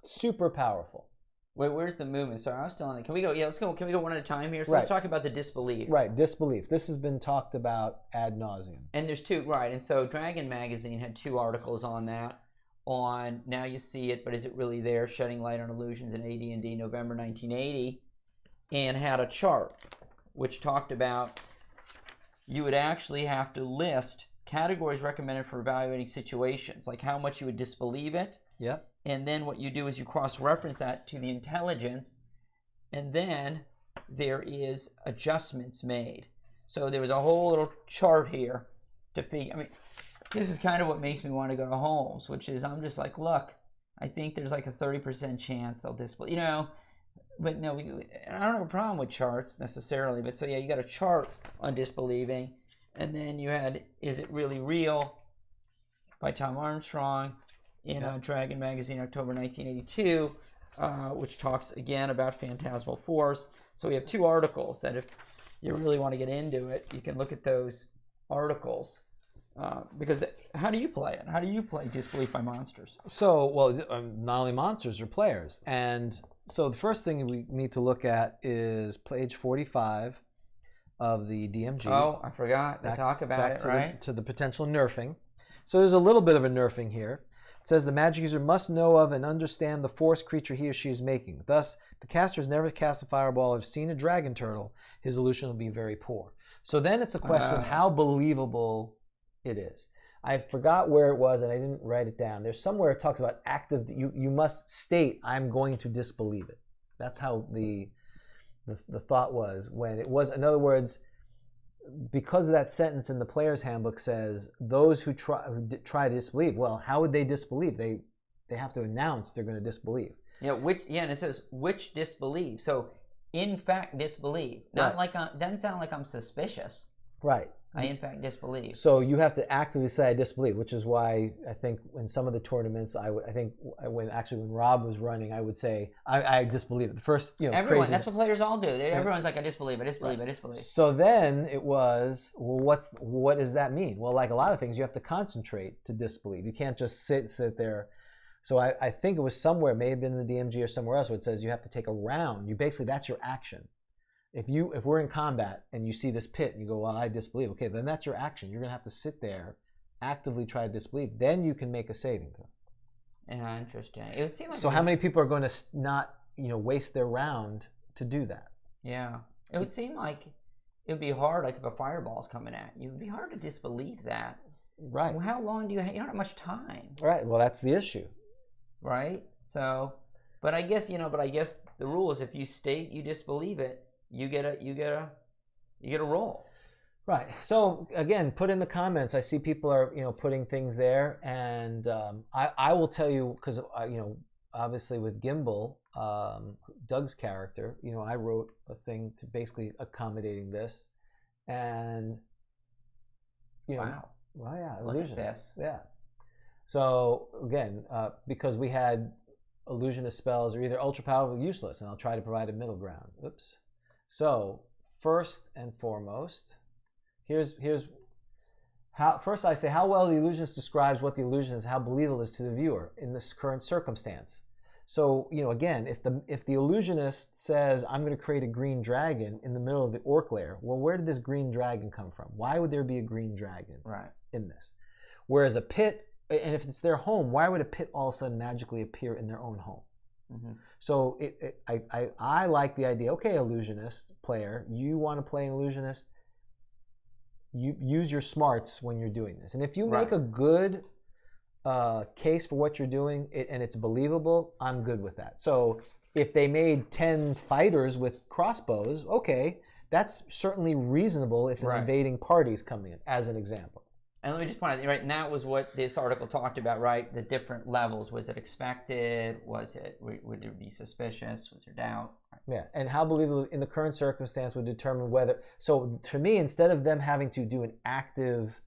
Super powerful. Wait, where's the movement? Sorry, I was still on it. Can we go? Yeah, let's go. Can we go one at a time here? So let's talk about the disbelief. Right, disbelief. This has been talked about ad nauseum. And there's two, right? And so Dragon Magazine had 2 articles on that. On Now You See It, but is it really there? Shedding Light on Illusions in AD&D, November 1980, and had a chart which talked about you would actually have to list categories recommended for evaluating situations, like how much you would disbelieve it. Yep. And then what you do is you cross-reference that to the intelligence, and then there is adjustments made. So there was a whole little chart here to figure. I mean, this is kind of what makes me want to go to Holmes, which is I'm just like, look, I think there's like a 30% chance they'll disbelieve, But no, I don't have a problem with charts necessarily. But so yeah, you got a chart on disbelieving, and then you had Is It Really Real by Tom Armstrong in Dragon Magazine, October 1982, which talks again about Phantasmal Force. So we have 2 articles that if you really want to get into it, you can look at those articles. Because how do you play it? How do you play Disbelief by Monsters? So, not only monsters or players. And so the first thing we need to look at is page 45 of the DMG. Oh, I forgot to talk about it, right? To the potential nerfing. So there's a little bit of a nerfing here. It says the magic user must know of and understand the force creature he or she is making. Thus, the caster has never cast a fireball or seen a dragon turtle. His illusion will be very poor. So then it's a question of how believable it is. I forgot where it was and I didn't write it down. There's somewhere it talks about active. You must state, I'm going to disbelieve it. That's how the thought was when it was. In other words, because of that sentence in the player's handbook says those who try to disbelieve. Well, how would they disbelieve? They have to announce they're going to disbelieve. Yeah, and it says which disbelieve. So in fact disbelieve. Not like doesn't sound like I'm suspicious. Right. I in fact disbelieve. So you have to actively say I disbelieve, which is why I think in some of the tournaments, when Rob was running, I would say I disbelieve it. The first, everyone. crazy, that's what players all do. Everyone's like I disbelieve. I disbelieve. Right. I disbelieve. So then it was, well, what does that mean? Well, like a lot of things, you have to concentrate to disbelieve. You can't just sit there. So I think it was somewhere, may have been in the DMG or somewhere else, where it says you have to take a round. That's your action. If we're in combat and you see this pit and you go, well, I disbelieve, okay, then that's your action. You're gonna have to sit there, actively try to disbelieve. Then you can make a saving throw. Yeah, interesting. It would seem like. So how many people are going to not, waste their round to do that? Yeah, it would seem like it would be hard. Like if a fireball's coming at you, it would be hard to disbelieve that. Right. Well, how long do you have? You don't have much time. Right. Well, that's the issue. Right. So, but I guess the rule is if you state you disbelieve it, you get a roll. Right. So again, put in the comments. I see people are putting things there, and I will tell you because obviously with Gimbal, Doug's character, I wrote a thing to basically accommodating this, and wow. Well, yeah, look at this. Yeah. So again, because we had illusionist spells are either ultra powerful or useless, and I'll try to provide a middle ground. Oops. So first and foremost, here's how. First, I say how well the illusionist describes what the illusion is, how believable it is to the viewer in this current circumstance. So again, if the illusionist says I'm going to create a green dragon in the middle of the orc lair, well, where did this green dragon come from? Why would there be a green dragon in this? Whereas a pit, and if it's their home, why would a pit all of a sudden magically appear in their own home? Mm-hmm. So I like the idea. Okay, illusionist player, you want to play an illusionist. You use your smarts when you're doing this, and if you make a good case for what you're doing and it's believable, I'm good with that. So if they made 10 fighters with crossbows, okay, that's certainly reasonable if an invading party's coming in, as an example. And let me just point out, right, and that was what this article talked about, right? The different levels. Was it expected? Would it be suspicious? Was there doubt? Yeah, and how believable in the current circumstance would determine whether. So for me, instead of them having to do an active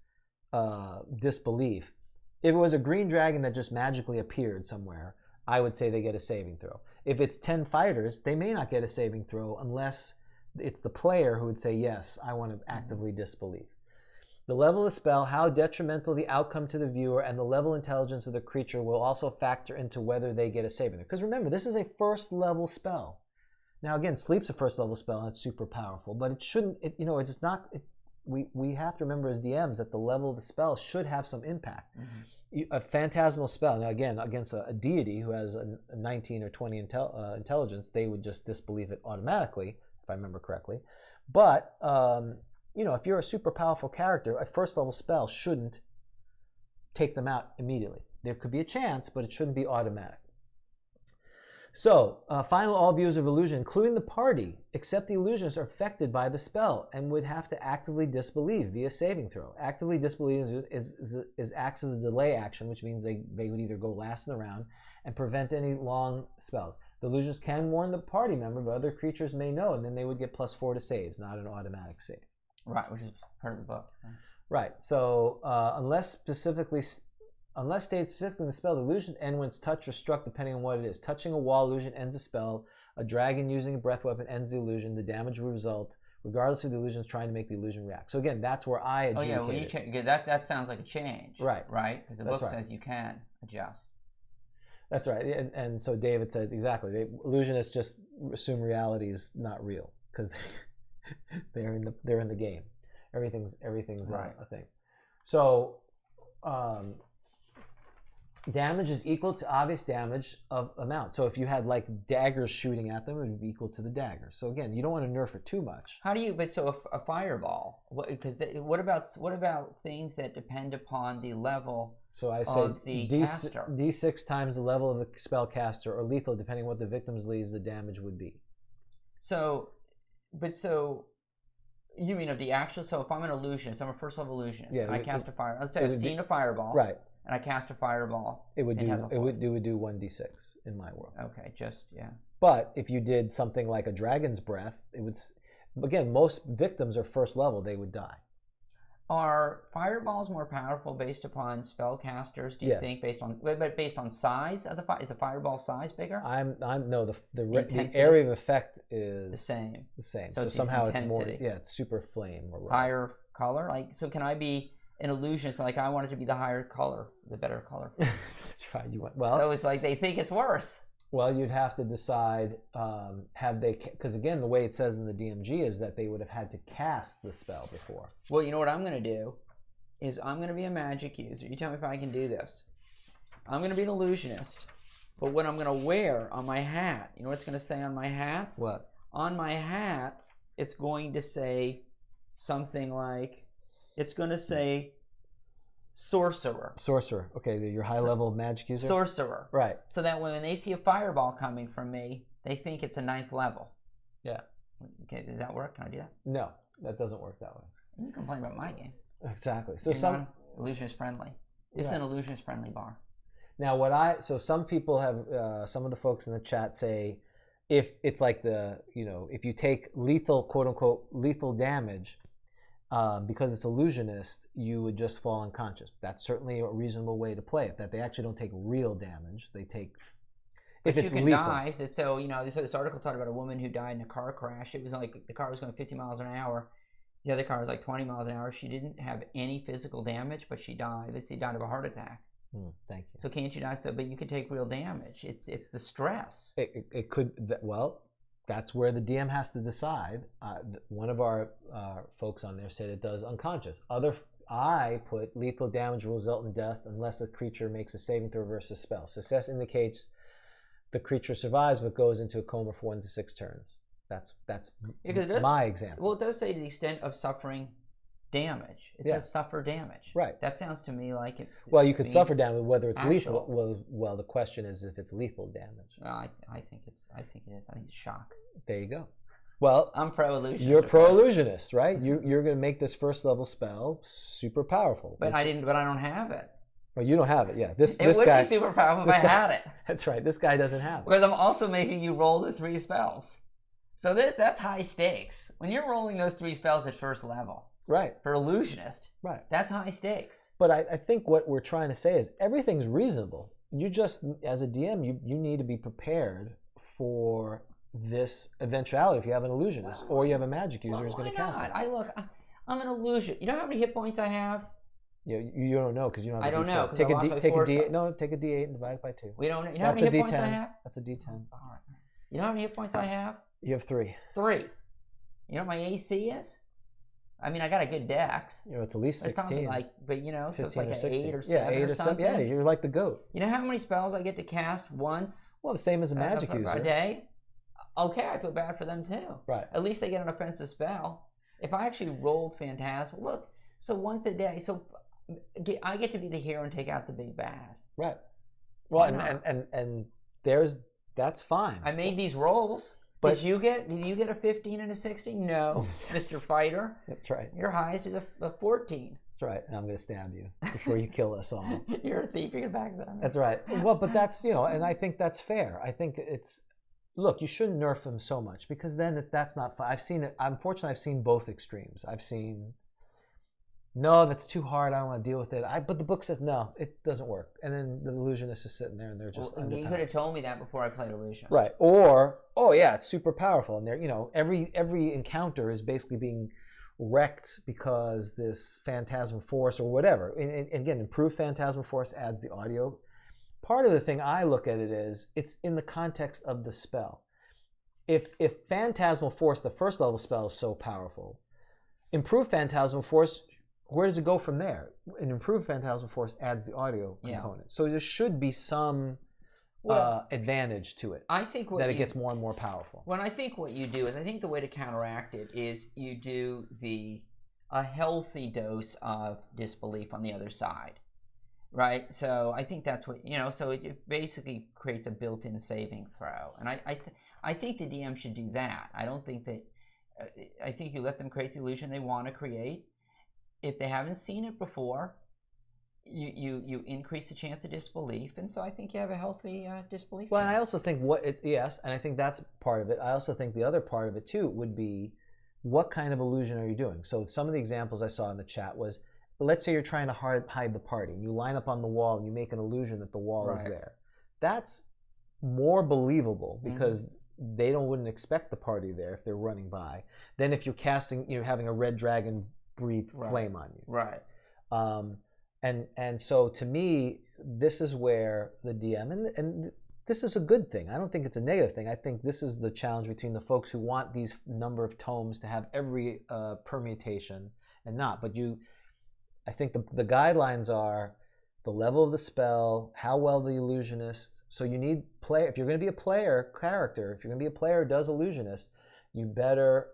disbelief, if it was a green dragon that just magically appeared somewhere, I would say they get a saving throw. If it's 10 fighters, they may not get a saving throw unless it's the player who would say, yes, I want to actively disbelieve. The level of the spell, how detrimental the outcome to the viewer, and the level of intelligence of the creature will also factor into whether they get a saving throw. Because remember, this is a first level spell. Now again, sleep's a first level spell and it's super powerful, but it shouldn't, it's not, we have to remember as DMs that the level of the spell should have some impact. Mm-hmm. A phantasmal spell, now again, against a deity who has a 19 or 20 intelligence, they would just disbelieve it automatically, if I remember correctly. But, if you're a super powerful character, a first level spell shouldn't take them out immediately. There could be a chance, but it shouldn't be automatic. So, final all viewers of illusion, including the party, except the illusionists, are affected by the spell and would have to actively disbelieve via saving throw. Actively disbelieve acts as a delay action, which means they would either go last in the round and prevent any long spells. The illusionists can warn the party member, but other creatures may know, and then they would get +4 to saves, not an automatic save. Right, which is part of the book. Right. So unless stated specifically in the spell, the illusion ends when it's touched or struck, depending on what it is. Touching a wall illusion ends the spell. A dragon using a breath weapon ends the illusion. The damage will result regardless of the illusion is trying to make the illusion react. So again, that's where I adjudicated. Oh yeah, well that sounds like a change. Right. Right? Because the book says you can adjust. That's right. And so David said exactly. Illusionists just assume reality is not real because they're in the game. Everything's a thing. So damage is equal to obvious damage of amount. So if you had like daggers shooting at them, it would be equal to the dagger. So again, you don't want to nerf it too much. How do you? But so a fireball. What about things that depend upon the level? So I say D6 times the level of the spellcaster or lethal, depending on what the victim's leaves, the damage would be. So You mean of the actual? So if I'm an illusionist, I'm a first level illusionist, and I cast a fire. Let's say I've seen a fireball, right? And I cast a fireball. It would do 1d6 in my world. Okay, just yeah. But if you did something like a dragon's breath, it would. Again, most victims are first level; they would die. Are fireballs more powerful based upon spellcasters? Do you think based on size of the fire? Is the fireball size bigger? No, the area of effect is the same. The same. So somehow intensity. It's more it's super flame or higher color. Like, so can I be an illusionist? Like, I want it to be the higher color, the better color. That's right. So it's like they think it's worse. Well, you'd have to decide, because again, the way it says in the DMG is that they would have had to cast the spell before. Well, you know what I'm going to do is I'm going to be a magic user. You tell me if I can do this. I'm going to be an illusionist, but what I'm going to wear on my hat, you know what it's going to say on my hat? What? On my hat, it's going to say something like, it's going to say sorcerer. Sorcerer. Okay, you're high-level magic user? Sorcerer. Right. So that when they see a fireball coming from me, they think it's a 9th level. Yeah. Okay, does that work? Can I do that? No, that doesn't work that way. You complain about my game. Exactly. So some illusionist friendly. This is an illusionist friendly bar. Now some people have, some of the folks in the chat say, if it's like if you take lethal, quote unquote, lethal damage, because it's illusionist, you would just fall unconscious. That's certainly a reasonable way to play it. That they actually don't take real damage; they take. But you can die. So this article talked about a woman who died in a car crash. It was like the car was going 50 miles an hour. The other car was like 20 miles an hour. She didn't have any physical damage, but she died. She died of a heart attack. Thank you. So can't you die? But you can take real damage. It's the stress. It could. Well, that's where the DM has to decide. One of our folks on there said it does unconscious. I put lethal damage will result in death unless a creature makes a saving throw versus spell. Success indicates the creature survives but goes into a coma for 1 to 6 turns. That's my example. Well, it does say to the extent of suffering damage. It says suffer damage. Right. That sounds to me like it. Well, you could suffer damage whether it's actual. lethal. Well, the question is if it's lethal damage. I think it is. I think it's shock. There you go. Well, I'm pro-illusionist. You're pro-illusionist, right? You're going to make this first level spell super powerful. But I don't have it. Well, you don't have it. Yeah, this would guy be super powerful if I had it. That's right. This guy doesn't have it because I'm also making you roll the 3 spells. So that's high stakes. When you're rolling those 3 spells at first level, right? For illusionist, right? That's high stakes. But I think what we're trying to say is everything's reasonable. You just, as a DM, you need to be prepared for this eventuality if you have an illusionist or you have a magic user who's going to cast it. I'm an illusion. You know how many hit points I have? You don't know because you don't have I don't know. Take a D8. No, take a D8 and divide it by 2. We don't know. You know how many hit points I have? That's a D10. All right. You know how many hit points I have? You have 3. 3. You know what my AC is? I mean, I got a good dex. It's at least 16. So it's like an 8 or 7 yeah, 8 or something. Yeah, you're like the goat. You know how many spells I get to cast once? Well, the same as a magic user. A day? Okay, I feel bad for them too. Right. At least they get an offensive spell. If I actually rolled Phantasmal, look, so once a day, so I get to be the hero and take out the big bad. Right. Well, and that's fine. I made these rolls. Did you get a 15 and a 16? No, Mr. Fighter. That's right. Your highest is a 14. That's right. And I'm going to stab you before you kill us all. You're a thief. You're going to backstab me. That's right. Well, but that's, and I think that's fair. I think look, you shouldn't nerf them so much because then that's not fun. I've seen it. Unfortunately, I've seen both extremes. I've seen, no, that's too hard. I don't want to deal with it. But the book says, no, it doesn't work. And then the illusionist is sitting there and they're just you could have told me that before I played Illusionist. Right. Or, oh yeah, it's super powerful. And they're, every encounter is basically being wrecked because this phantasmal force or whatever. And again, improved phantasmal force adds the audio. Part of the thing I look at it is it's in the context of the spell. If phantasmal force, the first level spell, is so powerful, improved phantasmal force, where does it go from there? An improved phantasmal force adds the audio component. So there should be some advantage to it. I think that it gets more and more powerful. Well, I think what you do is, I think the way to counteract it is you do a healthy dose of disbelief on the other side. Right, so I think that's what So it basically creates a built-in saving throw, and I think the DM should do that. I don't think that I think you let them create the illusion they want to create. If they haven't seen it before, you increase the chance of disbelief, and so I think you have a healthy disbelief. Well, chance. and I also think yes, and I think that's part of it. I also think the other part of it too would be, what kind of illusion are you doing? So some of the examples I saw in the chat was, let's say you're trying to hide the party. You line up on the wall and you make an illusion that the wall is there. That's more believable because they wouldn't expect the party there if they're running by, than if you're casting, having a red dragon breathe flame on you. Right. And so to me, this is where the DM, and this is a good thing. I don't think it's a negative thing. I think this is the challenge between the folks who want these number of tomes to have every permutation and not. But I think the guidelines are the level of the spell, how well the illusionist. So you need if you're going to be a player character, if you're going to be a player who does illusionist, you better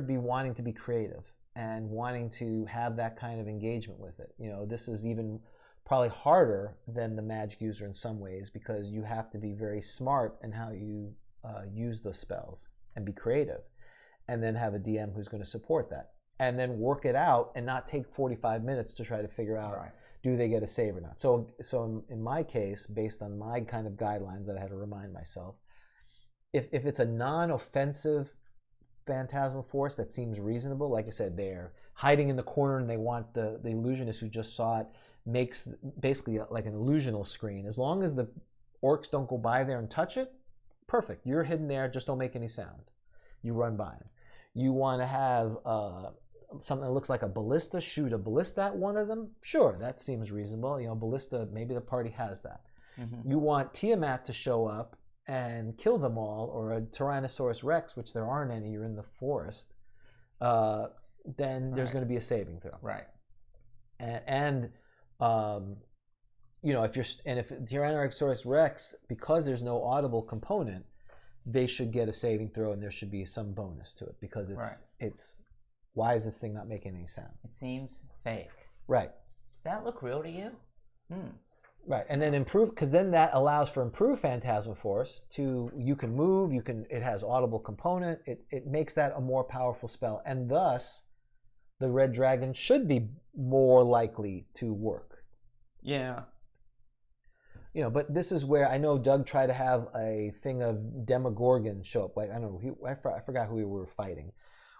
be wanting to be creative and wanting to have that kind of engagement with it. This is even probably harder than the magic user in some ways, because you have to be very smart in how you use those spells and be creative, and then have a DM who's going to support that, and then work it out and not take 45 minutes to try to figure out do they get a save or not. So in my case, based on my kind of guidelines that I had to remind myself, if it's a non-offensive phantasmal force that seems reasonable, like I said, they're hiding in the corner and they want the illusionist who just saw it makes basically like an illusional screen. As long as the orcs don't go by there and touch it, perfect. You're hidden there, just don't make any sound. You run by them. You want to have something that looks like a ballista, shoot a ballista at one of them, sure, that seems reasonable. Ballista, maybe the party has that. You want Tiamat to show up and kill them all, or a Tyrannosaurus Rex, which there aren't any, you're in the forest, then there's going to be a saving throw. Right. And if Tyrannosaurus Rex, because there's no audible component, they should get a saving throw, and there should be some bonus to it, because it's why is this thing not making any sound? It seems fake. Right. Does that look real to you? Right, and then improve, because then that allows for improved Phantasmal Force you can move, it has audible component, it makes that a more powerful spell, and thus the red dragon should be more likely to work. Yeah. But this is where I know Doug tried to have a thing of Demogorgon show up. Like, I don't know, I forgot who we were fighting,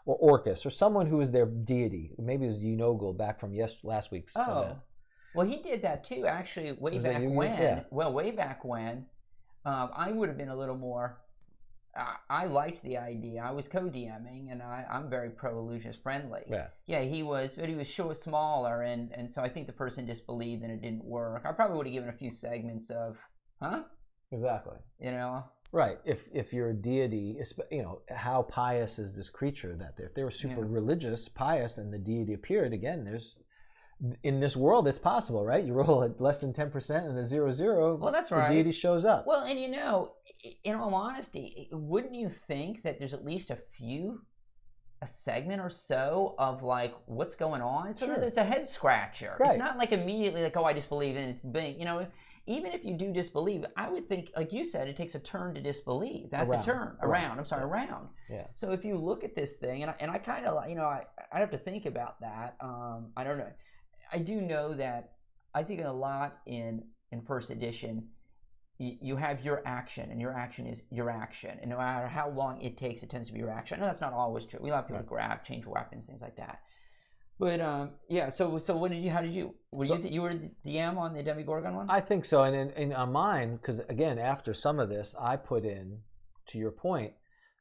or Orcus, or someone who was their deity. Maybe it was Unogul back from last week's event. Well, he did that too, actually, way back when. Yeah. Well, way back when, I would have been a little more. I liked the idea. I was co-DMing, and I'm very pro-illusionist friendly. Yeah, he was, but he was smaller, and so I think the person disbelieved and it didn't work. I probably would have given a few segments of, Exactly. Right. If you're a deity, how pious is this creature that if they were super religious, pious, and the deity appeared, again, in this world, it's possible, right? You roll at less than 10% and a 0-0. Well, that's right. The deity shows up. Well, and in all honesty, wouldn't you think that there's at least a segment or so of like what's going on? So it's a head scratcher. Right. It's not like immediately like, oh, I disbelieve, and it's big. Even if you do disbelieve, I would think, like you said, it takes a turn to disbelieve. That's a turn. Around. Around. Yeah. So if you look at this thing, and I kind of, I have to think about that. I don't know. I do know that I think a lot in first edition, you have your action, and your action is your action. And no matter how long it takes, it tends to be your action. I know that's not always true. We allow people to grab, change weapons, things like that. But so what did you? How did you? You were the DM on the Demogorgon one? I think so, and on mine, because again, after some of this, I put in, to your point,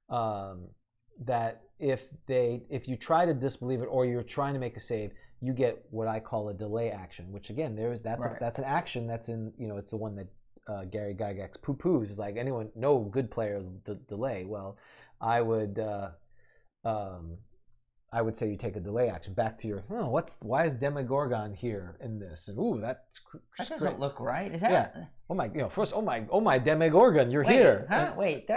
that if you try to disbelieve it or you're trying to make a save, you get what I call a delay action, which again, that's an action that's in, it's the one that Gary Gygax poo-poos. Is like, no good player delay. Well, I would say you take a delay action back to your, why is Demogorgon here in this? And that doesn't look right. Is that? Oh my, first, oh my Demogorgon, you're here. Huh? Wait,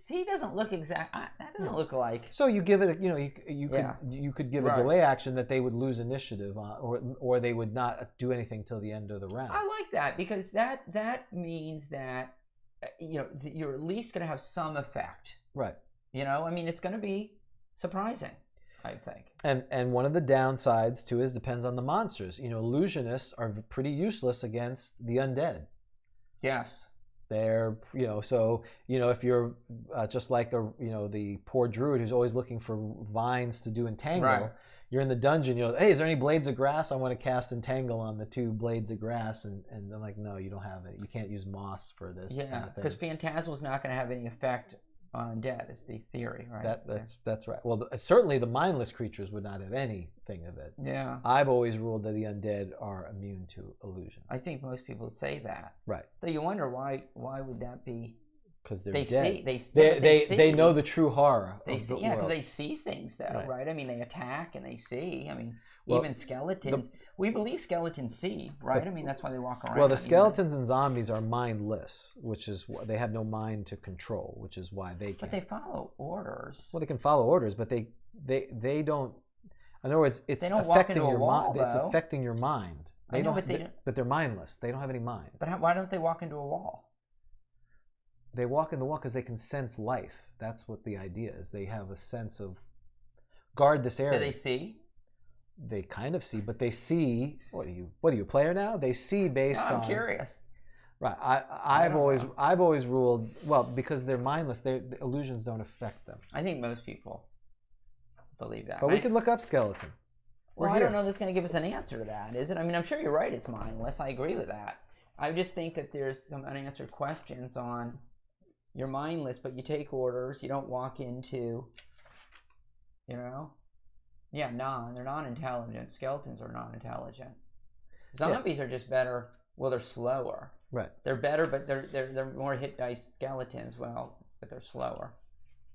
he doesn't look exact. That doesn't look like. So you give it, you could give a delay action that they would lose initiative on, or they would not do anything till the end of the round. I like that, because that means that you're at least going to have some effect. Right. You know, I mean, it's going to be surprising, I think. And one of the downsides too is depends on the monsters. You know, illusionists are pretty useless against the undead. Yes. They're, you know, so, you know, if you're just like the poor druid who's always looking for vines to do entangle, right. You're in the dungeon, you know, hey, is there any blades of grass? I want to cast entangle on the 2 blades of grass, and I'm like, no, you don't have it. You can't use moss for this. Yeah, because Phantasmal's not going to have any effect on undead, is the theory, right? That's right. Well, certainly the mindless creatures would not have anything of it. Yeah. I've always ruled that the undead are immune to illusion. I think most people say that. Right. So you wonder why would that be? Because they're dead. They know the true horror. Because they see things, though, right? I mean, they attack and they see. I mean, even skeletons. We believe skeletons see, right? I mean, that's why they walk around. Well, the skeletons and zombies are mindless, which is they have no mind to control, which is why they can't. But they follow orders. Well, they can follow orders, but they don't. In other words, it's affecting your mind. It's affecting your mind. But they're mindless. They don't have any mind. But why don't they walk into a wall? They walk in the wall because they can sense life. That's what the idea is. They have a sense of guard this area. Do they see? They kind of see, but they see. What are you, a player now? They see based on. I'm curious. Right. I've always ruled, well, because they're mindless. The illusions don't affect them. I think most people believe that. But we could look up skeleton. Well, I don't know that's going to give us an answer to that, is it? I mean, I'm sure you're right. It's mindless. I agree with that. I just think that there's some unanswered questions on. You're mindless, but you take orders. You don't walk into, you know, they're non-intelligent. Skeletons are non-intelligent. Zombies are just better. Well, they're slower. Right. They're better, but they're more hit dice skeletons. Well, but they're slower,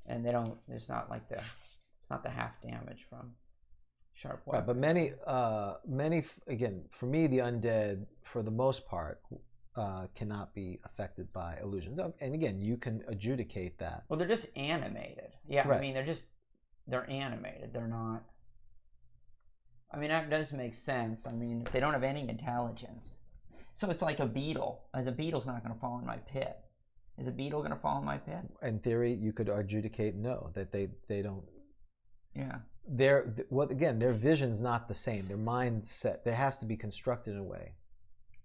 and they don't. It's not the half damage from sharp weapons. Right, but many again, for me, the undead, for the most part, cannot be affected by illusions. And again, you can adjudicate that. Well, they're just animated. Yeah, right. I mean, they're animated. They're not. I mean, that does make sense. I mean, if they don't have any intelligence. So it's like a beetle. As a beetle's not going to fall in my pit. Is a beetle going to fall in my pit? In theory, you could adjudicate no, that they don't. Yeah. Their vision's not the same. Their mindset, there has to be constructed in a way.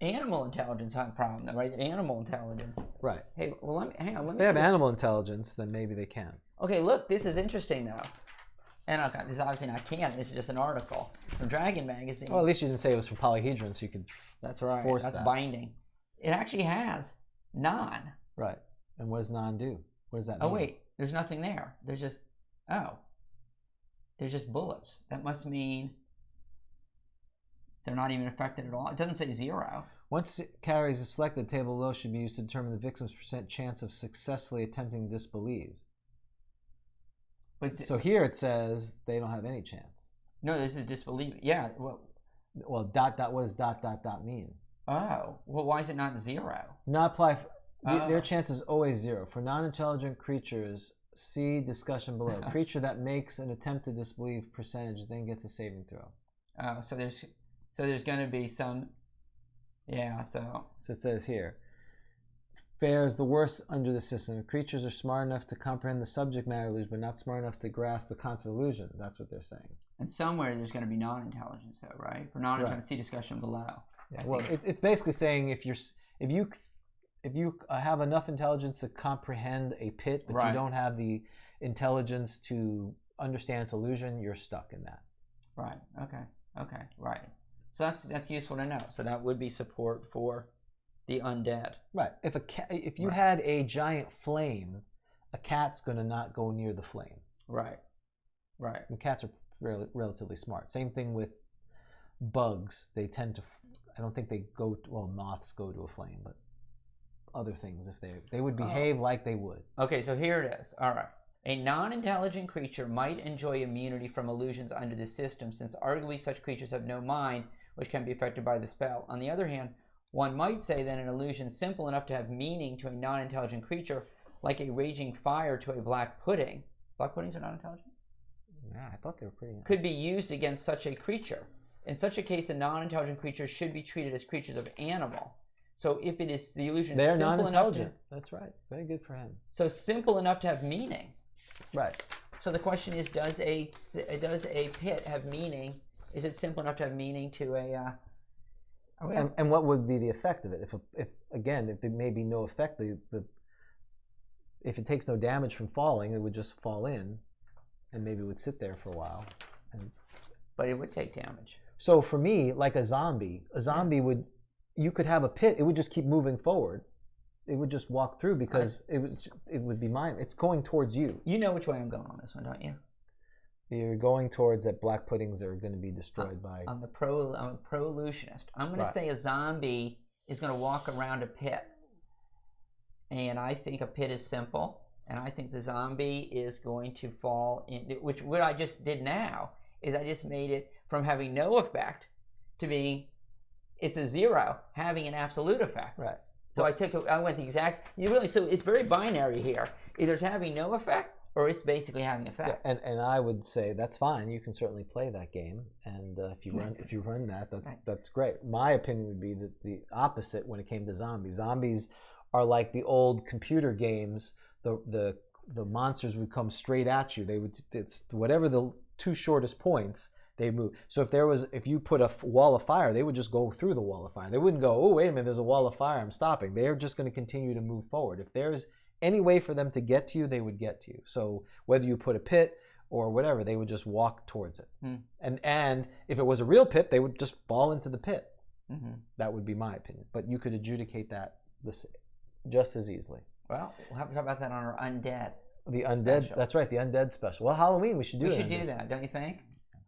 Animal intelligence have a problem, though, right? Animal intelligence. Right. Hey, well, hang on. If they have animal intelligence, then maybe they can. Okay, look, this is interesting, though. And okay, this is obviously not canon. This is just an article from Dragon Magazine. Well, at least you didn't say it was from Polyhedron, so you could. That's right. Force That's that. Binding. It actually has non. Right. And what does non do? What does that mean? Oh wait, there's nothing there. There's just there's just bullets. That must mean they're not even affected at all. It doesn't say 0. Once carries is selected, the table below should be used to determine the victim's % chance of successfully attempting to disbelieve. So here it says they don't have any chance. No, this is disbelief. Yeah. Well, what does ... mean? Oh, well, why is it not 0? Not apply. Their chance is always 0. For non-intelligent creatures, see discussion below. Creature that makes an attempt to disbelieve % then gets a saving throw. Oh, so there's going to be some. Yeah. So it says here. Fares the worst under the system. Creatures are smart enough to comprehend the subject matter illusion, but not smart enough to grasp the concept of illusion. That's what they're saying. And somewhere there's going to be non-intelligence, though, right? For non-intelligence, see discussion below. Yeah, well, it's basically saying if you have enough intelligence to comprehend a pit, but you don't have the intelligence to understand its illusion, you're stuck in that. Right. Okay. Right. So that's useful to know. So that would be support for the undead. Right. If you had a giant flame, a cat's going to not go near the flame. Right. And cats are relatively smart. Same thing with bugs. They tend to. I don't think they go. Well, moths go to a flame, but other things, if they would behave like they would. Okay, so here it is. All right. A non-intelligent creature might enjoy immunity from illusions under the system, since arguably such creatures have no mind, which can be affected by the spell. On the other hand, one might say that an illusion simple enough to have meaning to a non-intelligent creature, like a raging fire to a black pudding. Black puddings are not intelligent? Yeah, I thought they were pretty. Could be used against such a creature. In such a case, a non-intelligent creature should be treated as creatures of animal. So if it is the illusion, they're simple non-intelligent. Enough That's right. Very good for him. So simple enough to have meaning. Right. So the question is, does a pit have meaning? Is it simple enough to have meaning to a? And what would be the effect of it? If there may be no effect, if it takes no damage from falling, it would just fall in, and maybe it would sit there for a while. But it would take damage. So for me, like a zombie would, you could have a pit. It would just keep moving forward. It would just walk through because it would be mine. It's going towards you. You know which way I'm going on this one, don't you? You're going towards that black puddings are going to be destroyed by. I'm a pro illusionist. I'm going to say a zombie is going to walk around a pit, and I think a pit is simple, and I think the zombie is going to fall in. Which what I just did now is I just made it from having no effect to being it's a 0 having an absolute effect. Right. So I went the exact. So it's very binary here. Either it's having no effect or it's basically having effect. Yeah, and I would say that's fine. You can certainly play that game, and if you run that, that's great. My opinion would be that the opposite when it came to zombies. Zombies are like the old computer games. The monsters would come straight at you. It's whatever the two shortest points. They move. So if you put a wall of fire, they would just go through the wall of fire. They wouldn't go, oh, wait a minute, there's a wall of fire, I'm stopping. They're just going to continue to move forward. If there's any way for them to get to you, they would get to you. So whether you put a pit or whatever, they would just walk towards it. And if it was a real pit, they would just fall into the pit. That would be my opinion. But you could adjudicate that just as easily. Well, we'll have to talk about that on our undead. The undead, special. That's right, the undead special. Well, Halloween, we should do that. We should do that, don't you think?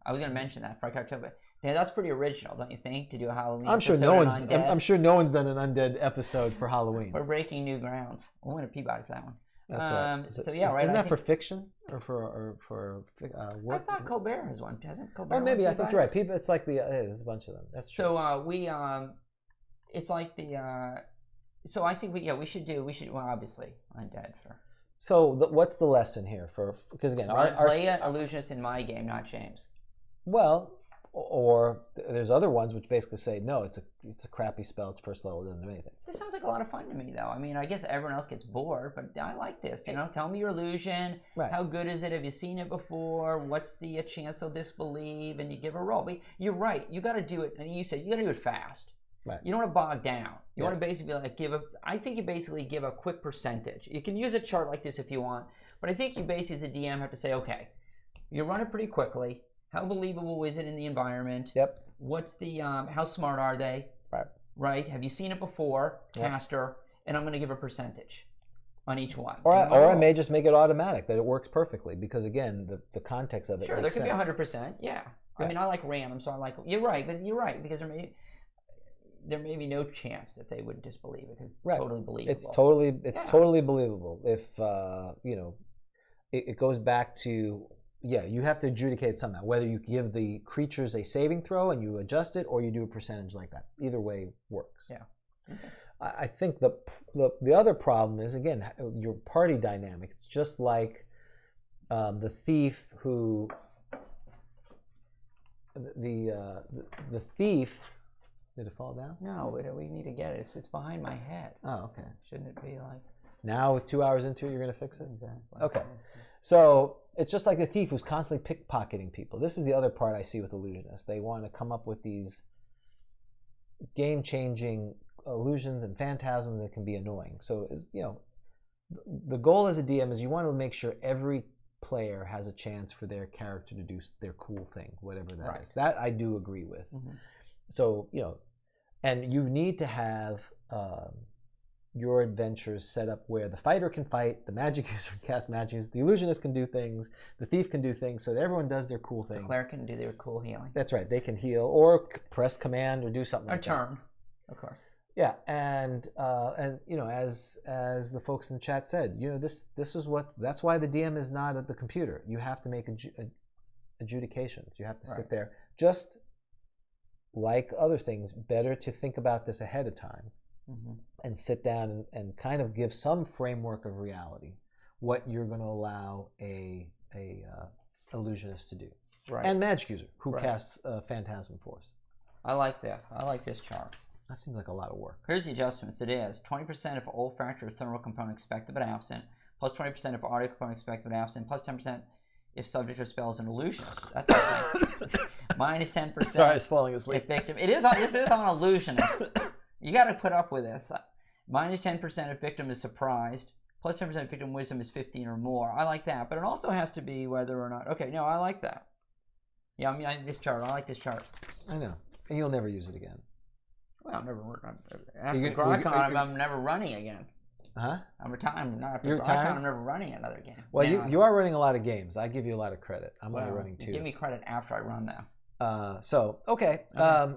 I was going to mention that for October. Yeah, that's pretty original, don't you think, to do a Halloween episode on undead? I'm sure no one's done an undead episode for Halloween. We're breaking new grounds. We'll win a Peabody for that one. That's right. So yeah, right. Isn't that for fiction or for work? I thought Colbert has one. Hasn't Colbert? Oh, maybe I think you're right. People, it's like there's a bunch of them. That's true. So it's like the. So I think we should obviously undead for. So what's the lesson here because again play an illusionist in my game, not James. Well, or there's other ones which basically say no, it's a crappy spell. It's first level, it doesn't do anything. This sounds like a lot of fun to me, though. I mean, I guess everyone else gets bored, but I like this. Tell me your illusion. Right. How good is it? Have you seen it before? What's the chance they'll disbelieve? And you give a roll. But you're right. You got to do it. And you said you got to do it fast. Right. You don't want to bog down. You want to basically I think you basically give a quick percentage. You can use a chart like this if you want, but I think you basically as a DM have to say, okay, you run it pretty quickly. How believable is it in the environment? Yep. What's the how smart are they? Right. Right. Have you seen it before? Yep. Caster, and I'm going to give a percentage on each one. Or I may just make it automatic that it works perfectly because again the context of it. Sure, there could be 100%. Yeah. Right. I mean, I like random, so I like. You're right, but you're right because there may be no chance that they would disbelieve it because it's totally believable. It's totally believable. If it goes back to. Yeah, you have to adjudicate somehow, whether you give the creatures a saving throw and you adjust it, or you do a percentage like that. Either way works. Yeah. Okay. I think the other problem is, again, your party dynamic. It's just like the thief who... The thief... Did it fall down? No, we need to get it. It's behind my head. Oh, okay. Shouldn't it be like... Now, with 2 hours into it, you're going to fix it? Exactly. Okay. So it's just like the thief who's constantly pickpocketing people. This is the other part I see with illusionists. They want to come up with these game-changing illusions and phantasms that can be annoying. So, the goal as a DM is you want to make sure every player has a chance for their character to do their cool thing, whatever that is. That I do agree with. Mm-hmm. So, and you need to have... your adventures set up where the fighter can fight, the magic user can cast magic, the illusionist can do things, the thief can do things, so that everyone does their cool thing. The cleric can do their cool healing. That's right. They can heal or press command or do something like that. Or turn, of course. Yeah, and as the folks in the chat said, that's why the DM is not at the computer. You have to make adjudications. You have to sit there. Just like other things, better to think about this ahead of time. Mm-hmm. And sit down and kind of give some framework of reality, what you're going to allow a illusionist to do, and magic user who casts Phantasm Force. I like this. I like this chart. That seems like a lot of work. Here's the adjustments. It is 20% if olfactory or thermal component expected but absent, plus 20% if audio component expected absent, plus 10% if subject of spells and illusionist. That's okay. Minus 10%. Sorry, I was falling asleep. If victim, this is on illusionist. You got to put up with this. Minus 10% if victim is surprised. Plus 10% if victim wisdom is 15 or more. I like that, but it also has to be whether or not. Okay, no, I like that. Yeah, I mean this chart. I like this chart. I know, and you'll never use it again. Well, I'm never after GrogCon. I'm never running again. Huh? I'm retired. Not after You're GrogCon. retired? I'm never running another game. Well, Now, you are running a lot of games. I give you a lot of credit. I'm only running 2. Give me credit after I run them. Okay.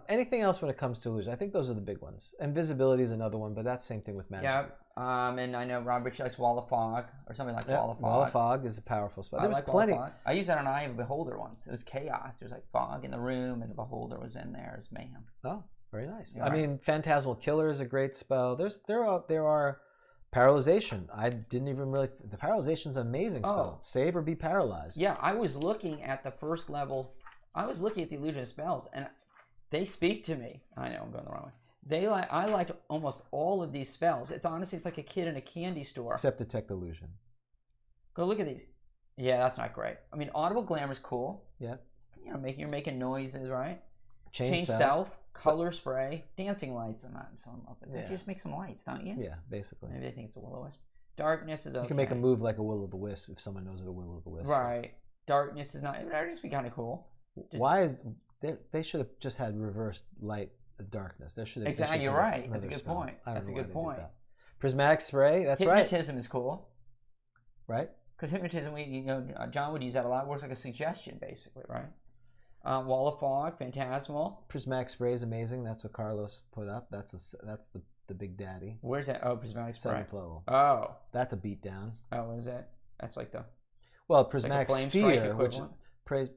Anything else when it comes to illusion? I think those are the big ones. Invisibility is another one, but that's the same thing with magic. Yeah. And I know Rob Rich likes Wall of Fog or something like Wall of Fog. Wall of Fog is a powerful spell. There was like plenty. I used that on Eye of a Beholder once. It was chaos. There was like fog in the room, and the Beholder was in there. It was mayhem. Oh, very nice. Yeah, I mean, Phantasmal Killer is a great spell. There are paralyzation. I didn't even really. The paralyzation is an amazing spell. Save or be paralyzed. Yeah, I was looking at the first level. I was looking at the illusion spells, and they speak to me. I know I'm going the wrong way. I liked almost all of these spells. It's honestly, it's like a kid in a candy store. Except Detect Illusion. Go look at these. Yeah, that's not great. I mean, Audible Glamour is cool. Yeah. You know, you're making noises, right? Change self, color spray, dancing lights. I'm so in love with it. Yeah. You just make some lights, don't you? Yeah, basically. Maybe they think it's a will-o-wisp. Darkness is okay. You can make a move like a will-o-the-wisp if someone knows what a will-o-the-wisp is. Right. Darkness is not. Darkness would be kind of cool. Why is they should have just had reversed light darkness? There should have exactly. You're right. That's a good point. That's a good point. Prismatic spray. That's right. Hypnotism is cool. Right. Because hypnotism, John would use that a lot. It works like a suggestion, basically, right? Wall of Fog, Phantasmal. Prismatic spray is amazing. That's what Carlos put up. That's the big daddy. Where's that? Oh, Prismatic spray. 7th level. Oh. That's a beatdown. Oh, is it? That's like the. Well, Prismatic like Sphere,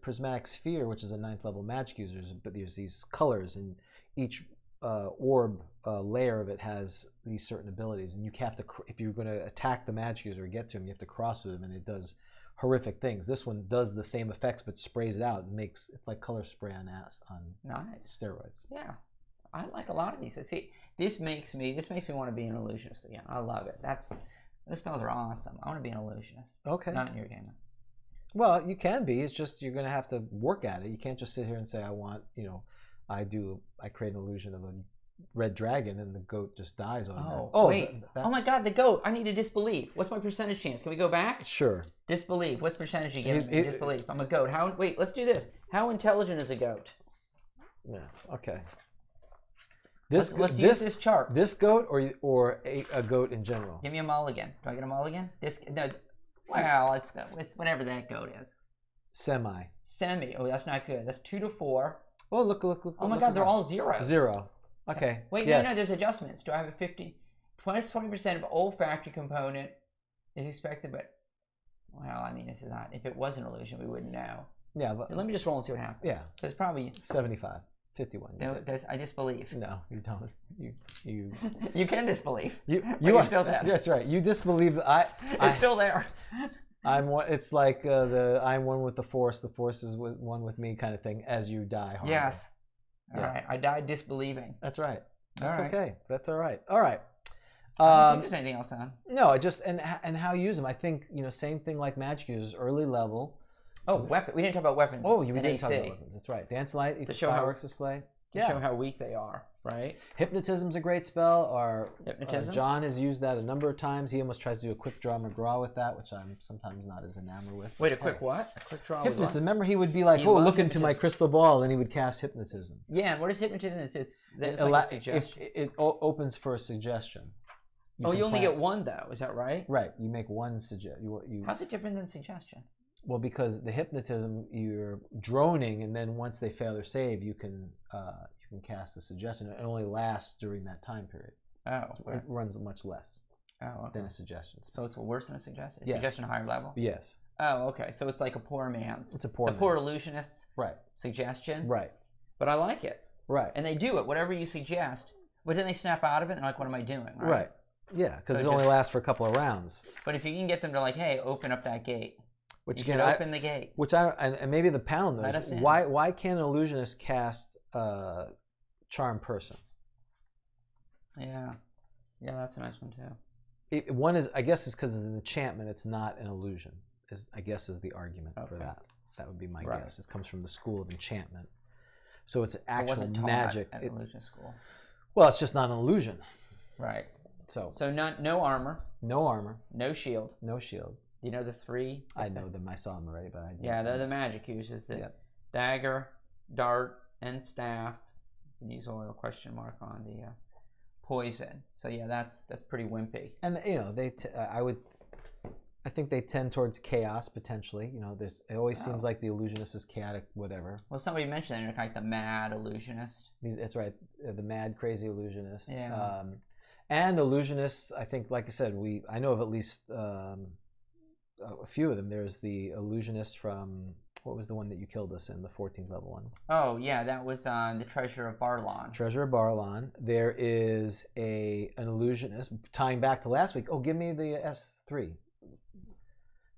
Prismatic Sphere, which is a 9th level magic user, but there's these colors, and each orb layer of it has these certain abilities, and you have to, if you're going to attack the magic user or get to him, you have to cross with him, and it does horrific things. This one does the same effects, but sprays it out. It's like color spray on nice steroids. Yeah, I like a lot of these. See, this makes me want to be an illusionist again. I love it. Those spells are awesome. I want to be an illusionist. Okay. Not in your game. Well, you can be. It's just you're going to have to work at it. You can't just sit here and say, I create an illusion of a red dragon and the goat just dies on that. Oh, wait. Oh my God, the goat. I need to disbelieve. What's my percentage chance? Can we go back? Sure. Disbelieve. What's percentage you give me? Disbelieve. I'm a goat. Wait, let's do this. How intelligent is a goat? Yeah, okay. Let's use this chart. This goat or a goat in general? Give me a mulligan. Do I get a mulligan? Well, it's whatever that goat is. Semi. Oh, that's not good. That's 2 to 4. Oh, look. Oh my God, they're all zeros. 0. Okay. Wait, yes. no, there's adjustments. Do I have a 50? 20% of olfactory component is expected, but, well, I mean, this is not, if it was an illusion, we wouldn't know. Yeah, but. Let me just roll and see what happens. Yeah. There's probably. 75. 51. No, I disbelieve. No, you don't. You. You can disbelieve. You're still there. That's right. You disbelieve. It's still there. I'm one. It's like I'm one with the Force. The Force is one with me, kind of thing. As you die. Horribly. Yes. All right. I died disbelieving. That's right. That's all right. okay. That's all right. All right. I don't think there's anything else on. No, I just and how you use them. I think same thing like magic users, early level. Oh, weapon. We didn't talk about weapons. Oh, we didn't talk about weapons. That's right. Dance light, fireworks display. To show how weak they are, right? Hypnotism's a great spell. Hypnotism? John has used that a number of times. He almost tries to do a quick draw McGraw with that, which I'm sometimes not as enamored with. Wait, a quick what? A quick draw Hypnotism. With what? Remember, he would be like, look into my crystal ball, and he would cast hypnotism. Yeah, and what is hypnotism? It's like a suggestion. It opens for a suggestion. You only get one, though. Is that right? Right. You make one suggestion. How's it different than suggestion? Well, because the hypnotism, you're droning, and then once they fail their save, you can cast a suggestion. It only lasts during that time period. Oh, it runs much less than a suggestion. So it's worse than a suggestion? Yes. Suggestion a higher level? Yes. Oh, okay. So it's like a poor man's. It's a poor illusionist's suggestion. Right. But I like it. Right. And they do it, whatever you suggest. But then they snap out of it and they're like, what am I doing? Right. Yeah, because it only lasts for a couple of rounds. But if you can get them to like, hey, open up that gate. Which you again, open the gate. Which and maybe the panel knows. Why can't an illusionist cast Charm Person? Yeah, that's a nice one too. One is, I guess, is because it's an enchantment. It's not an illusion. I guess is the argument for that. That would be my guess. It comes from the school of enchantment, so it's an actual magic. At illusion school. Well, it's just not an illusion. Right. So no armor. No armor. No shield. No shield. You know the three? I know them. I saw them already, but I didn't. Yeah, they're the magic uses. The dagger, dart, and staff. You use oil question mark on the poison. So yeah, that's pretty wimpy. And you know I think they tend towards chaos potentially. You know, it always seems like the illusionist is chaotic, whatever. Well, somebody mentioned they're like the mad illusionist. That's right, the mad crazy illusionist. Yeah. And illusionists, I think, like I said, I know of at least a few of them. There's the illusionist from, what was the one that you killed us in, the 14th level one? Oh yeah, that was the Treasure of Barlon. Treasure of Barlon. There is an illusionist, tying back to last week. Oh, give me the S3.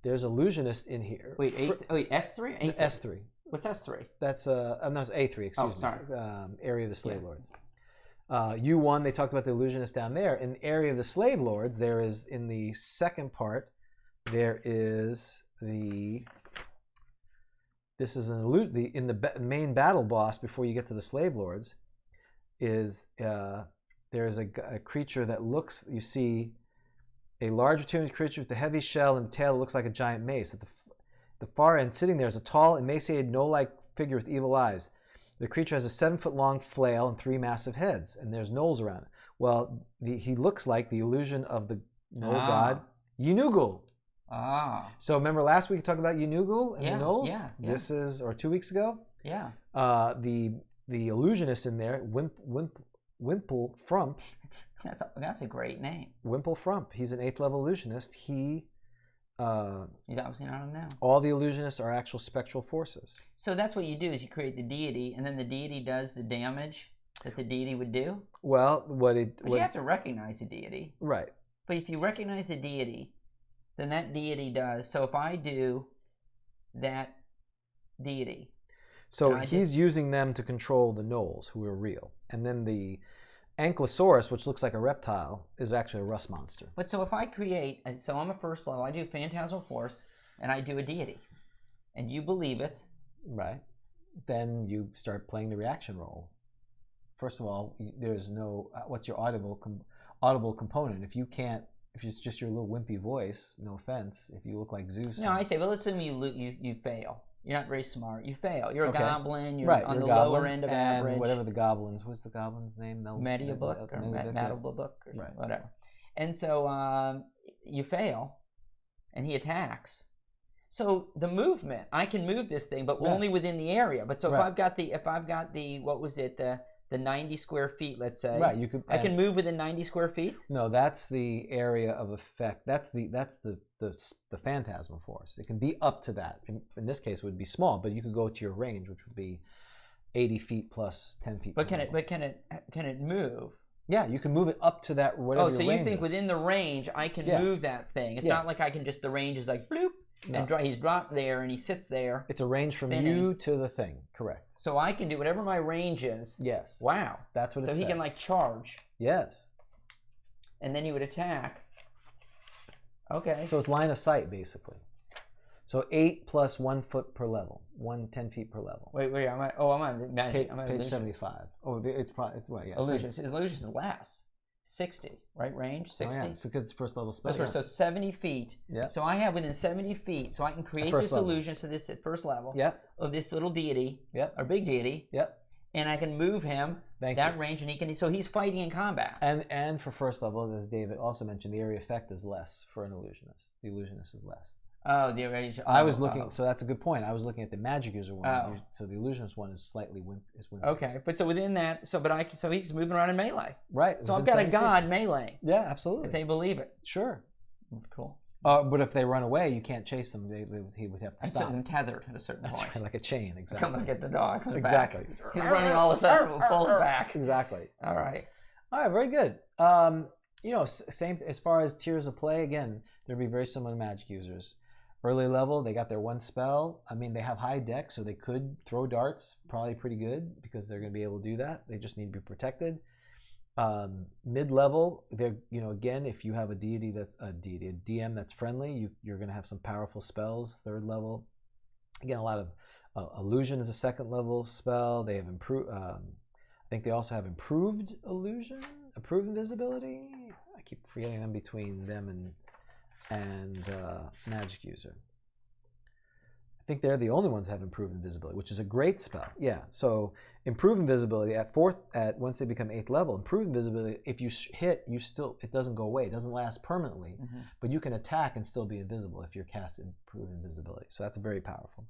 There's illusionist in here. Wait, S3? S3. What's S3? That's A3. Excuse me. Sorry. Area of the Slave Lords. U1. They talked about the illusionist down there. In the area of the Slave Lords, there is in the second part. There is the. This is in the main battle boss before you get to the Slave Lords. Is there is a creature that looks. You see. A large returning creature with a heavy shell and a tail that looks like a giant mace. At the far end, sitting there, is a tall, emaciated, gnoll-like figure with evil eyes. The creature has a 7-foot-long flail and 3 massive heads, and there's gnolls around it. Well, he looks like the illusion of the gnoll god, Yunugul. Ah. So remember last week we talked about Yunugul and the gnolls? Yeah. This is, or 2 weeks ago? Yeah. The illusionist in there, Wimple Frump. That's a great name. Wimple Frump. He's an 8th level illusionist. He's obviously not him now. All the illusionists are actual spectral forces. So that's what you do is you create the deity, and then the deity does the damage that the deity would do. Well, you have to recognize the deity, right? But if you recognize the deity, then that deity does. So if I do that deity, so he's using them to control the gnolls, who are real, and then the Ankylosaurus, which looks like a reptile, is actually a rust monster. But so if I create, so I'm a first level, I do Phantasmal Force, and I do a deity, and you believe it. Right. Then you start playing the reaction role. First of all, there's no, what's your audible component? If it's just your little wimpy voice, no offense, if you look like Zeus. No, I say, well, let's assume you fail. You're not very smart. You fail. You're a goblin. You're on the goblin, lower end of and average. Whatever the goblin's, what's the goblin's name? Mediabook or Matabook or right. Whatever. And so you fail, and he attacks. So the movement, I can move this thing, but only within the area. But so if I've got the what was it, the 90 square feet, let's say. Right. I can move within 90 square feet. No, that's the area of effect. That's the phantasmal force. It can be up to that. In this case, it would be small, but you could go to your range, which would be 80 feet plus 10 feet. But can it move? Yeah, you can move it up to that whatever. Oh, so you think within the range I can move that thing? It's not like I can just, the range is like bloop. No. And he's dropped there, and he sits there. It's a range from you to the thing, correct? So I can do whatever my range is. Yes. Wow. That's what. So he can like charge. Yes. And then he would attack. Okay. So it's line of sight basically. So 8 plus 1 foot per level, 10 feet per level. Wait. I'm on magic. Page 75. Oh, it's what? Yeah. Illusions. Illusions is less. 60, right? Range 60. Oh, yeah. So because it's first level spell. So 70 feet. Yeah. So I have within 70 feet. So I can create this illusion. So this at first level. Yep. Of this little deity. Yep. Or big deity. Yep. And I can move him range, and he can. So he's fighting in combat. And for first level, as David also mentioned, the area effect is less for an illusionist. The illusionist is less. Oh, the range. I was looking. So that's a good point. I was looking at the magic user one. Oh. So the illusionist one is slightly wimpy. Okay, but so within that, so he's moving around in melee. Right. So I've got a god melee. Yeah, absolutely. If they believe it. Sure. That's cool. But if they run away, you can't chase them. He would have to stop. I set them tethered at a certain point. Right, like a chain, exactly. Come back at the dog. Exactly. Back. He's running all of a sudden, pulls back. Exactly. All right, very good. Same as far as tiers of play. Again, there'd be very similar to magic users. Early level, they got their one spell. I mean, they have high deck, so they could throw darts, probably pretty good, because they're going to be able to do that. They just need to be protected. Mid-level, they're, you know, again, if you have a deity that's a DM that's friendly, you're going to have some powerful spells. Third level, again, a lot of illusion is a second level spell. They have improved. I think they also have improved illusion, improved invisibility. I keep forgetting them between them and magic user. I think they're the only ones that have improved invisibility, which is a great spell. Yeah, so improved invisibility once they become 8th level, improved invisibility, if you hit, it doesn't go away. It doesn't last permanently, but you can attack and still be invisible if you're cast improved invisibility. So that's very powerful.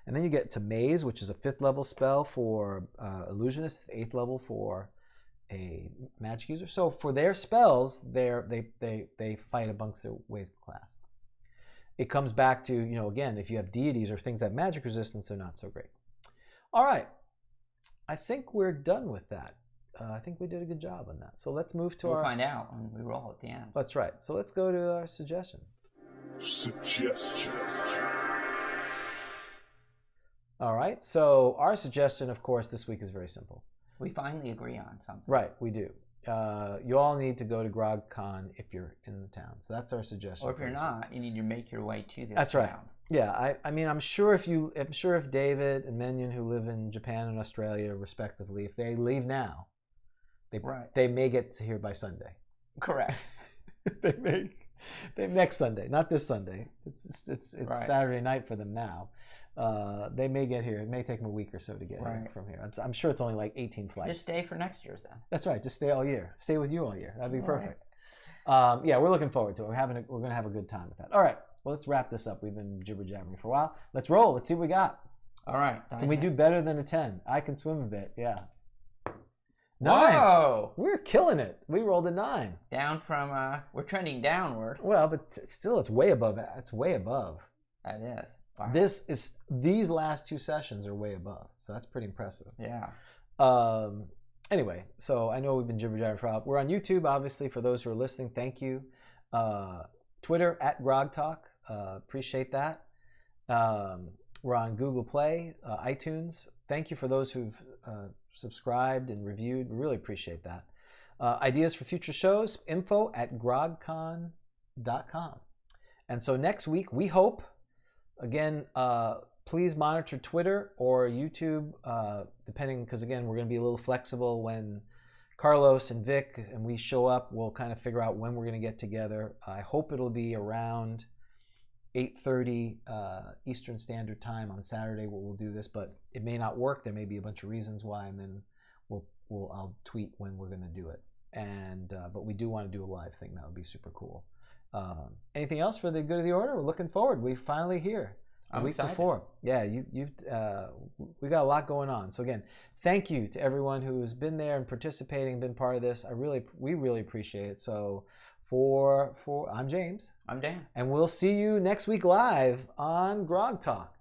And then you get to Maze, which is a 5th level spell for Illusionists, 8th level for a magic user. So for their spells, they fight amongst their wave class. It comes back to, you know, again, if you have deities or things that have magic resistance, they're not so great. All right. I think we're done with that. I think we did a good job on that. So let's move to We'll find out when we roll at the end. That's right. So let's go to our suggestion. All right. So our suggestion, of course, this week is very simple. We finally agree on something. Right, we do. You all need to go to GrogCon if you're in the town. So that's our suggestion. Or if you're not, you need to make your way to this That's town. right. Yeah, I mean, I'm sure if David and Menyon, who live in Japan and Australia respectively, if they leave now, they may get to here by Sunday. Correct. they next Sunday, not this Sunday. It's right. Saturday night for them now. They may get here. It may take them a week or so to get here from here. I'm sure it's only like 18 flights. Just stay for next year's then. That's right. Just stay all year. Stay with you all year. That'd be perfect. Right. Yeah, we're looking forward to it. We're going to have a good time with that. All right. Well, let's wrap this up. We've been jibber-jabbering for a while. Let's roll. Let's see what we got. All right. Can we do better than a 10? I can swim a bit. Yeah. 9. Whoa. We're killing it. We rolled a 9. Down from, we're trending downward. Well, but still, it's way above. It's way above. That is. Wow. These last 2 sessions are way above. So that's pretty impressive. Yeah. Anyway, so I know we've been jibber-jabbering for a while. We're on YouTube, obviously, for those who are listening. Thank you. Twitter, @GrogTalk. Appreciate that. We're on Google Play, iTunes. Thank you for those who've subscribed and reviewed. We really appreciate that. Ideas for future shows, info@grogcon.com. And so next week, we hope, again, please monitor Twitter or YouTube, depending, because again, we're going to be a little flexible when Carlos and Vic and we show up. We'll kind of figure out when we're going to get together. I hope it'll be around 8:30 Eastern Standard Time on Saturday where we'll do this, but it may not work. There may be a bunch of reasons why, and then I'll tweet when we're going to do it. And but we do want to do a live thing. That would be super cool. Anything else for the good of the order? We're looking forward. We're finally here. I'm excited. Before. Yeah, we got a lot going on. So again, thank you to everyone who has been there and participating, been part of this. We really appreciate it. So I'm James. I'm Dan. And we'll see you next week live on Grog Talk.